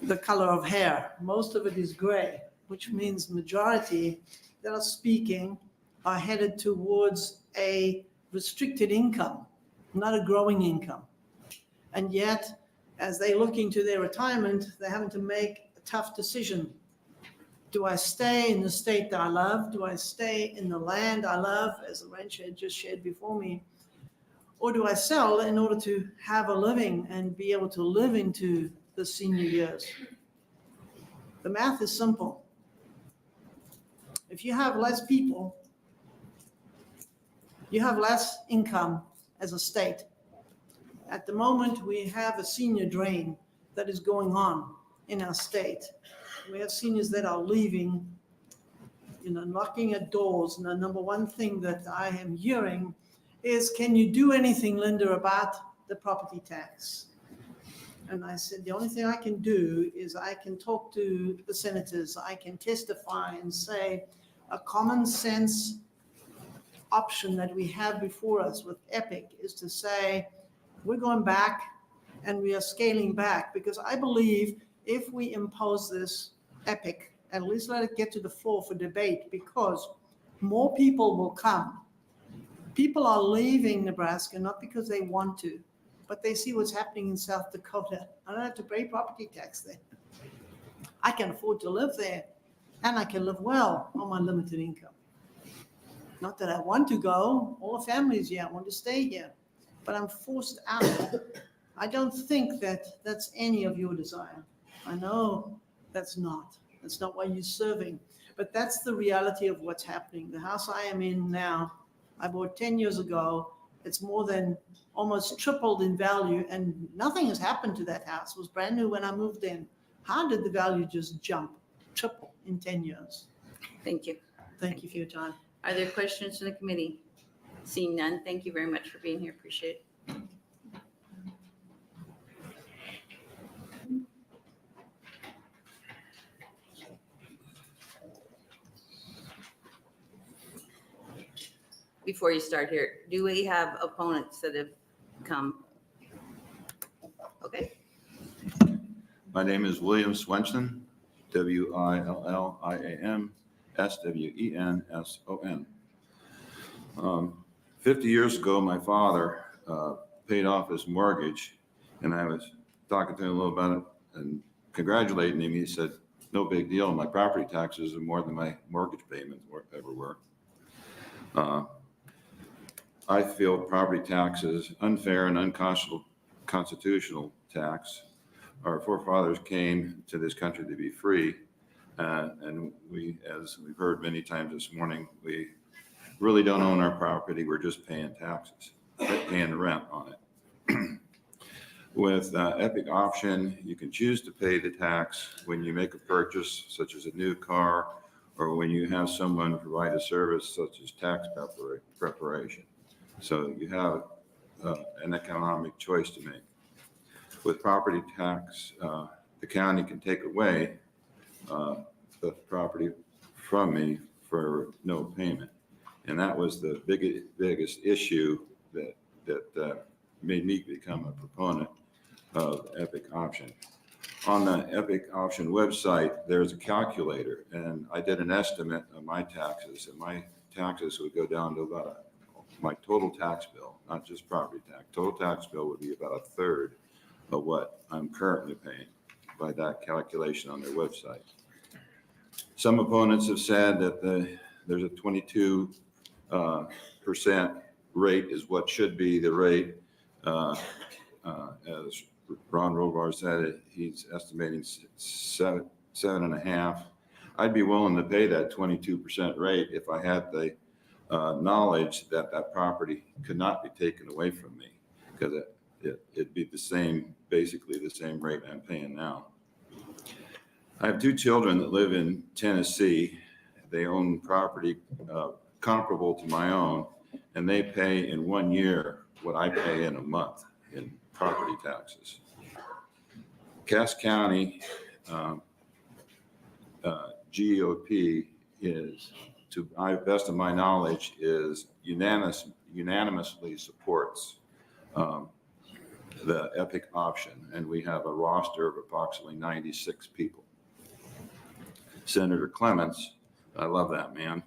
the color of hair. Most of it is gray, which means majority that are speaking are headed towards a restricted income, not a growing income. And yet, as they look into their retirement, they're having to make a tough decision. Do I stay in the state that I love? Do I stay in the land I love, as the rancher had just shared before me? Or do I sell in order to have a living and be able to live into the senior years? The math is simple. If you have less people, you have less income as a state. At the moment, we have a senior drain that is going on in our state. We have seniors that are leaving, knocking at doors. And the number one thing that I am hearing is, can you do anything, Linda, about the property tax? And I said, the only thing I can do is I can talk to the senators. I can testify and say a common sense option that we have before us with EPIC is to say, we're going back and we are scaling back, because I believe if we impose this EPIC, at least let it get to the floor for debate, because more people will come. People are leaving Nebraska not because they want to, but they see what's happening in South Dakota. I don't have to pay property tax there. I can afford to live there, and I can live well on my limited income. Not that I want to go, all the families here want to stay here, but I'm forced out. I don't think that that's any of your desire. I know that's not why you're serving, but that's the reality of what's happening. The house I am in now, I bought 10 years ago. It's more than almost tripled in value, and nothing has happened to that house. It was brand new when I moved in. How did the value just jump, triple in 10 years?
Thank you.
Thank you for your time.
Are there questions in the committee? Seeing none, thank you very much for being here. Appreciate it. Before you start here, do we have opponents that have come? Okay.
My name is William Swenson, William Swenson. 50 years ago, my father paid off his mortgage, and I was talking to him a little about it and congratulating him. He said, no big deal. My property taxes are more than my mortgage payments ever were. I feel property taxes unfair and unconstitutional tax. Our forefathers came to this country to be free, and we, as we've heard many times this morning, we really don't own our property. We're just paying taxes, paying the rent on it. With EPIC option, you can choose to pay the tax when you make a purchase, such as a new car, or when you have someone provide a service such as tax preparation. So you have an economic choice to make. With property tax, the county can take away the property from me for no payment. And that was the biggest issue that made me become a proponent of Epic Option. On the Epic Option website, there's a calculator, and I did an estimate of my taxes, and my taxes would go down to about my total tax bill, not just property tax. Total tax bill would be about a third of what I'm currently paying by that calculation on their website. Some opponents have said that there's a 22% rate is what should be the rate. As Ron Rovar said, he's estimating 7.5. I'd be willing to pay that 22% rate if I had the knowledge that that property could not be taken away from me, because it'd be the same, basically the same rate I'm paying now. I have two children that live in Tennessee. They own property comparable to my own, and they pay in 1 year what I pay in a month in property taxes. Cass County GOP is, to my best of my knowledge, is unanimously supports the Epic Option, and we have a roster of approximately 96 people. Senator Clements, I love that man,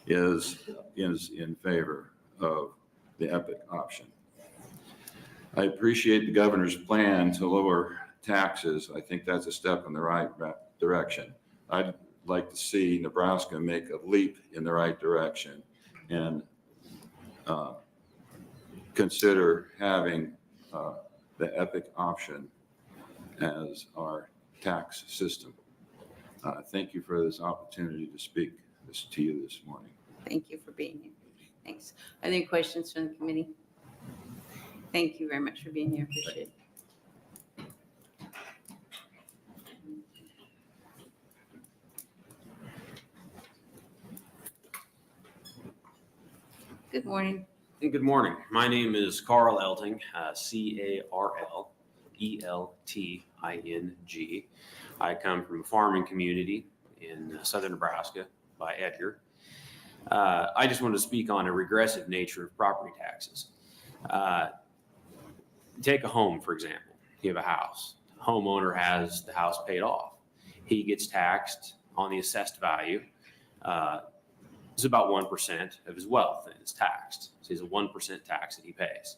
is in favor of the Epic Option. I appreciate the governor's plan to lower taxes. I think that's a step in the right direction. I'd like to see Nebraska make a leap in the right direction and consider having the Epic Option as our tax system. Thank you for this opportunity to speak this to you this morning.
Thank you for being here. Thanks. Are there any questions from the committee? Thank you very much for being here. Appreciate it. Good morning.
Good morning. My name is Carl Elting, C-A-R-L-E-L-T-I-N-G. I come from a farming community in southern Nebraska by Edgar. I just wanted to speak on a regressive nature of property taxes. Take a home, for example. You have a house. The homeowner has the house paid off. He gets taxed on the assessed value. It's about 1% of his wealth that is taxed. So he's a 1% tax that he pays.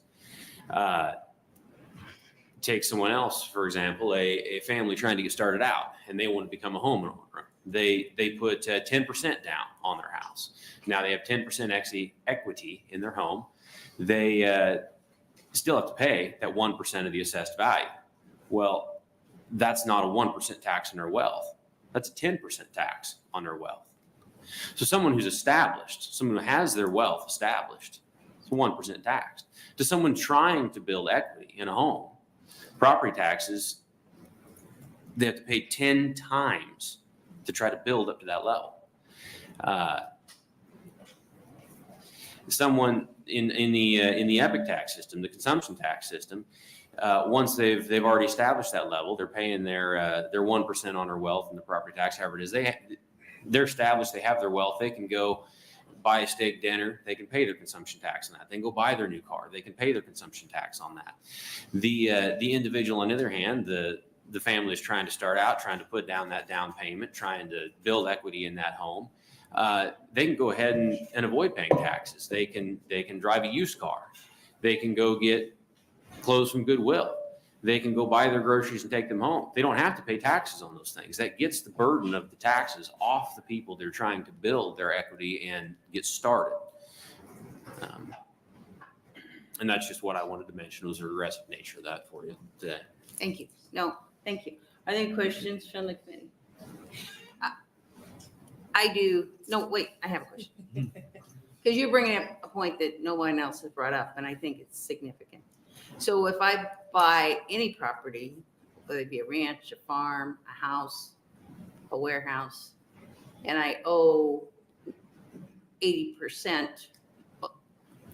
Take someone else, for example, a family trying to get started out and they want to become a homeowner. They put 10% down on their house. Now they have 10% equity in their home. They still have to pay that 1% of the assessed value. Well, that's not a 1% tax on their wealth. That's a 10% tax on their wealth. So someone who's established, someone who has their wealth established, it's 1% tax. To someone trying to build equity in a home, property taxes, they have to pay 10 times to try to build up to that level. Someone in the Epic tax system, the consumption tax system, once they've already established that level, they're paying their 1% on their wealth and the property tax, however it is. They're established, they have their wealth, they can go buy a steak dinner, they can pay their consumption tax on that. They can go buy their new car, they can pay their consumption tax on that. The individual, on the other hand, the family is trying to start out, trying to put down that down payment, trying to build equity in that home. They can go ahead and avoid paying taxes. They can drive a used car. They can go get clothes from Goodwill. They can go buy their groceries and take them home. They don't have to pay taxes on those things. That gets the burden of the taxes off the people they're trying to build their equity and get started. And that's just what I wanted to mention, was the regressive nature of that for you today.
Thank you. No, thank you. Are there any questions from the committee? I do. No, wait, I have a question. Because you're bringing up a point that no one else has brought up, and I think it's significant. So if I buy any property, whether it be a ranch, a farm, a house, a warehouse, and I owe 80%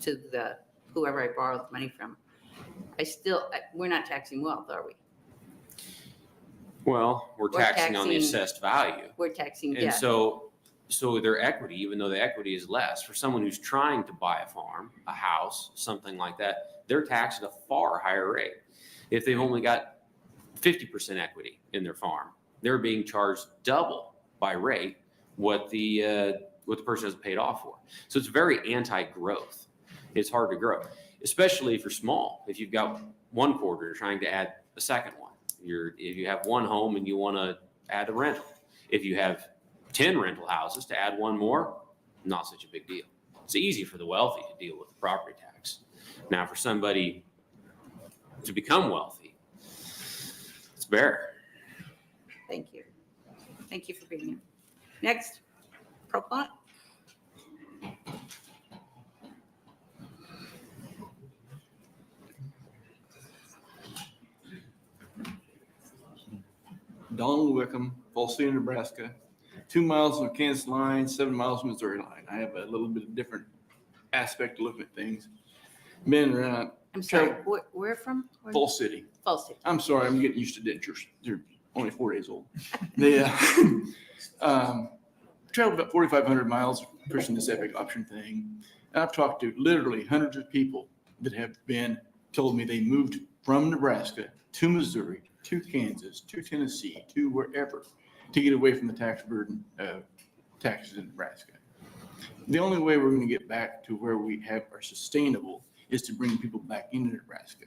to the, whoever I borrowed the money from. We're not taxing wealth, are we?
Well, we're taxing on the
taxing-
assessed value.
We're taxing
And
debt.
so their equity, even though the equity is less, for someone who's trying to buy a farm, a house, something like that, they're taxed at a far higher rate. If they've only got 50% equity in their farm, they're being charged double by rate what the person has paid off for. So it's very anti-growth. It's hard to grow, especially if you're small. If you've got one quarter, you're trying to add a second one. If you have one home and you want to add a rental. If you have 10 rental houses, to add one more, not such a big deal. It's easy for the wealthy to deal with the property tax. Now, for somebody to become wealthy, it's bare.
Thank you. Thank you for being here. Next, proponent.
Donald Wickham, Falls City, Nebraska, 2 miles from the Kansas line, 7 miles from the Missouri line. I have a little bit of different aspect to looking at things. Been around.
I'm sorry, where from?
Falls City.
Falls City.
I'm sorry, I'm getting used to dentures. They're only 4 days old. They traveled about 4,500 miles pushing this epic option thing. And I've talked to literally hundreds of people that have told me they moved from Nebraska to Missouri, to Kansas, to Tennessee, to wherever, to get away from the tax burden of taxes in Nebraska. The only way we're going to get back to where we are sustainable is to bring people back into Nebraska.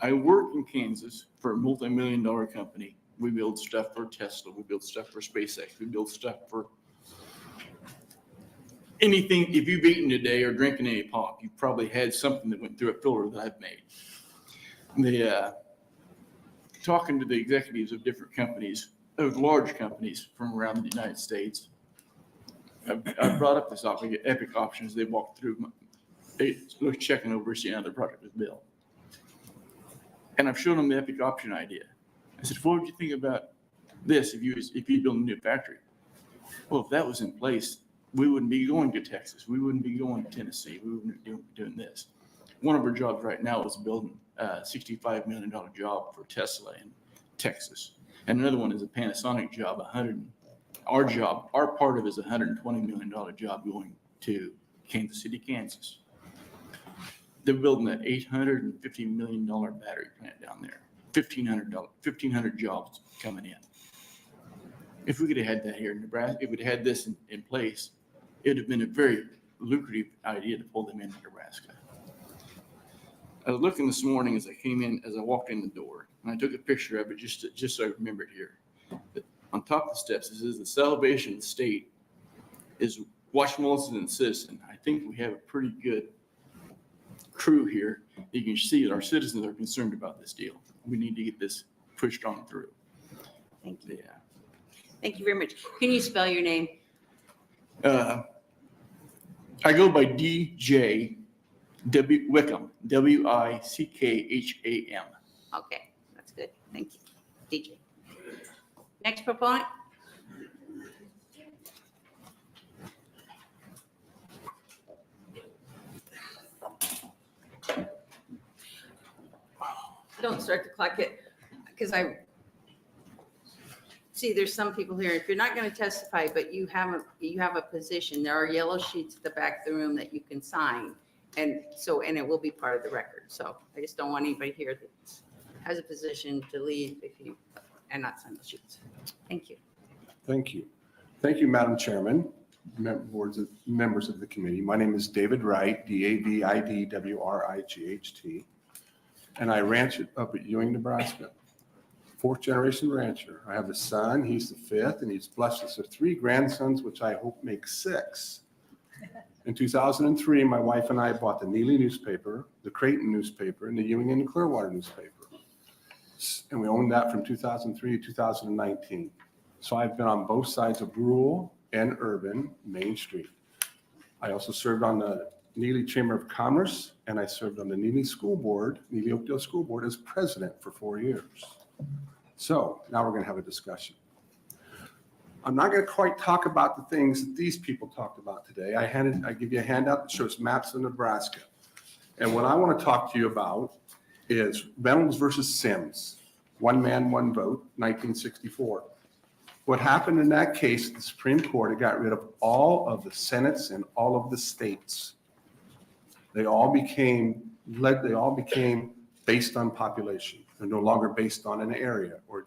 I work in Kansas for a multi-million-dollar company. We build stuff for Tesla. We build stuff for SpaceX. We build stuff for anything. If you've eaten today or drinking any pop, you've probably had something that went through a filter that I've made. Talking to the executives of different companies, of large companies from around the United States, I brought up this epic options. They walked through, they looked checking over, seeing how their product was built. And I've shown them the epic option idea. I said, what would you think about this if you build a new factory? Well, if that was in place, we wouldn't be going to Texas. We wouldn't be going to Tennessee. We wouldn't be doing this. One of our jobs right now is building a $65 million job for Tesla in Texas. And another one is a Panasonic job, our part of it is a $120 million job going to Kansas City, Kansas. They're building an $850 million battery plant down there. 1,500 jobs coming in. If we could have had that here in Nebraska, if we'd had this in place, it would have been a very lucrative idea to pull them into Nebraska. I was looking this morning as I walked in the door, and I took a picture of it just so I remember it here. But on top of the steps, it says the Salvation of the State is Washington and Citizen. I think we have a pretty good crew here. You can see that our citizens are concerned about this deal. We need to get this pushed on through.
Thank you.
Yeah.
Thank you very much. Can you spell your name?
I go by DJ Wickham, Wichkham.
Okay, that's good. Thank you. DJ. Next proponent. Don't start the clock yet, because I see there's some people here. If you're not going to testify, but you have a position, there are yellow sheets at the back of the room that you can sign. And it will be part of the record. So I just don't want anybody here that has a position to leave and not sign the sheets. Thank you.
Thank you. Thank you, Madam Chairman, members of the committee. My name is David Wright, DAVIDWRIGHT, and I ranch up at Ewing, Nebraska. 4th generation rancher. I have a son, he's the 5th, and he's blessed us with 3 grandsons, which I hope make 6. In 2003, my wife and I bought the Neely newspaper, the Creighton newspaper, and the Ewing and Clearwater newspaper. And we owned that from 2003 to 2019. So I've been on both sides of rural and urban Main Street. I also served on the Neely Chamber of Commerce, and I served on the Neely School Board, Neely Oakdale School Board, as president for 4 years. So now we're going to have a discussion. I'm not going to quite talk about the things that these people talked about today. I give you a handout that shows maps of Nebraska. And what I want to talk to you about is Reynolds versus Sims, one man, one vote, 1964. What happened in that case, the Supreme Court, it got rid of all of the senates and all of the states. They all became based on population. They're no longer based on an area or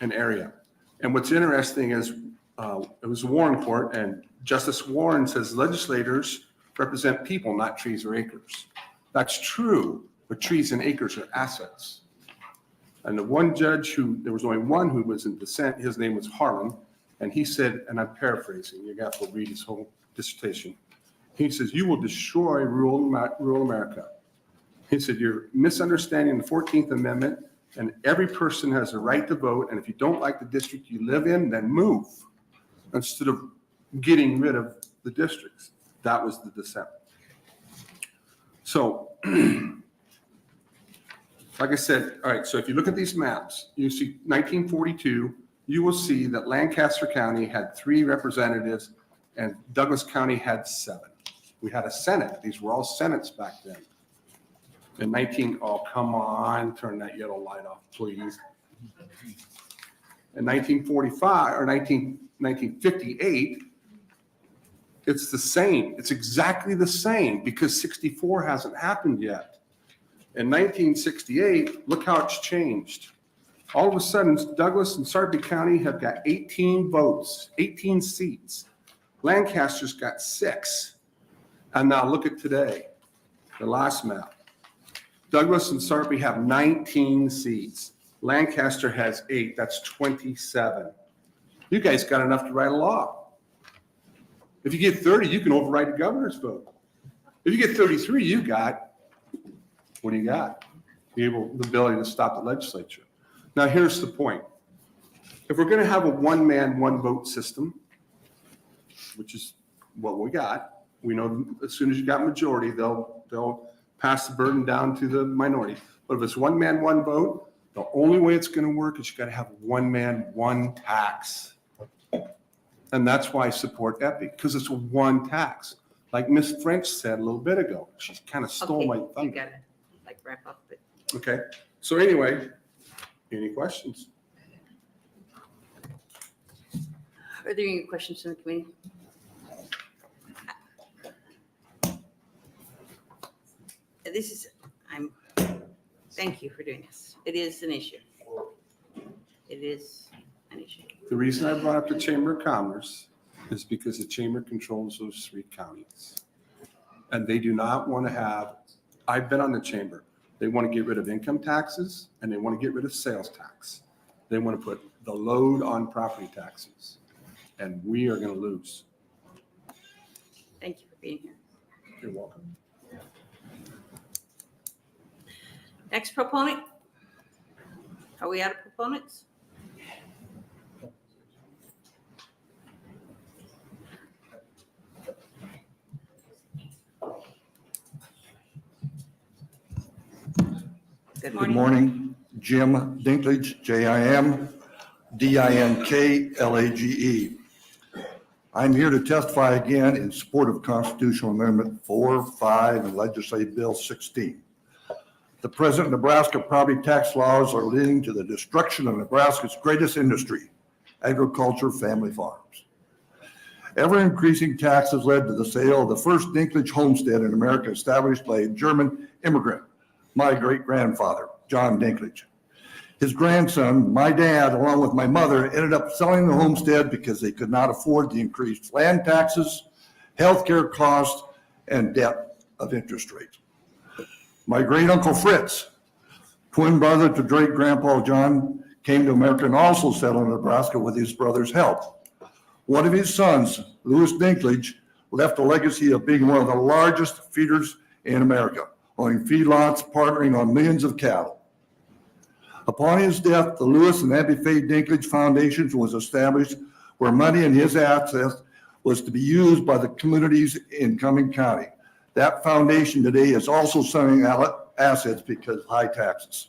an area. And what's interesting is it was a Warren court, and Justice Warren says legislators represent people, not trees or acres. That's true, but trees and acres are assets. And the one judge there was only one who was in dissent, his name was Harlan, and he said, and I'm paraphrasing, you got to read his whole dissertation. He says, you will destroy rural America. He said, you're misunderstanding the 14th Amendment, and every person has a right to vote, and if you don't like the district you live in, then move, instead of getting rid of the districts. That was the dissent. So, like I said, all right, so if you look at these maps, you see 1942, you will see that Lancaster County had 3 representatives and Douglas County had 7. We had a Senate. These were all Senates back then. Oh, come on, turn that yellow light off, please. In 1945 or 1958, it's the same. It's exactly the same because 64 hasn't happened yet. In 1968, look how it's changed. All of a sudden, Douglas and Sarpy County have got 18 votes, 18 seats. Lancaster's got 6. And now look at today, the last map. Douglas and Sarpy have 19 seats. Lancaster has 8. That's 27. You guys got enough to write a law. If you get 30, you can override the governor's vote. If you get 33, what do you got? The ability to stop the legislature. Now, here's the point. If we're going to have a one-man, one-vote system, which is what we got, we know as soon as you got majority, they'll pass the burden down to the minority. But if it's one man, one vote, the only way it's going to work is you got to have one man, one tax. And that's why I support EPI, because it's a one tax. Like Ms. French said a little bit ago, she kind of stole my thunder.
You got to wrap up. But...
Okay. So anyway, any questions?
Are there any questions from the committee? Thank you for doing this. It is an issue. It is an issue.
The reason I brought up the Chamber of Commerce is because the Chamber controls those 3 counties. And they do not want to have, I've been on the Chamber, they want to get rid of income taxes and they want to get rid of sales tax. They want to put the load on property taxes. And we are going to lose.
Thank you for being here.
You're welcome.
Next proponent. Are we out of proponents? Good morning.
Good morning. Jim Dinklage, J-I-M-D-I-N-K-L-A-G-E. I'm here to testify again in support of Constitutional Amendment 4, 5, and Legislative Bill 16. The present Nebraska property tax laws are leading to the destruction of Nebraska's greatest industry, agriculture, family farms. Ever increasing taxes led to the sale of the first Dinklage homestead in America, established by a German immigrant, my great-grandfather, John Dinklage. His grandson, my dad, along with my mother, ended up selling the homestead because they could not afford the increased land taxes, healthcare costs, and debt of interest rates. My great-uncle Fritz, twin brother to great-grandpa John, came to America and also settled in Nebraska with his brother's help. One of his sons, Louis Dinklage, left a legacy of being one of the largest feeders in America, owning feedlots, partnering on millions of cattle. Upon his death, the Louis and Abby Faye Dinklage Foundation was established, where money and his assets was to be used by the communities in Cumming County. That foundation today is also selling assets because of high taxes.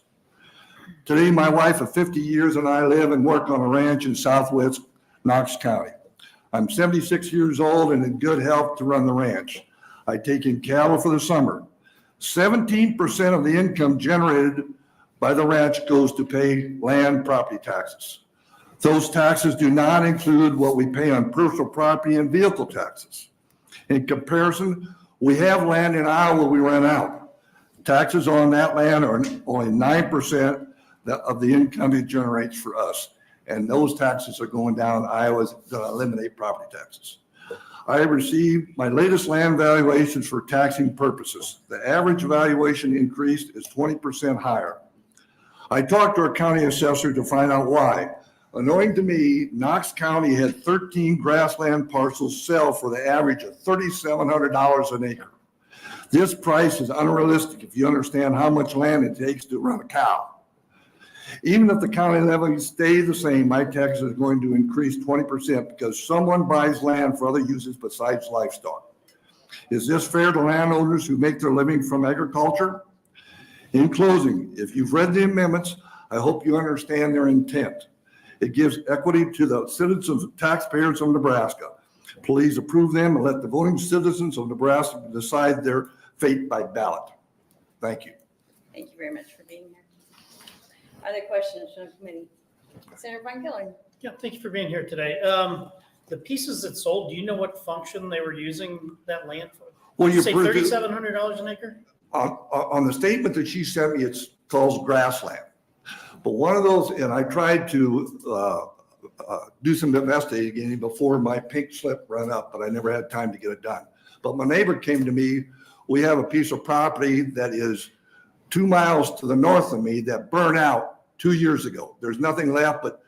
Today, my wife of 50 years and I live and work on a ranch in southwest Knox County. I'm 76 years old and in good health to run the ranch. I take in cattle for the summer. 17% of the income generated by the ranch goes to pay land property taxes. Those taxes do not include what we pay on personal property and vehicle taxes. In comparison, we have land in Iowa we rent out. Taxes on that land are only 9% of the income it generates for us. And those taxes are going down. Iowa's going to eliminate property taxes. I have received my latest land valuations for taxing purposes. The average valuation increase is 20% higher. I talked to our county assessor to find out why. Unknowing to me, Knox County had 13 grassland parcels sell for the average of $3,700 an acre. This price is unrealistic if you understand how much land it takes to run a cow. Even if the county levy stays the same, my taxes are going to increase 20% because someone buys land for other uses besides livestock. Is this fair to landowners who make their living from agriculture? In closing, if you've read the amendments, I hope you understand their intent. It gives equity to the citizens and taxpayers of Nebraska. Please approve them and let the voting citizens of Nebraska decide their fate by ballot. Thank you.
Thank you very much for being here. Other questions from the committee? Senator Von Killer.
Yeah, thank you for being here today. The pieces that sold, do you know what function they were using that land for?
Well, you
say $3,700 an acre?
On the statement that she sent me, it's called grassland. But one of those, and I tried to do some investigating before my pink slip ran up, but I never had time to get it done. But my neighbor came to me. We have a piece of property that is 2 miles to the north of me that burned out 2 years ago. There's nothing left, but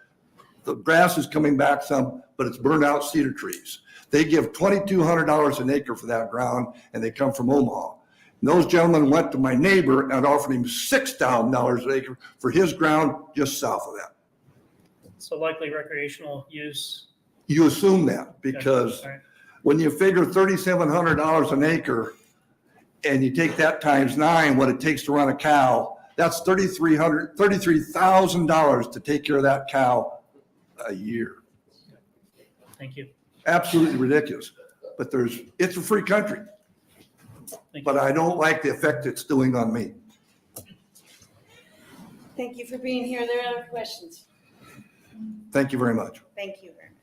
the grass is coming back some, but it's burned out cedar trees. They give $2,200 an acre for that ground, and they come from Omaha. And those gentlemen went to my neighbor and offered him $6,000 an acre for his ground just south of that.
So likely recreational use.
You assume that because
Okay. All right.
when you figure $3,700 an acre and you take that times 9, what it takes to run a cow, that's $33,000 to take care of that cow a year.
Thank you.
Absolutely ridiculous. But it's a free country. But I don't like the effect it's doing on me.
Thank you for being here. Are there other questions?
Thank you very much.
Thank you very much.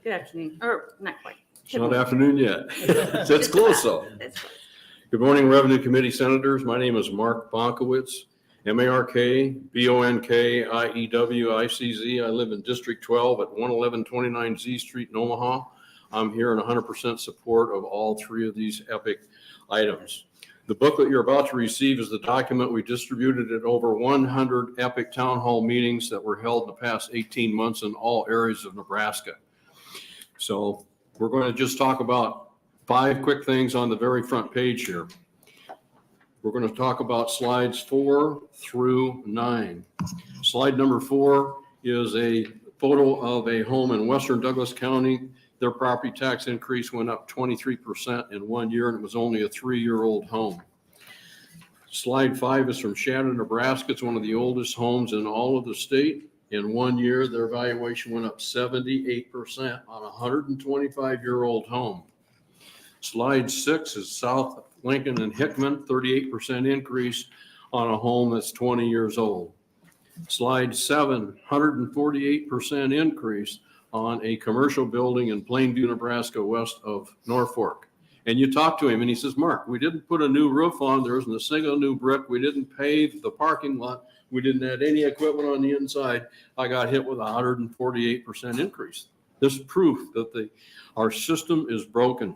Good afternoon, or not quite.
It's not afternoon yet. So it's close though.
That's close.
Good morning, Revenue Committee Senators. My name is Mark Bonkowitz, MARK-BONKIEWICZ. I live in District 12 at 11129 Z Street in Omaha. I'm here in 100% support of all three of these EPIC items. The booklet you're about to receive is the document we distributed at over 100 EPIC town hall meetings that were held in the past 18 months in all areas of Nebraska. So we're going to just talk about 5 quick things on the very front page here. We're going to talk about slides 4 through 9. Slide number 4 is a photo of a home in western Douglas County. Their property tax increase went up 23% in 1 year, and it was only a 3-year-old home. Slide 5 is from Shannon, Nebraska. It's one of the oldest homes in all of the state. In 1 year, their valuation went up 78% on a 125-year-old home. Slide 6 is South Lincoln and Hickman, 38% increase on a home that's 20 years old. Slide 7, 148% increase on a commercial building in Plainview, Nebraska, west of Norfolk. And you talk to him and he says, Mark, we didn't put a new roof on. There isn't a single new brick. We didn't pave the parking lot. We didn't add any equipment on the inside. I got hit with a 148% increase. This is proof that our system is broken.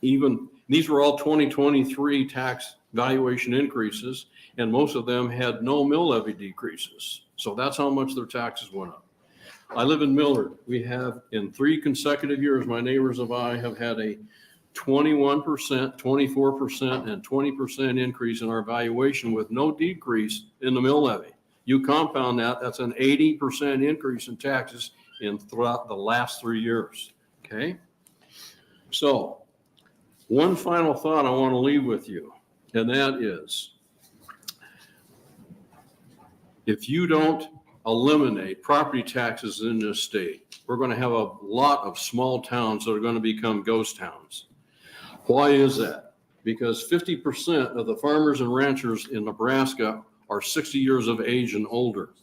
Even these were all 2023 tax valuation increases, and most of them had no mill levy decreases. So that's how much their taxes went up. I live in Millard. We have, in 3 consecutive years, my neighbors and I have had a 21%, 24%, and 20% increase in our valuation with no decrease in the mill levy. You compound that, that's an 80% increase in taxes throughout the last 3 years, okay? So one final thought I want to leave with you, and that is, if you don't eliminate property taxes in this state, we're going to have a lot of small towns that are going to become ghost towns. Why is that? Because 50% of the farmers and ranchers in Nebraska are 60 years of age and older.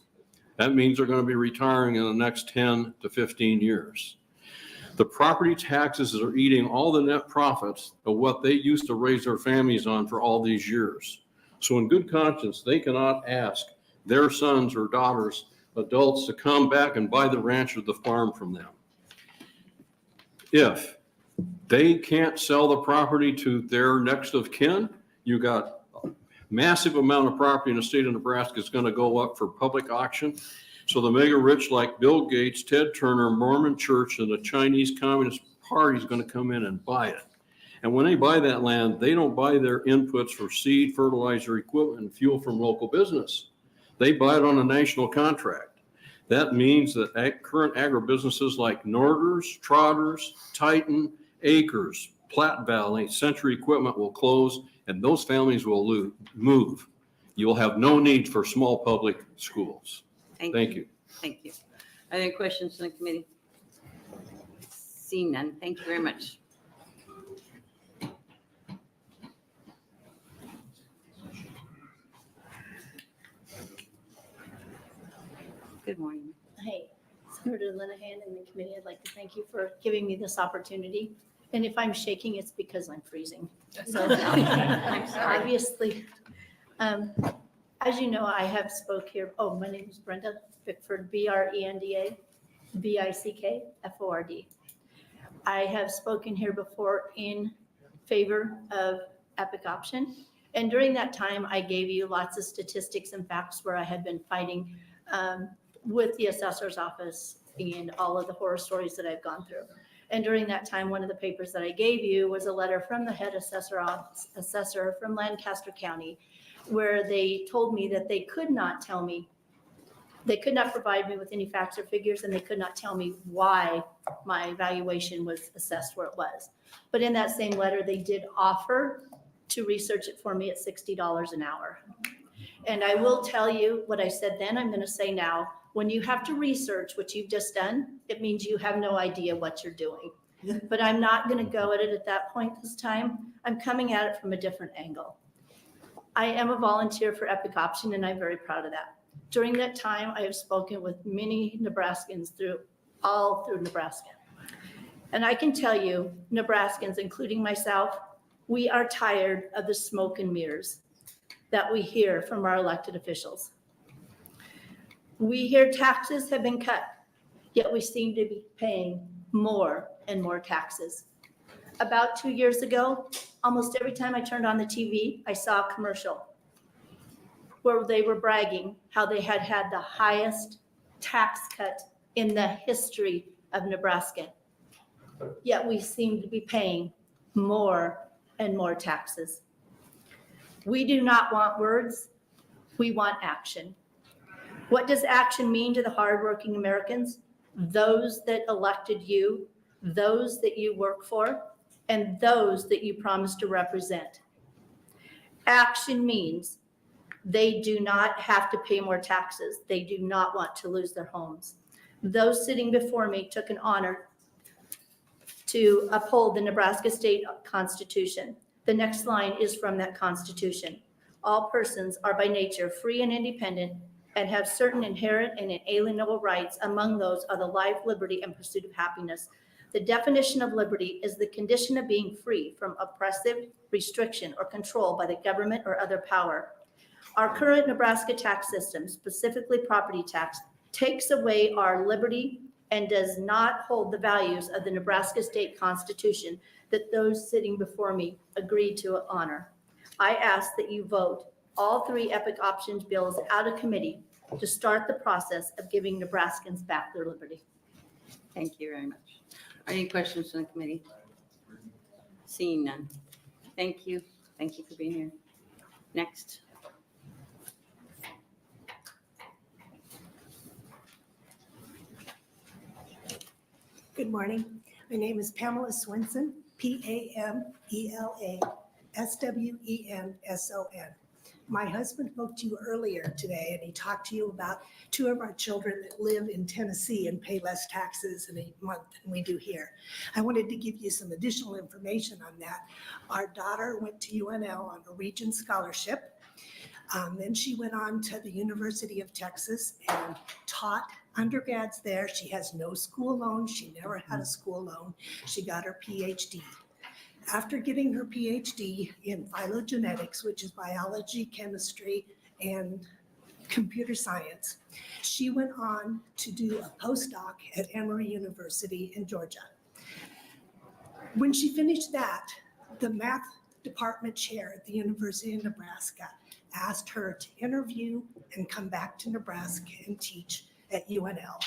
That means they're going to be retiring in the next 10 to 15 years. The property taxes are eating all the net profits of what they used to raise their families on for all these years. So in good conscience, they cannot ask their sons or daughters, adults, to come back and buy the ranch or the farm from them. If they can't sell the property to their next of kin, you got a massive amount of property in the state of Nebraska is going to go up for public auction. So the mega rich like Bill Gates, Ted Turner, Mormon Church, and the Chinese Communist Party is going to come in and buy it. And when they buy that land, they don't buy their inputs for seed, fertilizer, equipment, and fuel from local business. They buy it on a national contract. That means that current agribusinesses like Norders, Trotters, Titan, Acres, Platte Valley, Century Equipment will close, and those families will move. You will have no need for small public schools. Thank you.
Thank you. Are there questions from the committee? Seeing none, thank you very much. Good morning.
Hey, Senator Linehan and the committee, I'd like to thank you for giving me this opportunity. And if I'm shaking, it's because I'm freezing. So
I'm sorry.
obviously, as you know, I have spoke here. Oh, my name is Brenda Bickford, BRENDA, BICKFORD. I have spoken here before in favor of Epic Option. And during that time, I gave you lots of statistics and facts where I had been fighting with the assessor's office and all of the horror stories that I've gone through. And during that time, one of the papers that I gave you was a letter from the head assessor from Lancaster County, where they told me that they could not tell me, they could not provide me with any facts or figures, and they could not tell me why my valuation was assessed where it was. But in that same letter, they did offer to research it for me at $60 an hour. And I will tell you what I said then, I'm going to say now. When you have to research what you've just done, it means you have no idea what you're doing. But I'm not going to go at it at that point this time. I'm coming at it from a different angle. I am a volunteer for Epic Option, and I'm very proud of that. During that time, I have spoken with many Nebraskans all through Nebraska. And I can tell you, Nebraskans, including myself, we are tired of the smoke and mirrors that we hear from our elected officials. We hear taxes have been cut, yet we seem to be paying more and more taxes. About 2 years ago, almost every time I turned on the TV, I saw a commercial where they were bragging how they had had the highest tax cut in the history of Nebraska. Yet we seem to be paying more and more taxes. We do not want words, we want action. What does action mean to the hardworking Americans? Those that elected you, those that you work for, and those that you promised to represent. Action means they do not have to pay more taxes. They do not want to lose their homes. Those sitting before me took an honor to uphold the Nebraska State Constitution. The next line is from that Constitution. All persons are by nature free and independent and have certain inherent and inalienable rights. Among those are the life, liberty, and pursuit of happiness. The definition of liberty is the condition of being free from oppressive restriction or control by the government or other power. Our current Nebraska tax system, specifically property tax, takes away our liberty and does not hold the values of the Nebraska State Constitution that those sitting before me agreed to honor. I ask that you vote all three Epic Options bills out of committee to start the process of giving Nebraskans back their liberty.
Thank you very much. Are any questions from the committee? Seeing none. Thank you. Thank you for being here. Next.
Good morning. My name is Pamela Swenson, PAMELA My husband spoke to you earlier today, and he talked to you about two of our children that live in Tennessee and pay less taxes in a month than we do here. I wanted to give you some additional information on that. Our daughter went to UNL on a Regent scholarship. Then she went on to the University of Texas and taught undergrads there. She has no school loan. She never had a school loan. She got her PhD. After getting her PhD in phylogenetics, which is biology, chemistry, and computer science, she went on to do a postdoc at Emory University in Georgia. When she finished that, the math department chair at the University of Nebraska asked her to interview and come back to Nebraska and teach at UNL.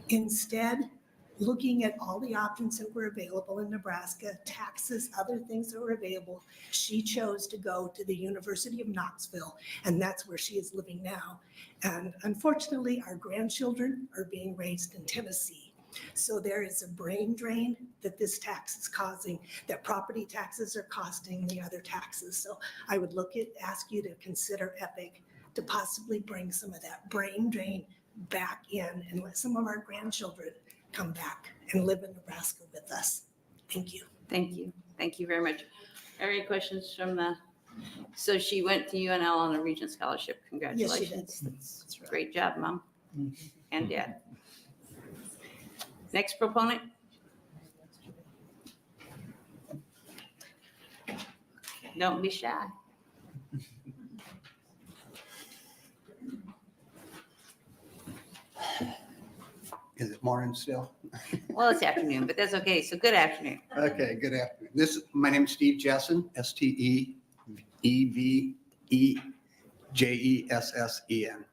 Instead, looking at all the options that were available in Nebraska, taxes, other things that were available, she chose to go to the University of Knoxville, and that's where she is living now. And unfortunately, our grandchildren are being raised in Tennessee. So there is a brain drain that this tax is causing, that property taxes are costing the other taxes. So I would ask you to consider EPIC to possibly bring some of that brain drain back in and let some of our grandchildren come back and live in Nebraska with us. Thank you.
Thank you. Thank you very much. Any questions from the, so she went to UNL on a Regent scholarship. Congratulations. That's great job, Mom and Dad. Next proponent. Don't be shy.
Is it morning still?
Well, it's afternoon, but that's okay. So good afternoon.
Okay, good afternoon. My name's Steve Jessen, STEEVEJESSEN.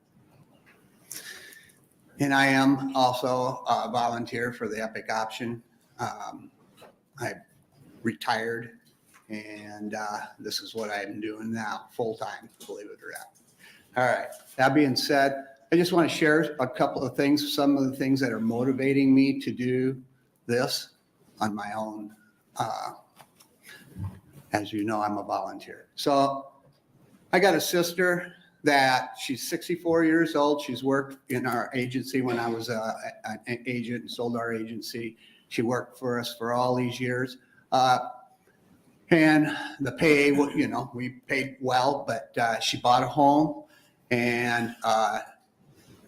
And I am also a volunteer for the EPIC option. I retired, and this is what I'm doing now, full-time, believe it or not. All right, that being said, I just want to share a couple of things, some of the things that are motivating me to do this on my own. As you know, I'm a volunteer. So I got a sister that she's 64 years old. She's worked in our agency when I was an agent and sold our agency. She worked for us for all these years. And the pay, you know, we paid well, but she bought a home, and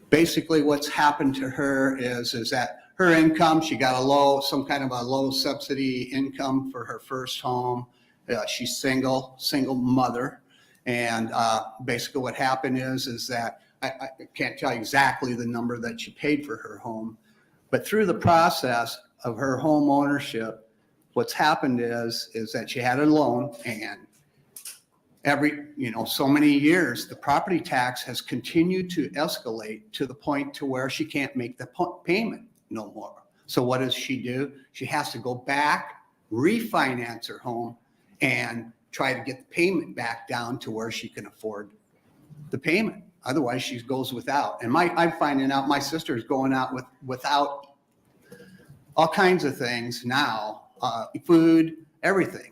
basically what's happened to her is that her income, she got some kind of a low subsidy income for her first home. She's single mother. And basically what happened is that I can't tell you exactly the number that she paid for her home, but through the process of her home ownership, what's happened is that she had a loan, and every, so many years, the property tax has continued to escalate to the point to where she can't make the payment no more. So what does she do? She has to go back, refinance her home, and try to get the payment back down to where she can afford the payment. Otherwise, she goes without. And I'm finding out my sister is going out without all kinds of things now, food, everything,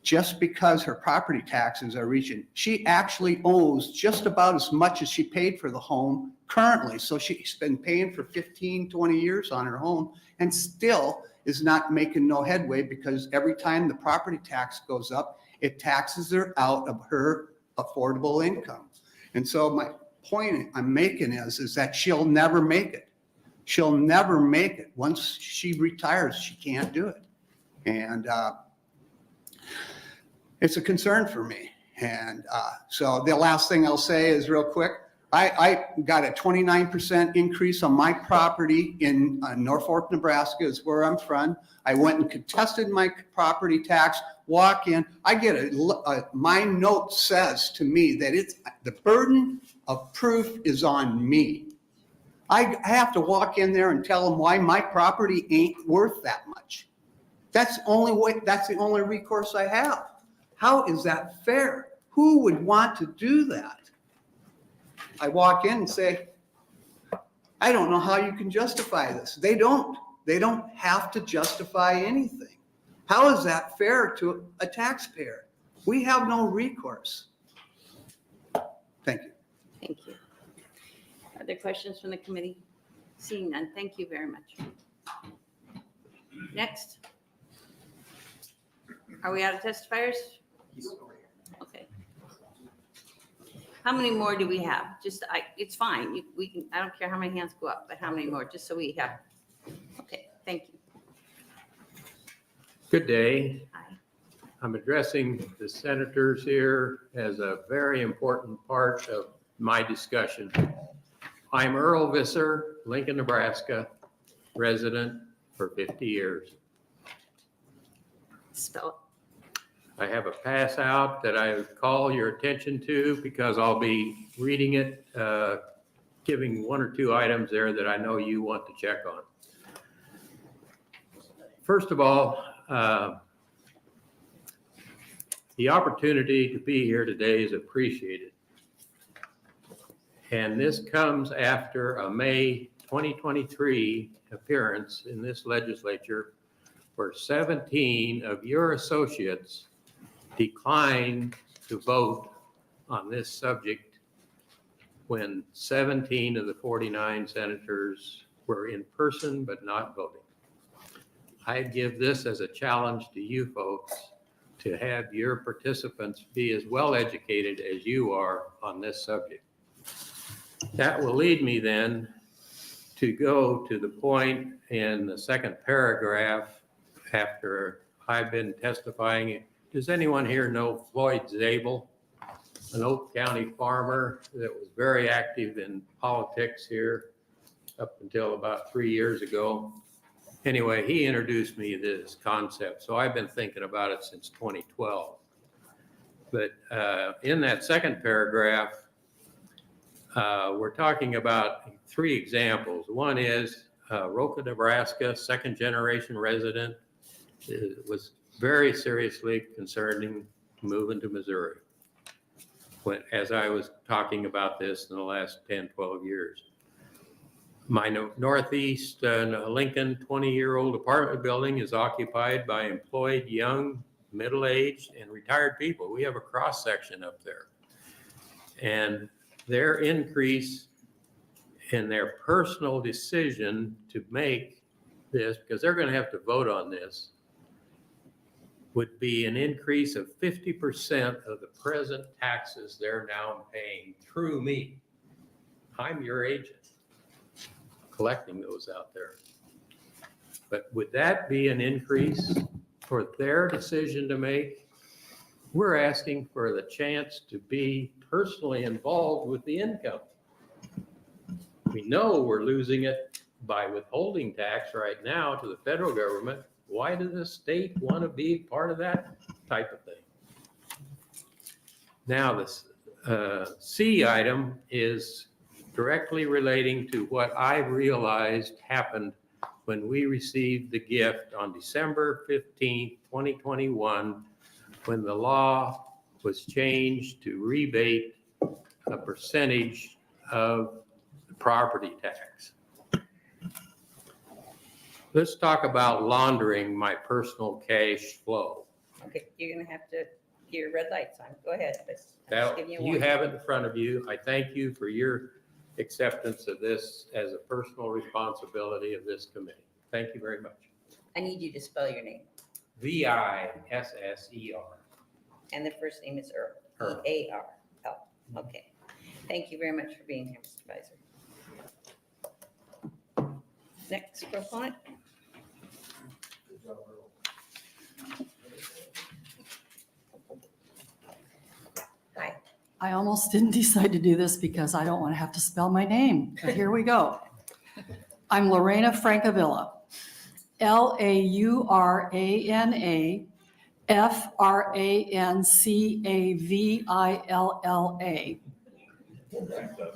just because her property taxes are reaching. She actually owes just about as much as she paid for the home currently. So she's been paying for 15, 20 years on her home and still is not making no headway, because every time the property tax goes up, it taxes her out of her affordable income. And so my point I'm making is that she'll never make it. She'll never make it. Once she retires, she can't do it. And it's a concern for me. And so the last thing I'll say is real quick. I got a 29% increase on my property in Norfolk, Nebraska is where I'm from. I went and contested my property tax, walk in, I get my note says to me that the burden of proof is on me. I have to walk in there and tell them why my property ain't worth that much. That's the only way, that's the only recourse I have. How is that fair? Who would want to do that? I walk in and say, I don't know how you can justify this. They don't have to justify anything. How is that fair to a taxpayer? We have no recourse. Thank you.
Thank you. Other questions from the committee? Seeing none, thank you very much. Next. Are we out of testifiers? Okay. How many more do we have? It's fine. We can, I don't care how many hands go up, but how many more, just so we have. Okay, thank you.
Good day.
Hi.
I'm addressing the senators here as a very important part of my discussion. I'm Earl Visser, Lincoln, Nebraska, resident for 50 years.
Spell it.
I have a pass out that I call your attention to because I'll be reading it, giving one or two items there that I know you want to check on. First of all, the opportunity to be here today is appreciated. And this comes after a May 2023 appearance in this legislature where 17 of your associates declined to vote on this subject when 17 of the 49 senators were in person but not voting. I give this as a challenge to you folks to have your participants be as well educated as you are on this subject. That will lead me then to go to the point in the second paragraph after I've been testifying. Does anyone here know Floyd Zabel, an Oak County farmer that was very active in politics here up until about 3 years ago? Anyway, he introduced me to this concept, so I've been thinking about it since 2012. But in that second paragraph, we're talking about 3 examples. One is Roca, Nebraska, second generation resident, was very seriously concerning moving to Missouri as I was talking about this in the last 10, 12 years. My northeast Lincoln 20-year-old apartment building is occupied by employed young, middle-aged, and retired people. We have a cross-section up there. And their increase in their personal decision to make this, because they're going to have to vote on this, would be an increase of 50% of the present taxes they're now paying through me. I'm your agent, collecting those out there. But would that be an increase for their decision to make? We're asking for the chance to be personally involved with the income. We know we're losing it by withholding tax right now to the federal government. Why does the state want to be part of that type of thing? Now, this C item is directly relating to what I realized happened when we received the gift on December 15th, 2021, when the law was changed to rebate a percentage of the property tax. Let's talk about laundering my personal cash flow.
Okay, you're gonna have to get your red lights on. Go ahead.
Now,
Give you
you
one.
have it in front of you. I thank you for your acceptance of this as a personal responsibility of this committee. Thank you very much.
I need you to spell your name.
Visser.
And the first name is Earl.
Earl.
E-A-R-L. Okay. Thank you very much for being here, Mr. Visor. Next proponent. Hi.
I almost didn't decide to do this because I don't want to have to spell my name, but here we go. I'm Lorena Francavilla, Laurana Francavilla.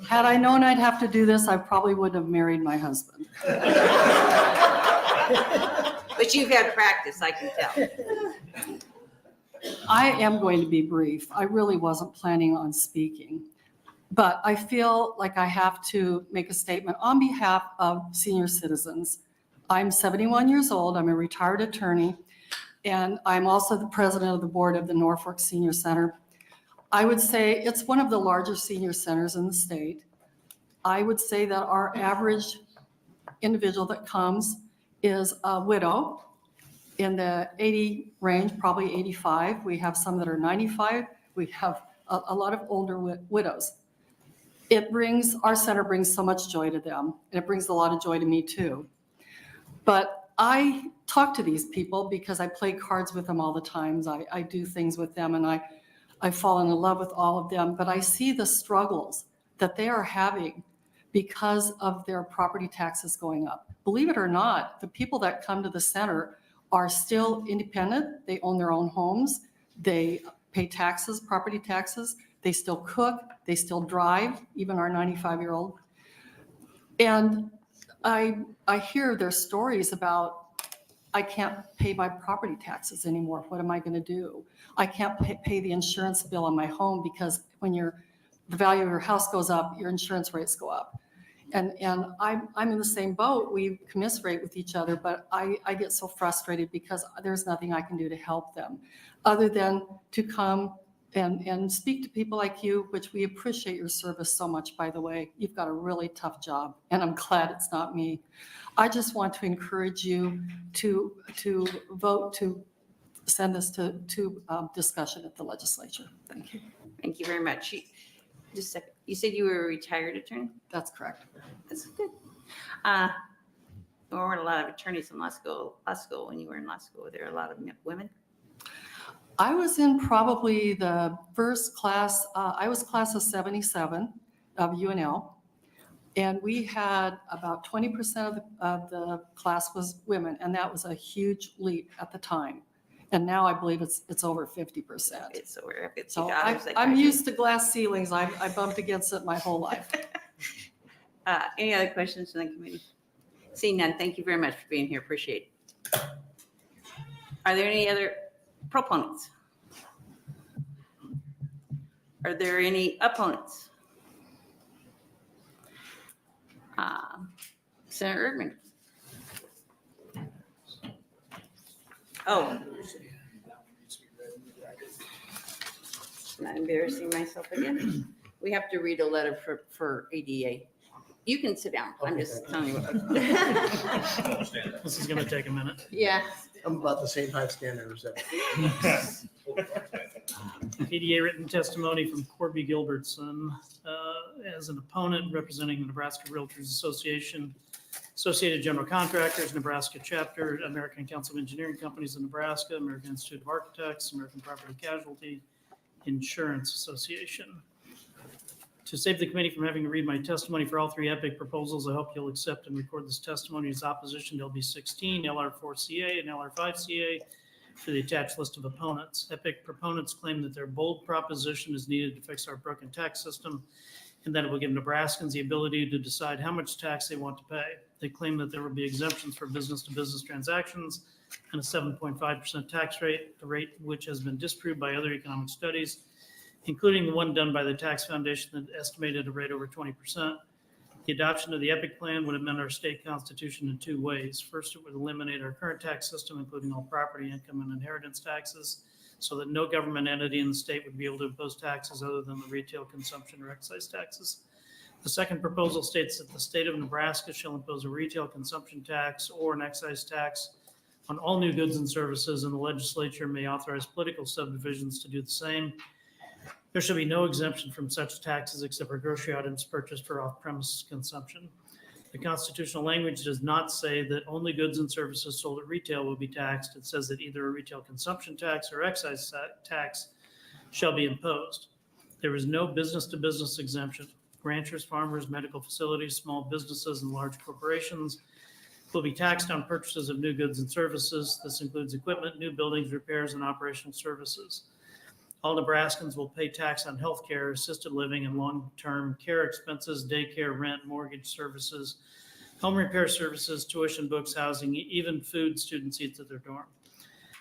Had I known I'd have to do this, I probably wouldn't have married my husband.
But you've had practice, I can tell.
I am going to be brief. I really wasn't planning on speaking. But I feel like I have to make a statement on behalf of senior citizens. I'm 71 years old. I'm a retired attorney, and I'm also the president of the board of the Norfolk Senior Center. I would say it's one of the largest senior centers in the state. I would say that our average individual that comes is a widow in the 80 range, probably 85. We have some that are 95. We have a lot of older widows. Our center brings so much joy to them, and it brings a lot of joy to me too. But I talk to these people because I play cards with them all the time. I do things with them, and I fall in love with all of them. But I see the struggles that they are having because of their property taxes going up. Believe it or not, the people that come to the center are still independent. They own their own homes. They pay taxes, property taxes. They still cook. They still drive, even our 95-year-old. And I hear their stories about, I can't pay my property taxes anymore. What am I going to do? I can't pay the insurance bill on my home because when the value of your house goes up, your insurance rates go up. And I'm in the same boat. We commiserate with each other, but I get so frustrated because there's nothing I can do to help them other than to come and speak to people like you, which we appreciate your service so much, by the way. You've got a really tough job, and I'm glad it's not me. I just want to encourage you to vote to send this to discussion at the legislature. Thank you.
Thank you very much. Just a second. You said you were a retired attorney?
That's correct.
That's good. There weren't a lot of attorneys in law school. When you were in law school, were there a lot of women?
I was in probably the first class. I was class of 77 of UNL, and we had about 20% of the class was women, and that was a huge leap at the time. And now I believe it's over 50%.
It's over 50.
So I'm used to glass ceilings. I bumped against it my whole life.
Any other questions from the committee? Seeing none, thank you very much for being here. Appreciate it. Are there any other proponents? Are there any opponents? Senator Erdman. Oh. I'm not embarrassing myself again. We have to read a letter for ADA. You can sit down. I'm just telling you what.
This is going to take a minute.
Yeah.
I'm about the same height standard as that.
ADA written testimony from Corby Gilbertson as an opponent representing the Nebraska Realtors Association, Associated General Contractors, Nebraska Chapter, American Council of Engineering Companies of Nebraska, American Institute of Architects, American Property Casualty Insurance Association. To save the committee from having to read my testimony for all three EPIC proposals, I hope you'll accept and record this testimony as opposition to LB 16, LR4CA, and LR5CA for the attached list of opponents. EPIC proponents claim that their bold proposition is needed to fix our broken tax system and that it will give Nebraskans the ability to decide how much tax they want to pay. They claim that there will be exemptions for business-to-business transactions and a 7.5% tax rate, a rate which has been disproved by other economic studies, including the one done by the Tax Foundation that estimated a rate over 20%. The adoption of the EPIC plan would amend our state constitution in two ways. First, it would eliminate our current tax system, including all property, income, and inheritance taxes, so that no government entity in the state would be able to impose taxes other than the retail consumption or excise taxes. The second proposal states that the state of Nebraska shall impose a retail consumption tax or an excise tax on all new goods and services, and the legislature may authorize political subdivisions to do the same. There shall be no exemption from such taxes except for grocery items purchased for off-premise consumption. The constitutional language does not say that only goods and services sold at retail will be taxed. It says that either a retail consumption tax or excise tax shall be imposed. There is no business-to-business exemption. Ranchers, farmers, medical facilities, small businesses, and large corporations will be taxed on purchases of new goods and services. This includes equipment, new buildings, repairs, and operational services. All Nebraskans will pay tax on health care, assisted living, and long-term care expenses, daycare, rent, mortgage services, home repair services, tuition, books, housing, even food students eat at their dorm.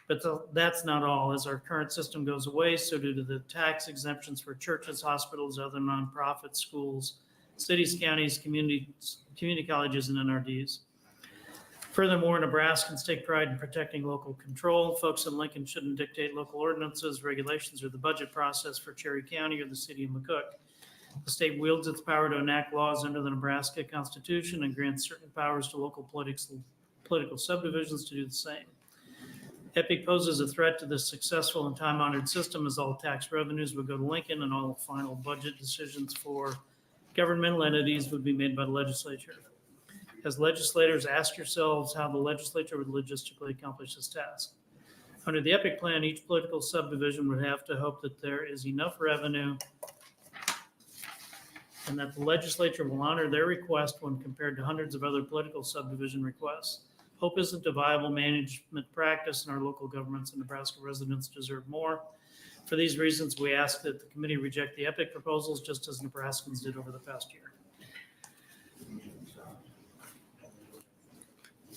But that's not all. As our current system goes away, so due to the tax exemptions for churches, hospitals, other nonprofits, schools, cities, counties, community colleges, and NRDs. Furthermore, Nebraskans take pride in protecting local control. Folks in Lincoln shouldn't dictate local ordinances, regulations, or the budget process for Cherry County or the city of McCook. The state wields its power to enact laws under the Nebraska Constitution and grants certain powers to local political subdivisions to do the same. EPIC poses a threat to this successful and time-honored system, as all tax revenues would go to Lincoln and all final budget decisions for governmental entities would be made by the legislature. As legislators, ask yourselves how the legislature would logistically accomplish this task. Under the EPIC plan, each political subdivision would have to hope that there is enough revenue and that the legislature will honor their request when compared to hundreds of other political subdivision requests. Hope isn't a viable management practice, and our local governments and Nebraska residents deserve more. For these reasons, we ask that the committee reject the EPIC proposals, just as Nebraskans did over the past year.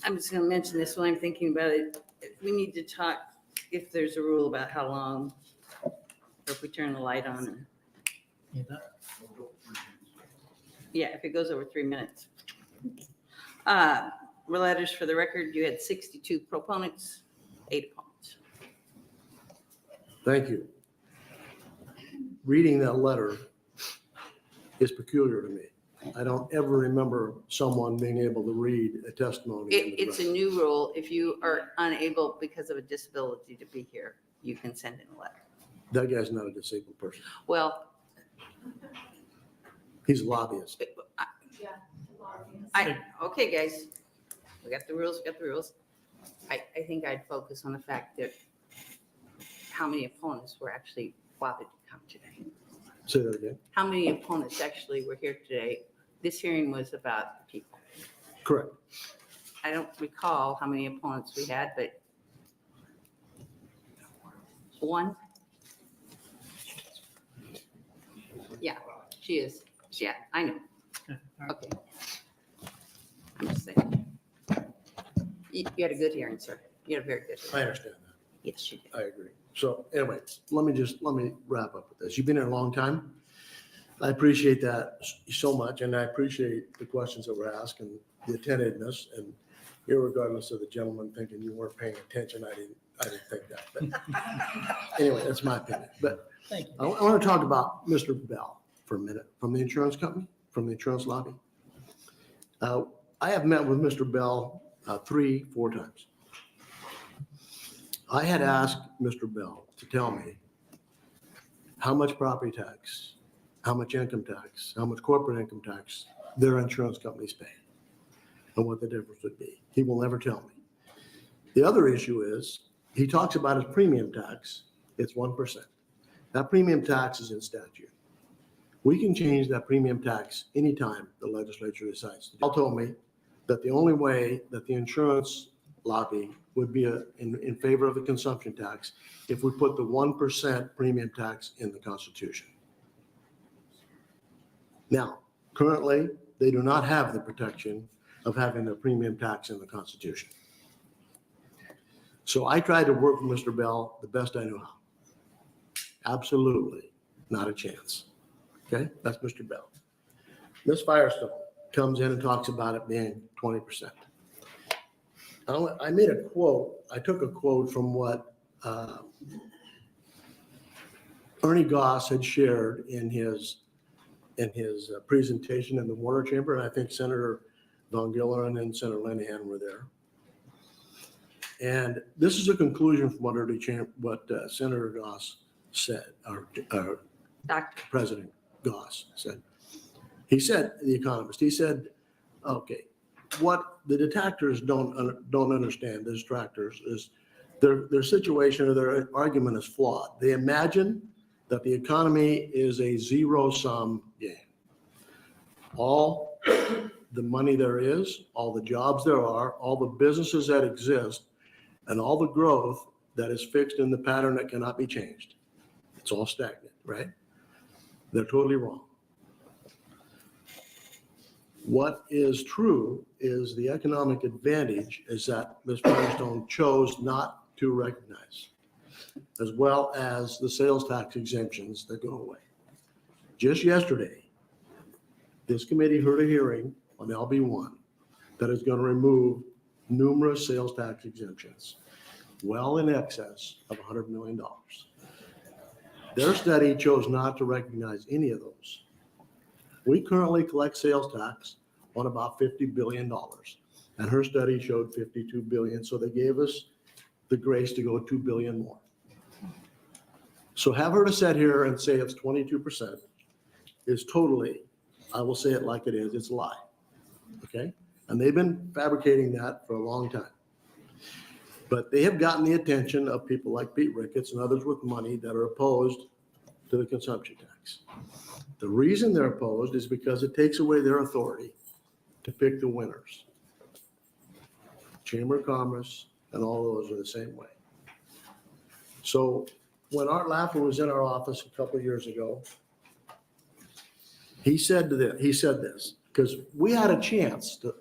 I'm just gonna mention this while I'm thinking about it. We need to talk, if there's a rule about how long, if we turn the light on. Yeah, if it goes over 3 minutes. Letters for the record, you had 62 proponents, 8 opponents.
Thank you. Reading that letter is peculiar to me. I don't ever remember someone being able to read a testimony.
It's a new rule. If you are unable because of a disability to be here, you can send in a letter.
That guy's not a disabled person.
Well,
He's a lobbyist.
Okay, guys, we got the rules. I think I'd focus on the fact that how many opponents were actually bothered to come today.
Say that again.
How many opponents actually were here today? This hearing was about people.
Correct.
I don't recall how many opponents we had, but one. Yeah, she is. Yeah, I know. Okay. I'm just saying. You had a good hearing, sir. You had a very good hearing.
I understand that.
Yes, you did.
I agree. So anyway, let me wrap up with this. You've been here a long time. I appreciate that so much, and I appreciate the questions that were asked and the attentiveness, and irregardless of the gentleman thinking you weren't paying attention, I didn't think that. But anyway, that's my opinion. But
Thank you.
I want to talk about Mr. Bell for a minute, from the insurance company, from the insurance lobby. I have met with Mr. Bell 3-4 times. I had asked Mr. Bell to tell me how much property tax, how much income tax, how much corporate income tax their insurance companies pay, and what the difference would be. He will never tell me. The other issue is, he talks about his premium tax. It's 1%. That premium tax is in statute. We can change that premium tax anytime the legislature decides to. Bell told me that the only way that the insurance lobby would be in favor of the consumption tax if we put the 1% premium tax in the Constitution. Now, currently, they do not have the protection of having the premium tax in the Constitution. So I tried to work with Mr. Bell the best I knew how. Absolutely not a chance. Okay, that's Mr. Bell. Ms. Firestone comes in and talks about it being 20%. I made a quote. I took a quote from what Ernie Goss had shared in his presentation in the Warner Chamber, and I think Senator Von Gilleren and Senator Linehan were there. And this is a conclusion from what Senator Goss said, or President Goss said. He said, the economist, he said, okay, what the detractors don't understand, the distractors, is their situation or their argument is flawed. They imagine that the economy is a zero-sum game. All the money there is, all the jobs there are, all the businesses that exist, and all the growth that is fixed in the pattern that cannot be changed. It's all stagnant, right? They're totally wrong. What is true is the economic advantage is that Ms. Firestone chose not to recognize, as well as the sales tax exemptions that go away. Just yesterday, this committee heard a hearing on LB1 that is going to remove numerous sales tax exemptions, well in excess of $100 million. Their study chose not to recognize any of those. We currently collect sales tax on about $50 billion, and her study showed $52 billion, so they gave us the grace to go $2 billion more. So have her to sit here and say it's 22% is totally, I will say it like it is, it's a lie, okay? And they've been fabricating that for a long time. But they have gotten the attention of people like Pete Ricketts and others with money that are opposed to the consumption tax. The reason they're opposed is because it takes away their authority to pick the winners. Chamber of Commerce and all those are the same way. So when Art Laffer was in our office a couple of years ago, he said this, because we had a chance to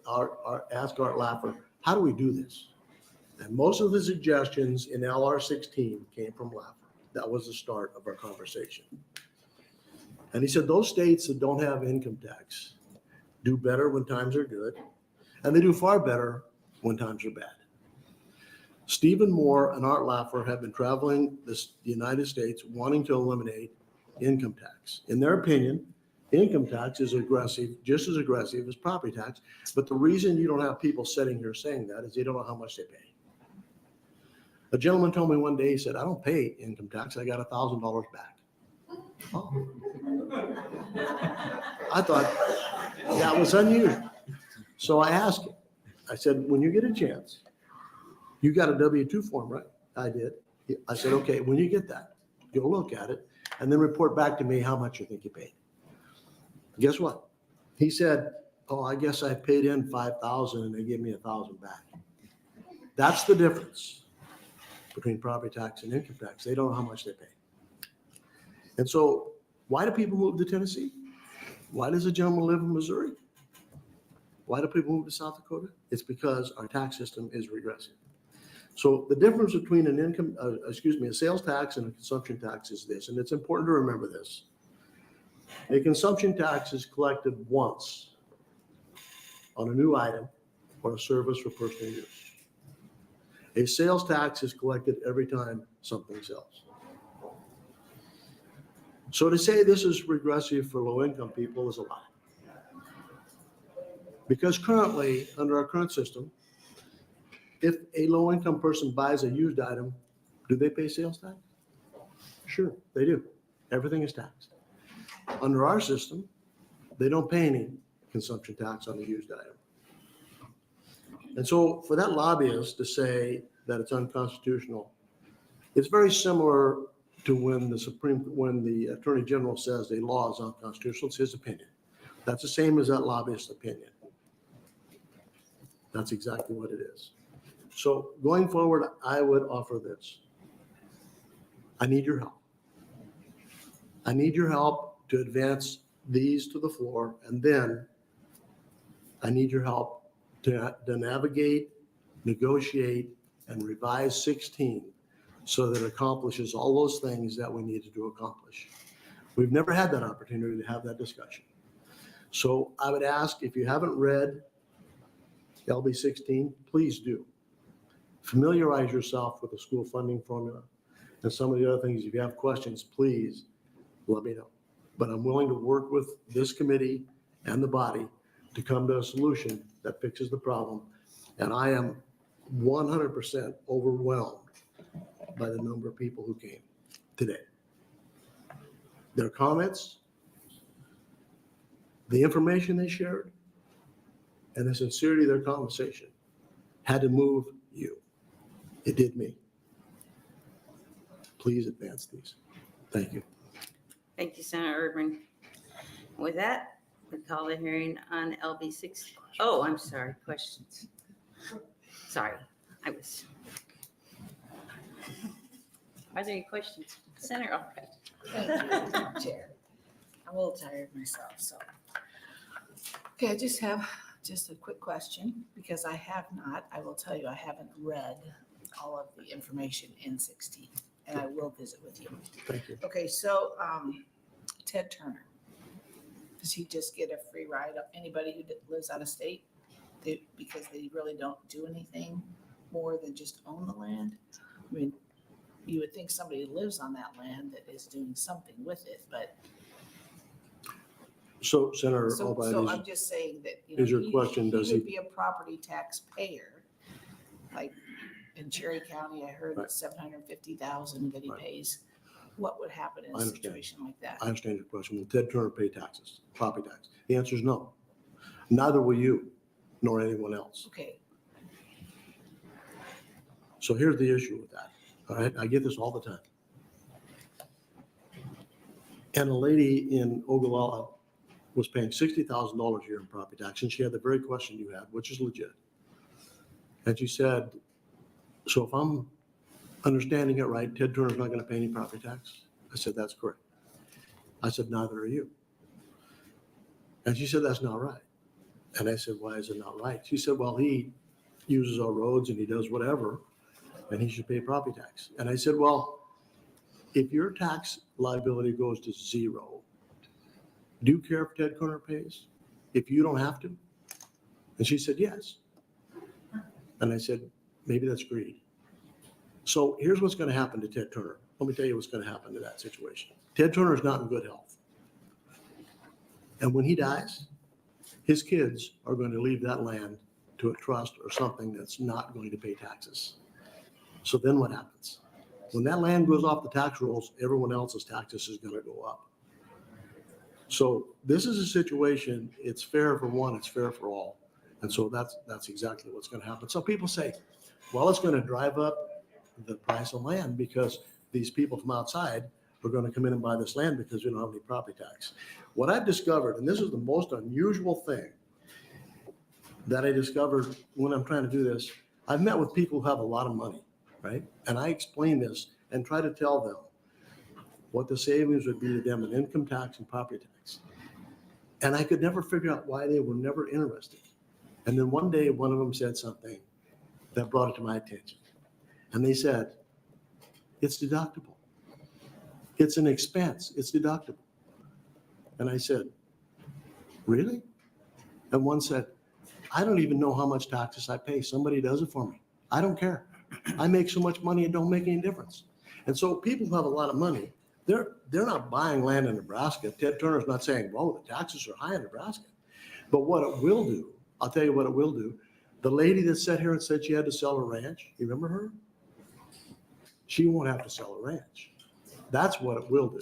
ask Art Laffer, how do we do this? And most of the suggestions in LR 16 came from Laffer. That was the start of our conversation. And he said, those states that don't have income tax do better when times are good, and they do far better when times are bad. Stephen Moore and Art Laffer have been traveling the United States wanting to eliminate income tax. In their opinion, income tax is aggressive, just as aggressive as property tax. But the reason you don't have people sitting here saying that is they don't know how much they pay. A gentleman told me one day, he said, I don't pay income tax. I got $1,000 back. Oh. I thought that was unusual. So I asked him, I said, when you get a chance, you got a W-2 form, right? I did. I said, okay, when you get that, you'll look at it and then report back to me how much you think you paid. Guess what? He said, oh, I guess I paid in 5,000 and they gave me 1,000 back. That's the difference between property tax and income tax. They don't know how much they pay. And so why do people move to Tennessee? Why does a gentleman live in Missouri? Why do people move to South Dakota? It's because our tax system is regressive. So the difference between a sales tax and a consumption tax is this, and it's important to remember this. A consumption tax is collected once on a new item or a service for personal use. A sales tax is collected every time something sells. So to say this is regressive for low-income people is a lie. Because currently, under our current system, if a low-income person buys a used item, do they pay sales tax? Sure, they do. Everything is taxed. Under our system, they don't pay any consumption tax on the used item. And so for that lobbyist to say that it's unconstitutional, it's very similar to when the Attorney General says a law is unconstitutional. It's his opinion. That's the same as that lobbyist's opinion. That's exactly what it is. So going forward, I would offer this. I need your help. I need your help to advance these to the floor, and then I need your help to navigate, negotiate, and revise 16 so that it accomplishes all those things that we needed to accomplish. We've never had that opportunity to have that discussion. So I would ask, if you haven't read LB 16, please do. Familiarize yourself with the school funding formula and some of the other things. If you have questions, please let me know. But I'm willing to work with this committee and the body to come to a solution that fixes the problem. And I am 100% overwhelmed by the number of people who came today. Their comments, the information they shared, and the sincerity of their conversation had to move you. It did me. Please advance these. Thank you.
Thank you, Senator Erdman. With that, we call the hearing on LB 6. Oh, I'm sorry, questions. Sorry, are there any questions? Senator, all right.
Thank you, Chair. I'm a little tired myself, so. Okay, I just have a quick question because I will tell you, I haven't read all of the information in 16 and I will visit with you.
Thank you.
Okay, so Ted Turner, does he just get a free ride up anybody who lives out of state? Because they really don't do anything more than just own the land? I mean, you would think somebody who lives on that land that is doing something with it, but.
So Senator
So
Albright,
I'm just saying that,
is your question, does
he
he-
would be a property tax payer? Like in Cherry County, I heard
Right.
it's 750,000 that he pays. What would happen in
I
a
understand.
situation like that?
I understand your question. Will Ted Turner pay taxes, property tax? The answer is no. Neither will you, nor anyone else.
Okay,
So here's the issue with that. All right, I get this all the time. And a lady in Ogallala was paying $60,000 a year in property tax, and she had the very question you had, which is legit. And she said, so if I'm understanding it right, Ted Turner's not gonna pay any property tax? I said, that's correct. I said, neither are you. And she said, that's not right. And I said, why is it not right? She said, well, he uses our roads and he does whatever, and he should pay property tax. And I said, well, if your tax liability goes to zero, do you care if Ted Turner pays? If you don't have to? And she said, yes. And I said, maybe that's greed. So here's what's going to happen to Ted Turner. Let me tell you what's going to happen to that situation. Ted Turner is not in good health. And when he dies, his kids are going to leave that land to a trust or something that's not going to pay taxes. So then what happens? When that land goes off the tax rolls, everyone else's taxes is going to go up. So this is a situation, it's fair for one, it's fair for all. And so that's exactly what's going to happen. So people say, well, it's going to drive up the price of land because these people from outside are going to come in and buy this land because we don't have any property tax. What I've discovered, and this is the most unusual thing that I discovered when I'm trying to do this, I've met with people who have a lot of money, right? And I explain this and try to tell them what the savings would be to them in income tax and property tax. And I could never figure out why they were never interested. And then one day, one of them said something that brought it to my attention. And they said, it's deductible. It's an expense, it's deductible. And I said, really? And one said, I don't even know how much taxes I pay. Somebody does it for me. I don't care. I make so much money, it don't make any difference. And so people who have a lot of money, they're not buying land in Nebraska. Ted Turner's not saying, whoa, the taxes are high in Nebraska. But what it will do, I'll tell you what it will do. The lady that sat here and said she had to sell a ranch, you remember her? She won't have to sell a ranch. That's what it will do.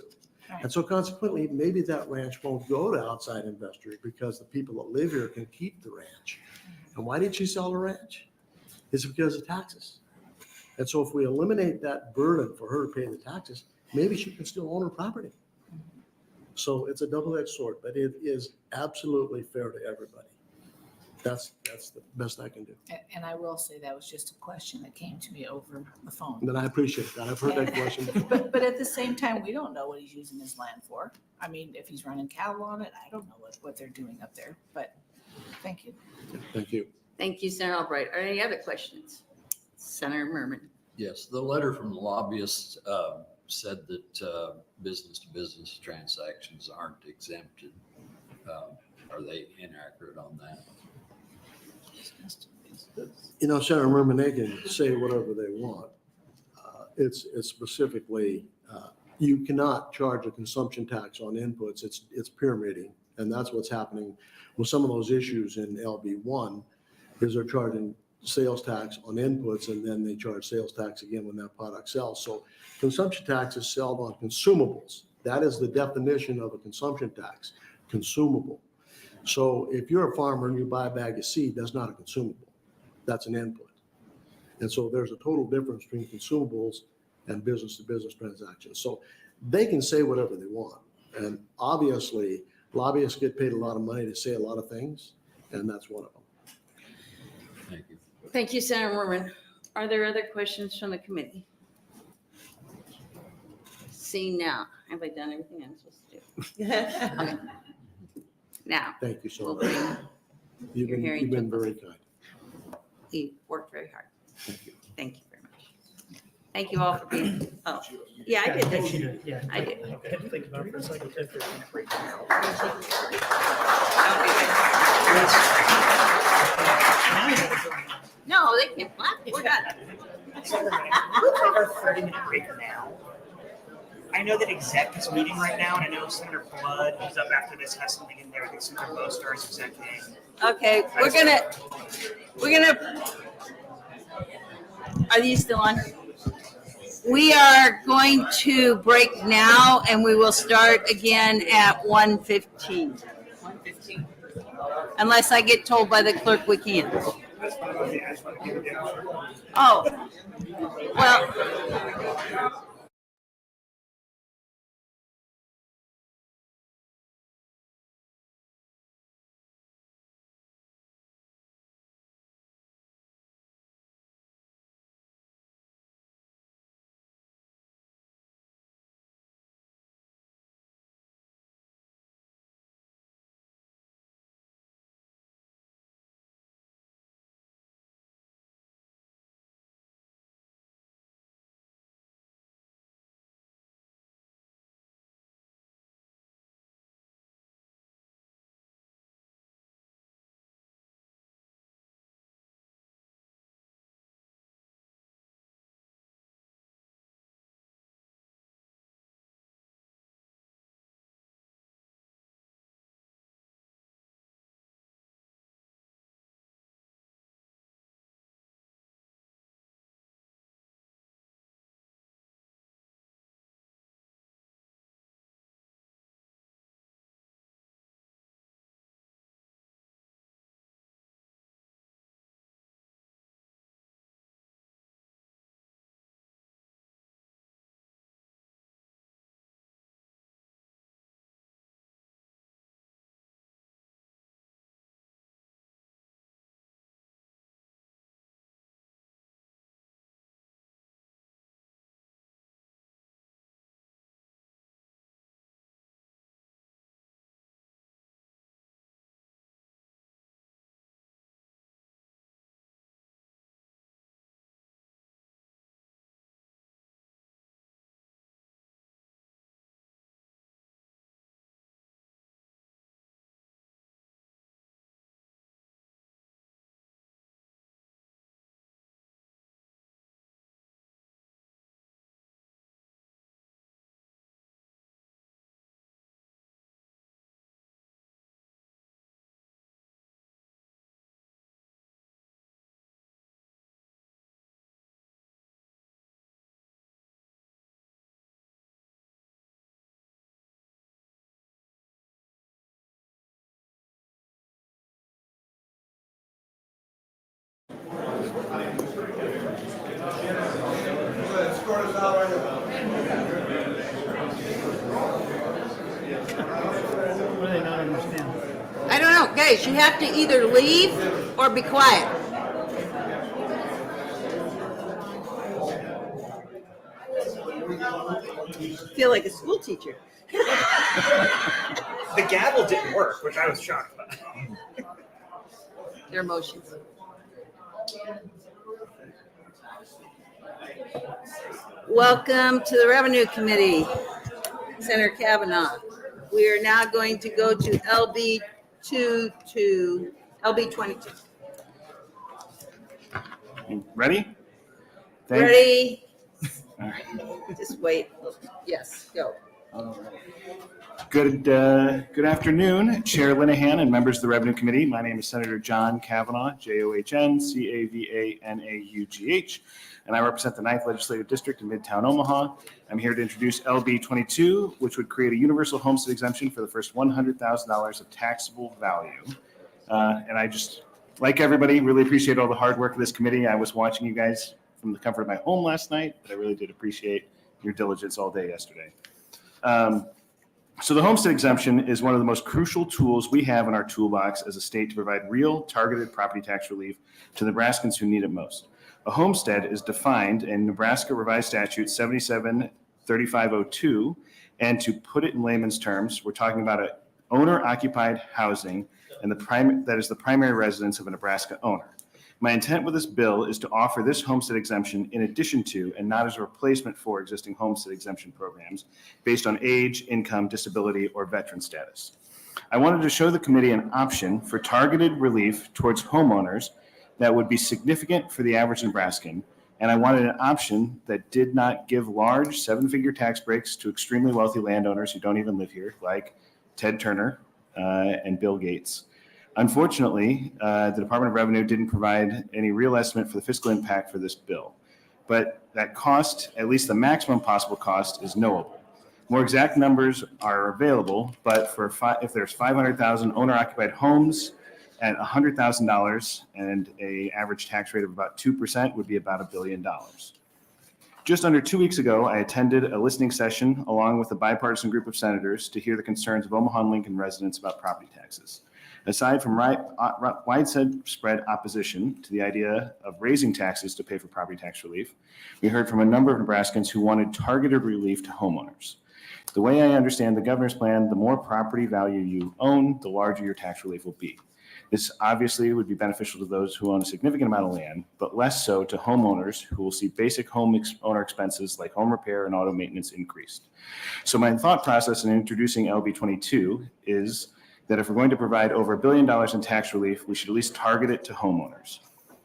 And so consequently, maybe that ranch won't go to outside investors because the people that live here can keep the ranch. And why did she sell the ranch? It's because of taxes. And so if we eliminate that burden for her to pay the taxes, maybe she can still own her property. So it's a double-edged sword, but it is absolutely fair to everybody. That's the best I can do.
and I will say that was just a question that came to me over the phone.
Then I appreciate that. I've heard that question before.
But at the same time, we don't know what he's using his land for. I mean, if he's running cattle on it, I don't know what they're doing up there, but thank you.
Thank you.
Thank you, Senator Albright. Are there any other questions? Senator Merman.
Yes, the letter from the lobbyists said that business-to-business transactions aren't exempted. Are they inaccurate on that?
You know, Senator Merman, they can say whatever they want. It's specifically, you cannot charge a consumption tax on inputs. It's pyramiding. And that's what's happening with some of those issues in LB1 is they're charging sales tax on inputs and then they charge sales tax again when that product sells. So consumption tax is sold on consumables. That is the definition of a consumption tax, consumable. So if you're a farmer and you buy a bag of seed, that's not a consumable. That's an input. And so there's a total difference between consumables and business-to-business transactions. So they can say whatever they want. And obviously, lobbyists get paid a lot of money to say a lot of things, and that's one of them.
Thank you.
Thank you, Senator Merman. Are there other questions from the committee? See now, have I done everything I'm supposed to do? Okay. Now,
Thank you so
we'll
much.
bring,
You've
your
been,
hearing
you've been
took
very kind.
he worked very hard.
Thank you.
Thank you very much. Thank you all for being, oh, yeah, I did
think
this.
she did, yeah.
I did.
Okay, think about it for a second. Take 15 break.
No, they can, we're done.
We'll take our 30-minute break now. I know that exec is meeting right now, and I know Senator Flood, who's up after this, has something in there. I think Senator Bostar is executing.
Okay, we're gonna, are these still on? We are going to break now and we will start again at 1:15.
1:15.
Unless I get told by the clerk we can't. Oh, well.
What do they not understand?
I don't know, guys, you have to either leave or be quiet. Feel like a school teacher.
The gavel didn't work, which I was shocked by.
Their motions. Welcome to the Revenue Committee, Senator Cavanaugh. We are now going to go to LB 22.
Ready?
Ready?
All right.
Just wait. Yes, go.
Good afternoon, Chair Linehan and members of the Revenue Committee. My name is Senator John Cavanaugh, JOHN-CAVANAUGH, and I represent the 9th Legislative District in Midtown Omaha. I'm here to introduce LB 22, which would create a universal homestead exemption for the first $100,000 of taxable value. And I just, like everybody, really appreciate all the hard work of this committee. I was watching you guys from the comfort of my home last night, but I really did appreciate your diligence all day yesterday. So the homestead exemption is one of the most crucial tools we have in our toolbox as a state to provide real targeted property tax relief to Nebraskans who need it most. A homestead is defined in Nebraska Revised Statute 77-3502, and to put it in layman's terms, we're talking about owner-occupied housing and that is the primary residence of a Nebraska owner. My intent with this bill is to offer this homestead exemption in addition to and not as a replacement for existing homestead exemption programs based on age, income, disability, or veteran status. I wanted to show the committee an option for targeted relief towards homeowners that would be significant for the average Nebraskan, and I wanted an option that did not give large seven-figure tax breaks to extremely wealthy landowners who don't even live here, like Ted Turner and Bill Gates. Unfortunately, the Department of Revenue didn't provide any real estimate for the fiscal impact for this bill, but that cost, at least the maximum possible cost, is knowable. More exact numbers are available, but if there's 500,000 owner-occupied homes at $100,000 and an average tax rate of about 2% would be about $1 billion. Just under 2 weeks ago, I attended a listening session along with a bipartisan group of senators to hear the concerns of Omaha and Lincoln residents about property taxes. Aside from widespread opposition to the idea of raising taxes to pay for property tax relief, we heard from a number of Nebraskans who wanted targeted relief to homeowners. The way I understand the governor's plan, the more property value you own, the larger your tax relief will be. This obviously would be beneficial to those who own a significant amount of land, but less so to homeowners who will see basic owner expenses like home repair and auto maintenance increased. So my thought process in introducing LB 22 is that if we're going to provide over $1 billion in tax relief, we should at least target it to homeowners.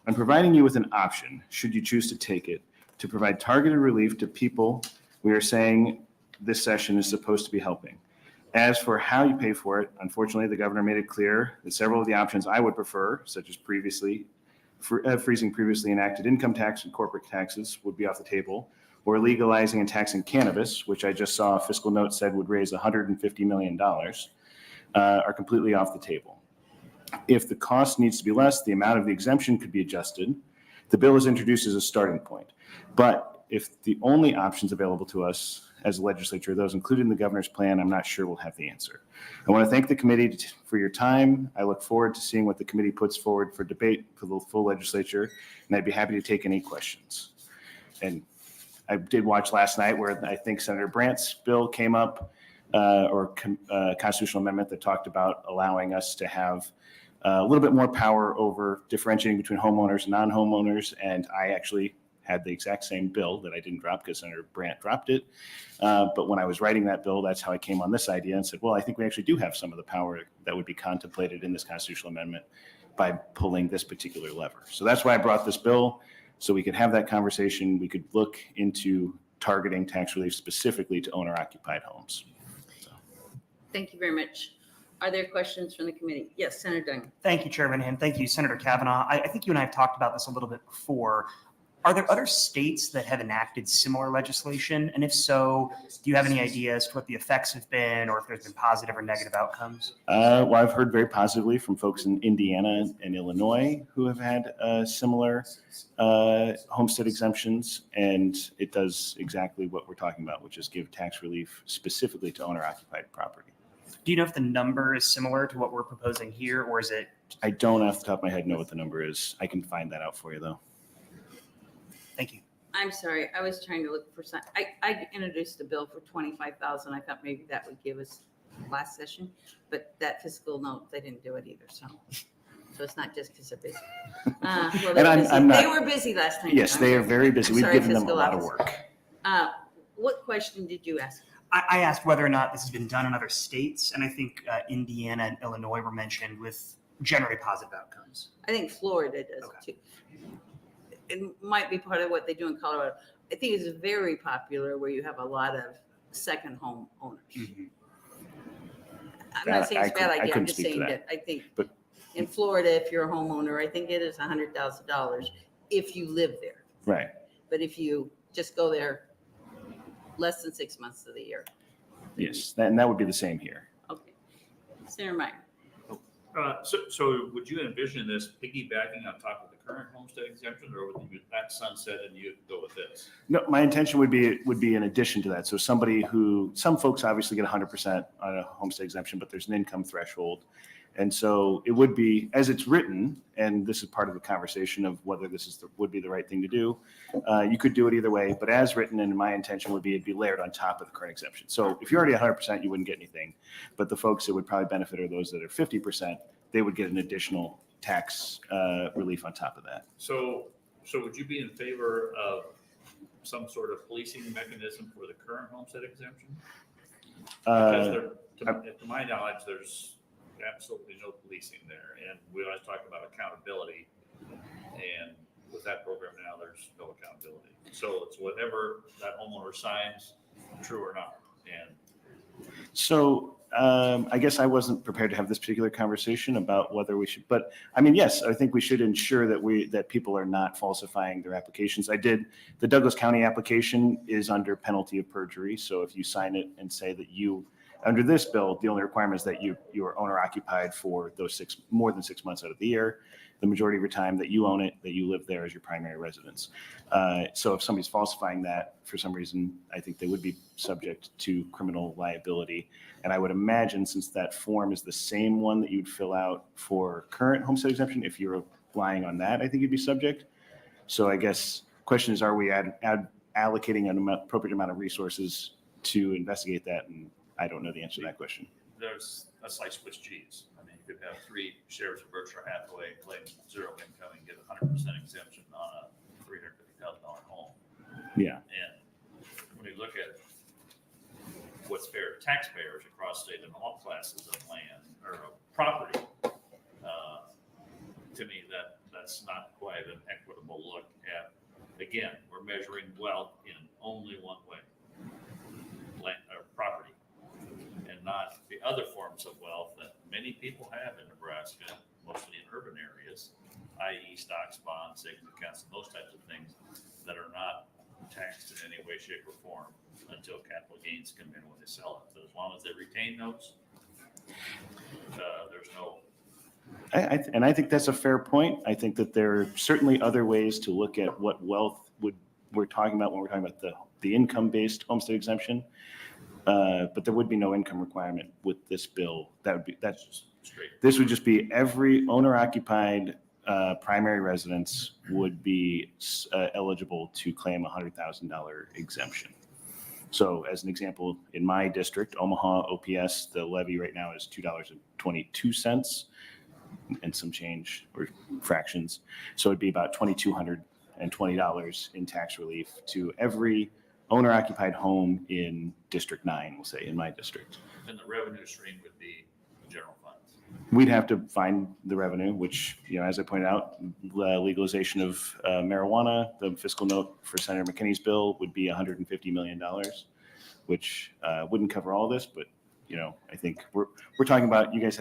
I'm providing you with an option, should you choose to take it, to provide targeted relief to people we are saying this session is supposed to be helping. As for how you pay for it, unfortunately, the governor made it clear that several of the options I would prefer, such as freezing previously enacted income tax and corporate taxes, would be off the table, or legalizing and taxing cannabis, which I just saw a fiscal note said would raise $150 million, are completely off the table. If the cost needs to be less, the amount of the exemption could be adjusted. The bill is introduced as a starting point. But if the only options available to us as a legislature are those included in the governor's plan, I'm not sure we'll have the answer. I want to thank the committee for your time. I look forward to seeing what the committee puts forward for debate for the full legislature, and I'd be happy to take any questions. And I did watch last night where I think Senator Brandt's bill came up, or constitutional amendment that talked about allowing us to have a little bit more power over differentiating between homeowners and non-homeowners. And I actually had the exact same bill that I didn't drop because Senator Brandt dropped it. But when I was writing that bill, that's how I came on this idea and said, well, I think we actually do have some of the power that would be contemplated in this constitutional amendment by pulling this particular lever. So that's why I brought this bill, so we could have that conversation. We could look into targeting tax relief specifically to owner-occupied homes.
Thank you very much. Are there questions from the committee? Yes, Senator Dunn.
Thank you, Chairman, and thank you, Senator Cavanaugh. I think you and I have talked about this a little bit before. Are there other states that have enacted similar legislation? And if so, do you have any ideas to what the effects have been, or if there's been positive or negative outcomes?
Well, I've heard very positively from folks in Indiana and Illinois who have had similar homestead exemptions, and it does exactly what we're talking about, which is give tax relief specifically to owner-occupied property.
Do you know if the number is similar to what we're proposing here, or is it?
I don't off the top of my head know what the number is. I can find that out for you, though.
Thank you.
I'm sorry, I was trying to look for some, I introduced a bill for 25,000. I thought maybe that would give us last session, but that fiscal note, they didn't do it either, so it's not just because they're busy. Well, they were busy last time.
Yes, they are very busy. We've given them a lot of work.
What question did you ask?
I asked whether or not this has been done in other states, and I think Indiana and Illinois were mentioned with generally positive outcomes.
I think Florida does too. It might be part of what they do in Colorado. I think it's very popular where you have a lot of second home owners.
Mm-hmm.
I'm not saying it's a bad idea. I'm just saying that I think in Florida, if you're a homeowner, I think it is $100,000 if you live there.
Right.
But if you just go there less than 6 months of the year.
Yes, and that would be the same here.
Okay. Senator Meyer.
So would you envision this piggybacking on top of the current homestead exemption, or would you that sunset and you go with this?
No, my intention would be in addition to that. So some folks obviously get 100% on a homestead exemption, but there's an income threshold. And so it would be, as it's written, and this is part of the conversation of whether this would be the right thing to do. You could do it either way, but as written, and my intention would be it'd be layered on top of the current exemption. So if you're already 100%, you wouldn't get anything. But the folks that would probably benefit are those that are 50%. They would get an additional tax relief on top of that.
So would you be in favor of some sort of policing mechanism for the current homestead exemption? Because to my knowledge, there's absolutely no policing there. And we always talk about accountability. And with that program now, there's no accountability. So it's whatever that homeowner signs, true or not. And
So I guess I wasn't prepared to have this particular conversation about whether we should, but I mean, yes, I think we should ensure that people are not falsifying their applications. The Douglas County application is under penalty of perjury. So if you sign it and say that under this bill, the only requirement is that you are owner occupied for those more than 6 months out of the year, the majority of your time that you own it, that you live there as your primary residence. So if somebody's falsifying that for some reason, I think they would be subject to criminal liability. And I would imagine, since that form is the same one that you'd fill out for current homestead exemption, if you're relying on that, I think you'd be subject. So I guess question is, are we allocating an appropriate amount of resources to investigate that? And I don't know the answer to that question.
that's like Swiss cheese. I mean, you could have 3 shares of Berkshire Hathaway, claim 0 income, and get 100% exemption on a $350,000 home.
Yeah.
And when you look at what's fair to taxpayers across state and all classes of land or of property, to me, that's not quite an equitable look at. Again, we're measuring wealth in only one way, land or property, and not the other forms of wealth that many people have in Nebraska, mostly in urban areas, i.e. stocks, bonds, savings accounts, and those types of things that are not taxed in any way, shape, or form until capital gains come in when they sell it. But as long as they retain those, there's no.
And I think that's a fair point. I think that there are certainly other ways to look at what wealth we're talking about when we're talking about the income-based homestead exemption. But there would be no income requirement with this bill. This would just be every owner-occupied primary residence would be eligible to claim a $100,000 exemption. So as an example, in my district, Omaha OPS, the levy right now is $2.22 and some change or fractions. So it'd be about $2,220 in tax relief to every owner-occupied home in District 9, we'll say, in my district.
And the revenue stream would be general funds.
We'd have to find the revenue, which, as I pointed out, the legalization of marijuana, the fiscal note for Senator McKinney's bill would be $150 million, which wouldn't cover all this, but, I think we're talking about, you guys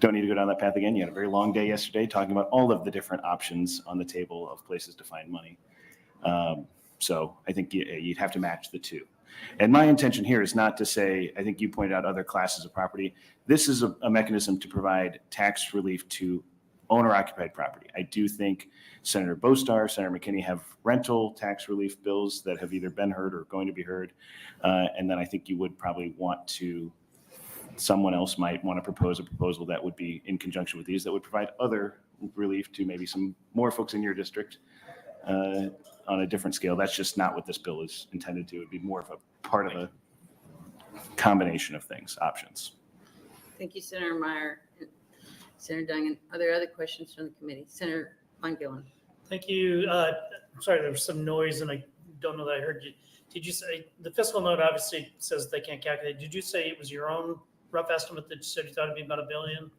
don't need to go down that path again. You had a very long day yesterday talking about all of the different options on the table of places to find money. So I think you'd have to match the two. And my intention here is not to say, I think you pointed out other classes of property. This is a mechanism to provide tax relief to owner-occupied property. I do think Senator Bostar, Senator McKinney have rental tax relief bills that have either been heard or going to be heard. And then I think you would probably someone else might want to propose a proposal that would be in conjunction with these that would provide other relief to maybe some more folks in your district on a different scale. That's just not what this bill is intended to. It'd be more of a part of a combination of things, options.
Thank you, Senator Meyer, Senator Dungan. Are there other questions from the committee? Senator Von Gillen.
Thank you. Sorry, there was some noise and I don't know that I heard you. Did you say the fiscal note obviously says they can't calculate? Did you say it was your own rough estimate that you said you thought it'd be about $1 billion?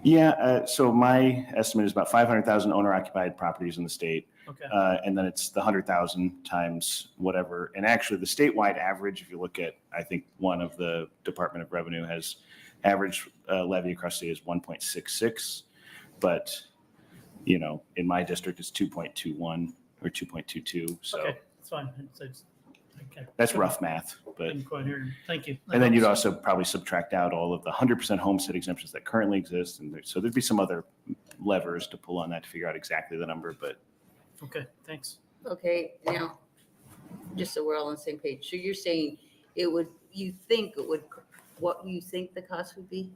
Yeah, so my estimate is about 500,000 owner-occupied properties in the state.
Okay.
And then it's the 100,000 times whatever. And actually the statewide average, if you look at, I think one of the Department of Revenue has average levy across the state is 1.66. But, in my district it's 2.21 or 2.22. So
okay, that's fine. Okay.
That's rough math, but.
Didn't quite hear. Thank you.
And then you'd also probably subtract out all of the 100% homestead exemptions that currently exist. And so there'd be some other levers to pull on that to figure out exactly the number, but
Okay, thanks.
Okay, now, just so we're all on the same page, so you're saying you think it would, what you think the cost would be?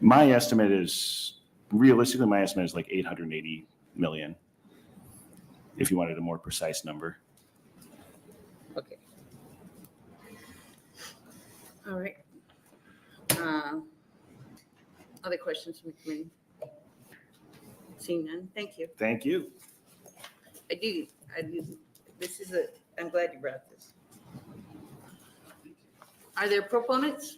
my estimate is, realistically, my estimate is like 880 million, if you wanted a more precise number.
Okay. All right. Other questions from the committee? Seeing none, thank you.
Thank you.
I do, I'm glad you brought this. Are there proponents?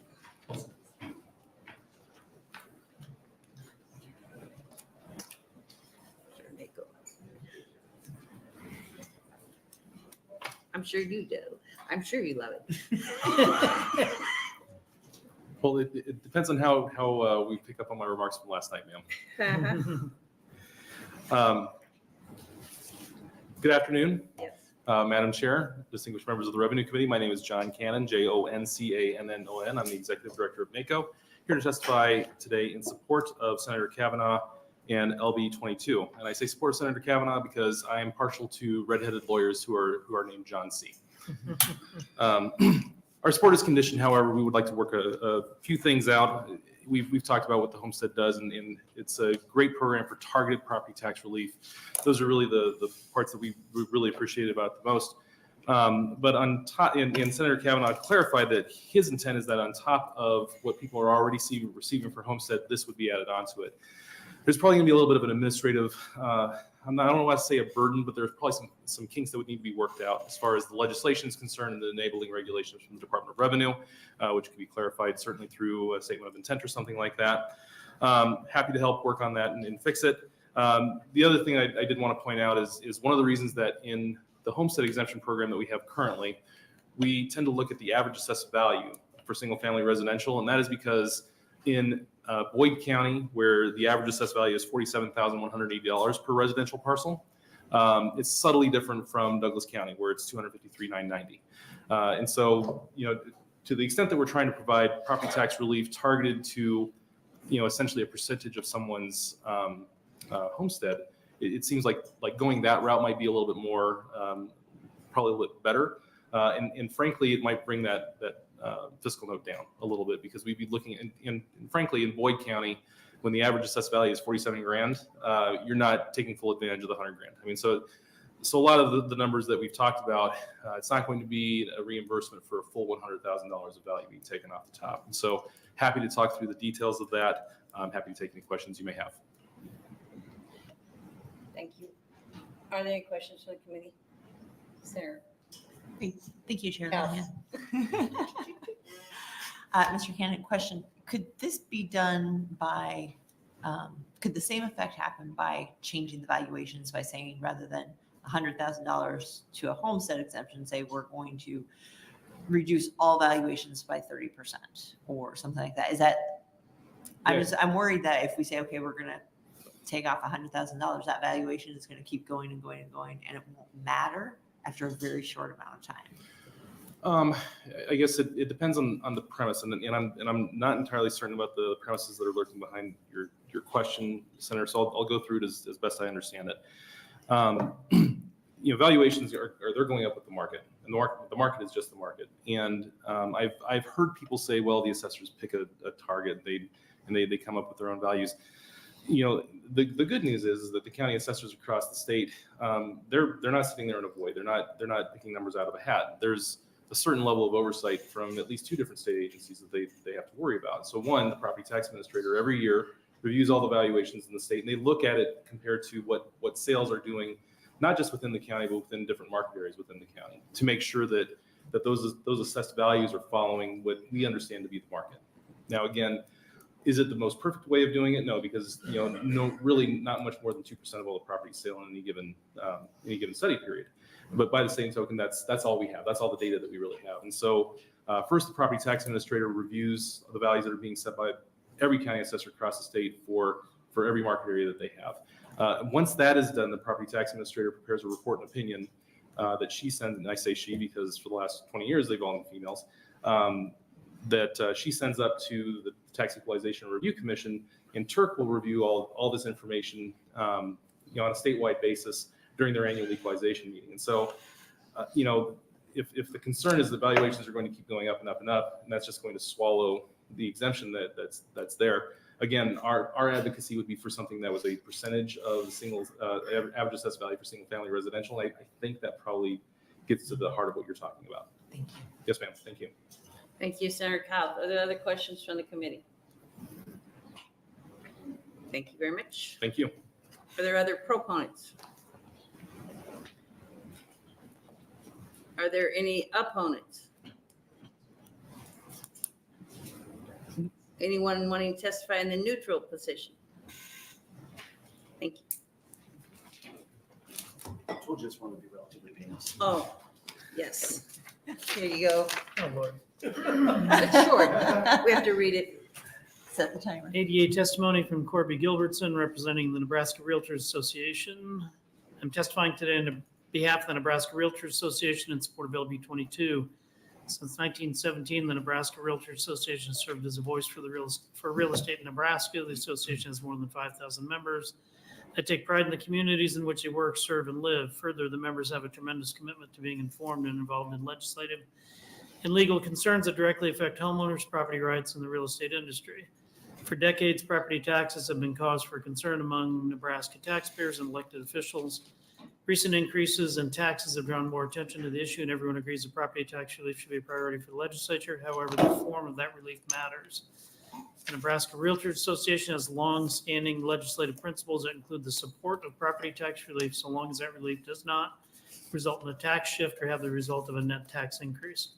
I'm sure you do. I'm sure you love it.
Well, it depends on how we pick up on my remarks from last night, ma'am. Good afternoon.
Yes.
Madam Chair, distinguished members of the Revenue Committee. My name is John Cannon, Joncannon. I'm the Executive Director of NACO, here to testify today in support of Senator Cavanaugh and LB 22. And I say support Senator Cavanaugh because I am partial to redheaded lawyers who are named John C. Our support is conditioned, however, we would like to work a few things out. We've talked about what the homestead does, and it's a great program for targeted property tax relief. Those are really the parts that we really appreciate about it the most. But on top, and Senator Cavanaugh clarified that his intent is that on top of what people are already receiving for homestead, this would be added onto it. There's probably going to be a little bit of an administrative, I don't want to say a burden, but there's probably some kinks that would need to be worked out as far as the legislation is concerned and the enabling regulations from the Department of Revenue, which can be clarified certainly through a statement of intent or something like that. Happy to help work on that and fix it. The other thing I did want to point out is one of the reasons that in the homestead exemption program that we have currently, we tend to look at the average assessed value for single family residential, and that is because in Boyd County, where the average assessed value is $47,180 per residential parcel, it's subtly different from Douglas County, where it's $253,990. And so, to the extent that we're trying to provide property tax relief targeted to, essentially a percentage of someone's homestead, it seems like going that route might be a little bit more, probably a little bit better. And frankly, it might bring that fiscal note down a little bit, because we'd be looking in frankly, in Boyd County, when the average assessed value is 47 grand, you're not taking full advantage of the 100 grand. I mean, so a lot of the numbers that we've talked about, it's not going to be a reimbursement for a full $100,000 of value being taken off the top. And so happy to talk through the details of that. I'm happy to take any questions you may have.
Thank you. Are there any questions from the committee? Sarah?
Thank you, Chair.
Alice.
Mr. Cannon, question, could this be done by, could the same effect happen by changing the valuations, by saying rather than $100,000 to a homestead exemption, say we're going to reduce all valuations by 30% or something like that? Is that, I'm worried that if we say, okay, we're going to take off $100,000, that valuation is going to keep going and going and going, and it won't matter after a very short amount of time.
I guess it depends on the premise, and I'm not entirely certain about the premises that are lurking behind your question, Senator. So I'll go through it as best I understand it. Valuations they're going up with the market, and the market is just the market. And I've heard people say, well, the assessors pick a target, and they come up with their own values. The good news is that the county assessors across the state, they're not sitting there in a void. They're not picking numbers out of a hat. There's a certain level of oversight from at least two different state agencies that they have to worry about. So one, the property tax administrator every year reviews all the valuations in the state, and they look at it compared to what sales are doing, not just within the county, but within different market areas within the county, to make sure that those assessed values are following what we understand to be the market. Now, again, is it the most perfect way of doing it? No, because really not much more than 2% of all the property sale in any given study period. But by the same token, that's all we have. That's all the data that we really have. And so first, the property tax administrator reviews the values that are being set by every county assessor across the state for every market area that they have. Once that is done, the property tax administrator prepares a report and opinion that she sends, and I say she because for the last 20 years they've all been females. that she sends up to the Tax Equalization Review Commission, and Turk will review all this information, on a statewide basis during their annual equalization meeting. And so, if the concern is the valuations are going to keep going up and up and up, and that's just going to swallow the exemption that's there. Again, our advocacy would be for something that was a percentage of the single average assessed value for single family residential. I think that probably gets to the heart of what you're talking about.
Thank you.
Yes, ma'am. Thank you.
Thank you, Senator Kyle. Are there other questions from the committee? Thank you very much.
Thank you.
Are there other proponents? Are there any opponents? Anyone wanting to testify in the neutral position? Thank you.
I told you this one would be relatively painless.
Oh, yes. Here you go.
Oh, Lord.
It's short. We have to read it.
Set the timer.
ADA testimony from Corby Gilbertson, representing the Nebraska Realtors Association. I'm testifying today on behalf of the Nebraska Realtors Association in support of LB 22. Since 1917, the Nebraska Realtors Association served as a voice for real estate in Nebraska. The association has more than 5,000 members that take pride in the communities in which they work, serve, and live. Further, the members have a tremendous commitment to being informed and involved in legislative and legal concerns that directly affect homeowners, property rights, and the real estate industry. For decades, property taxes have been cause for concern among Nebraska taxpayers and elected officials. Recent increases in taxes have drawn more attention to the issue, and everyone agrees that property tax relief should be a priority for the legislature. However, the form of that relief matters. The Nebraska Realtors Association has long-standing legislative principles that include the support of property tax relief so long as that relief does not result in a tax shift or have the result of a net tax increase.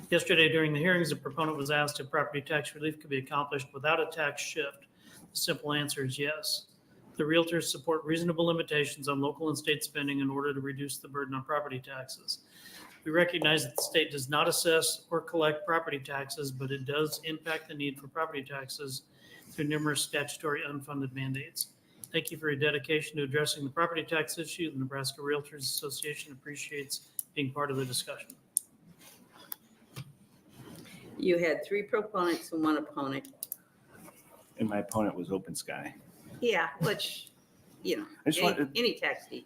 Yesterday, during the hearings, the proponent was asked if property tax relief could be accomplished without a tax shift. The simple answer is yes. The realtors support reasonable limitations on local and state spending in order to reduce the burden on property taxes. We recognize that the state does not assess or collect property taxes, but it does impact the need for property taxes through numerous statutory unfunded mandates. Thank you for your dedication to addressing the property tax issue. The Nebraska Realtors Association appreciates being part of the discussion.
You had 3 proponents and 1 opponent.
And my opponent was Open Sky.
Yeah, which,
I just wanted-
any tax deed.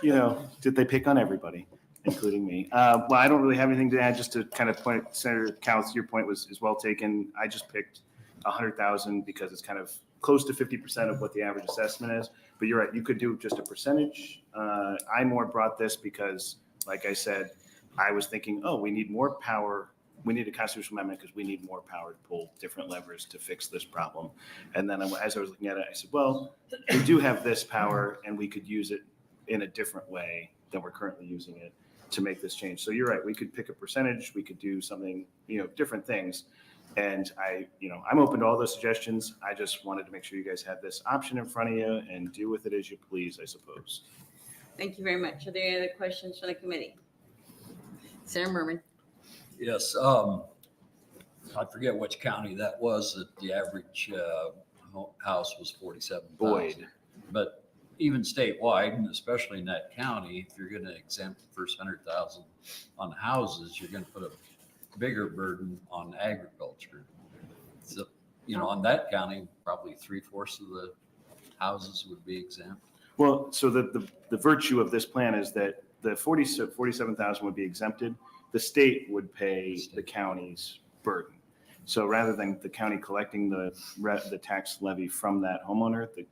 Did they pick on everybody, including me? Well, I don't really have anything to add, just to kind of point, Senator Cowles, your point is well taken. I just picked 100,000 because it's kind of close to 50% of what the average assessment is. But you're right, you could do just a percentage. I more brought this because, like I said, I was thinking, we need more power. We need a constitutional amendment because we need more power to pull different levers to fix this problem. And then as I was looking at it, I said, well, we do have this power and we could use it in a different way than we're currently using it to make this change. So you're right, we could pick a percentage, we could do something, different things. And I'm open to all those suggestions. I just wanted to make sure you guys had this option in front of you and do with it as you please, I suppose.
Thank you very much. Are there any other questions from the committee? Senator Merman.
Yes, I forget which county that was, that the average house was 47,000.
Boyd.
But even statewide, and especially in that county, if you're gonna exempt the first 100,000 on houses, you're gonna put a bigger burden on agriculture. So, on that county, probably 3/4 of the houses would be exempt.
Well, so the virtue of this plan is that the 47,000 would be exempted. The state would pay the county's burden. So rather than the county collecting the tax levy from that homeowner, the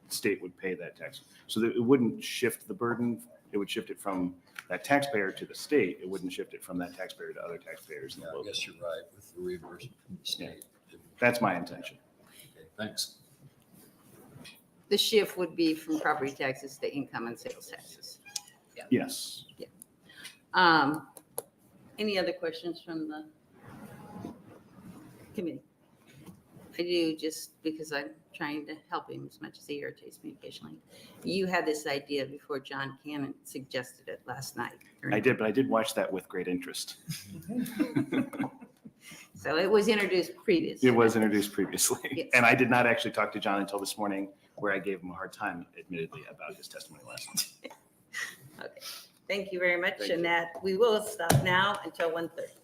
state would pay that tax. So that it wouldn't shift the burden. It would shift it from that taxpayer to the state. It wouldn't shift it from that taxpayer to other taxpayers.
Yeah, I guess you're right with the reimbursement from the state.
That's my intention.
Okay, thanks.
The shift would be from property taxes to income and sales taxes.
Yes.
Yeah. Any other questions from the committee? I do, just because I'm trying to help him as much as he irritates me occasionally. You had this idea before John Cannon suggested it last night.
I did, but I did watch that with great interest.
So it was introduced previously.
It was introduced previously.
Yes.
And I did not actually talk to John until this morning, where I gave him a hard time, admittedly, about his testimony last night.
Okay. Thank you very much.
Thank
And
you.
that we will stop now until 1:30.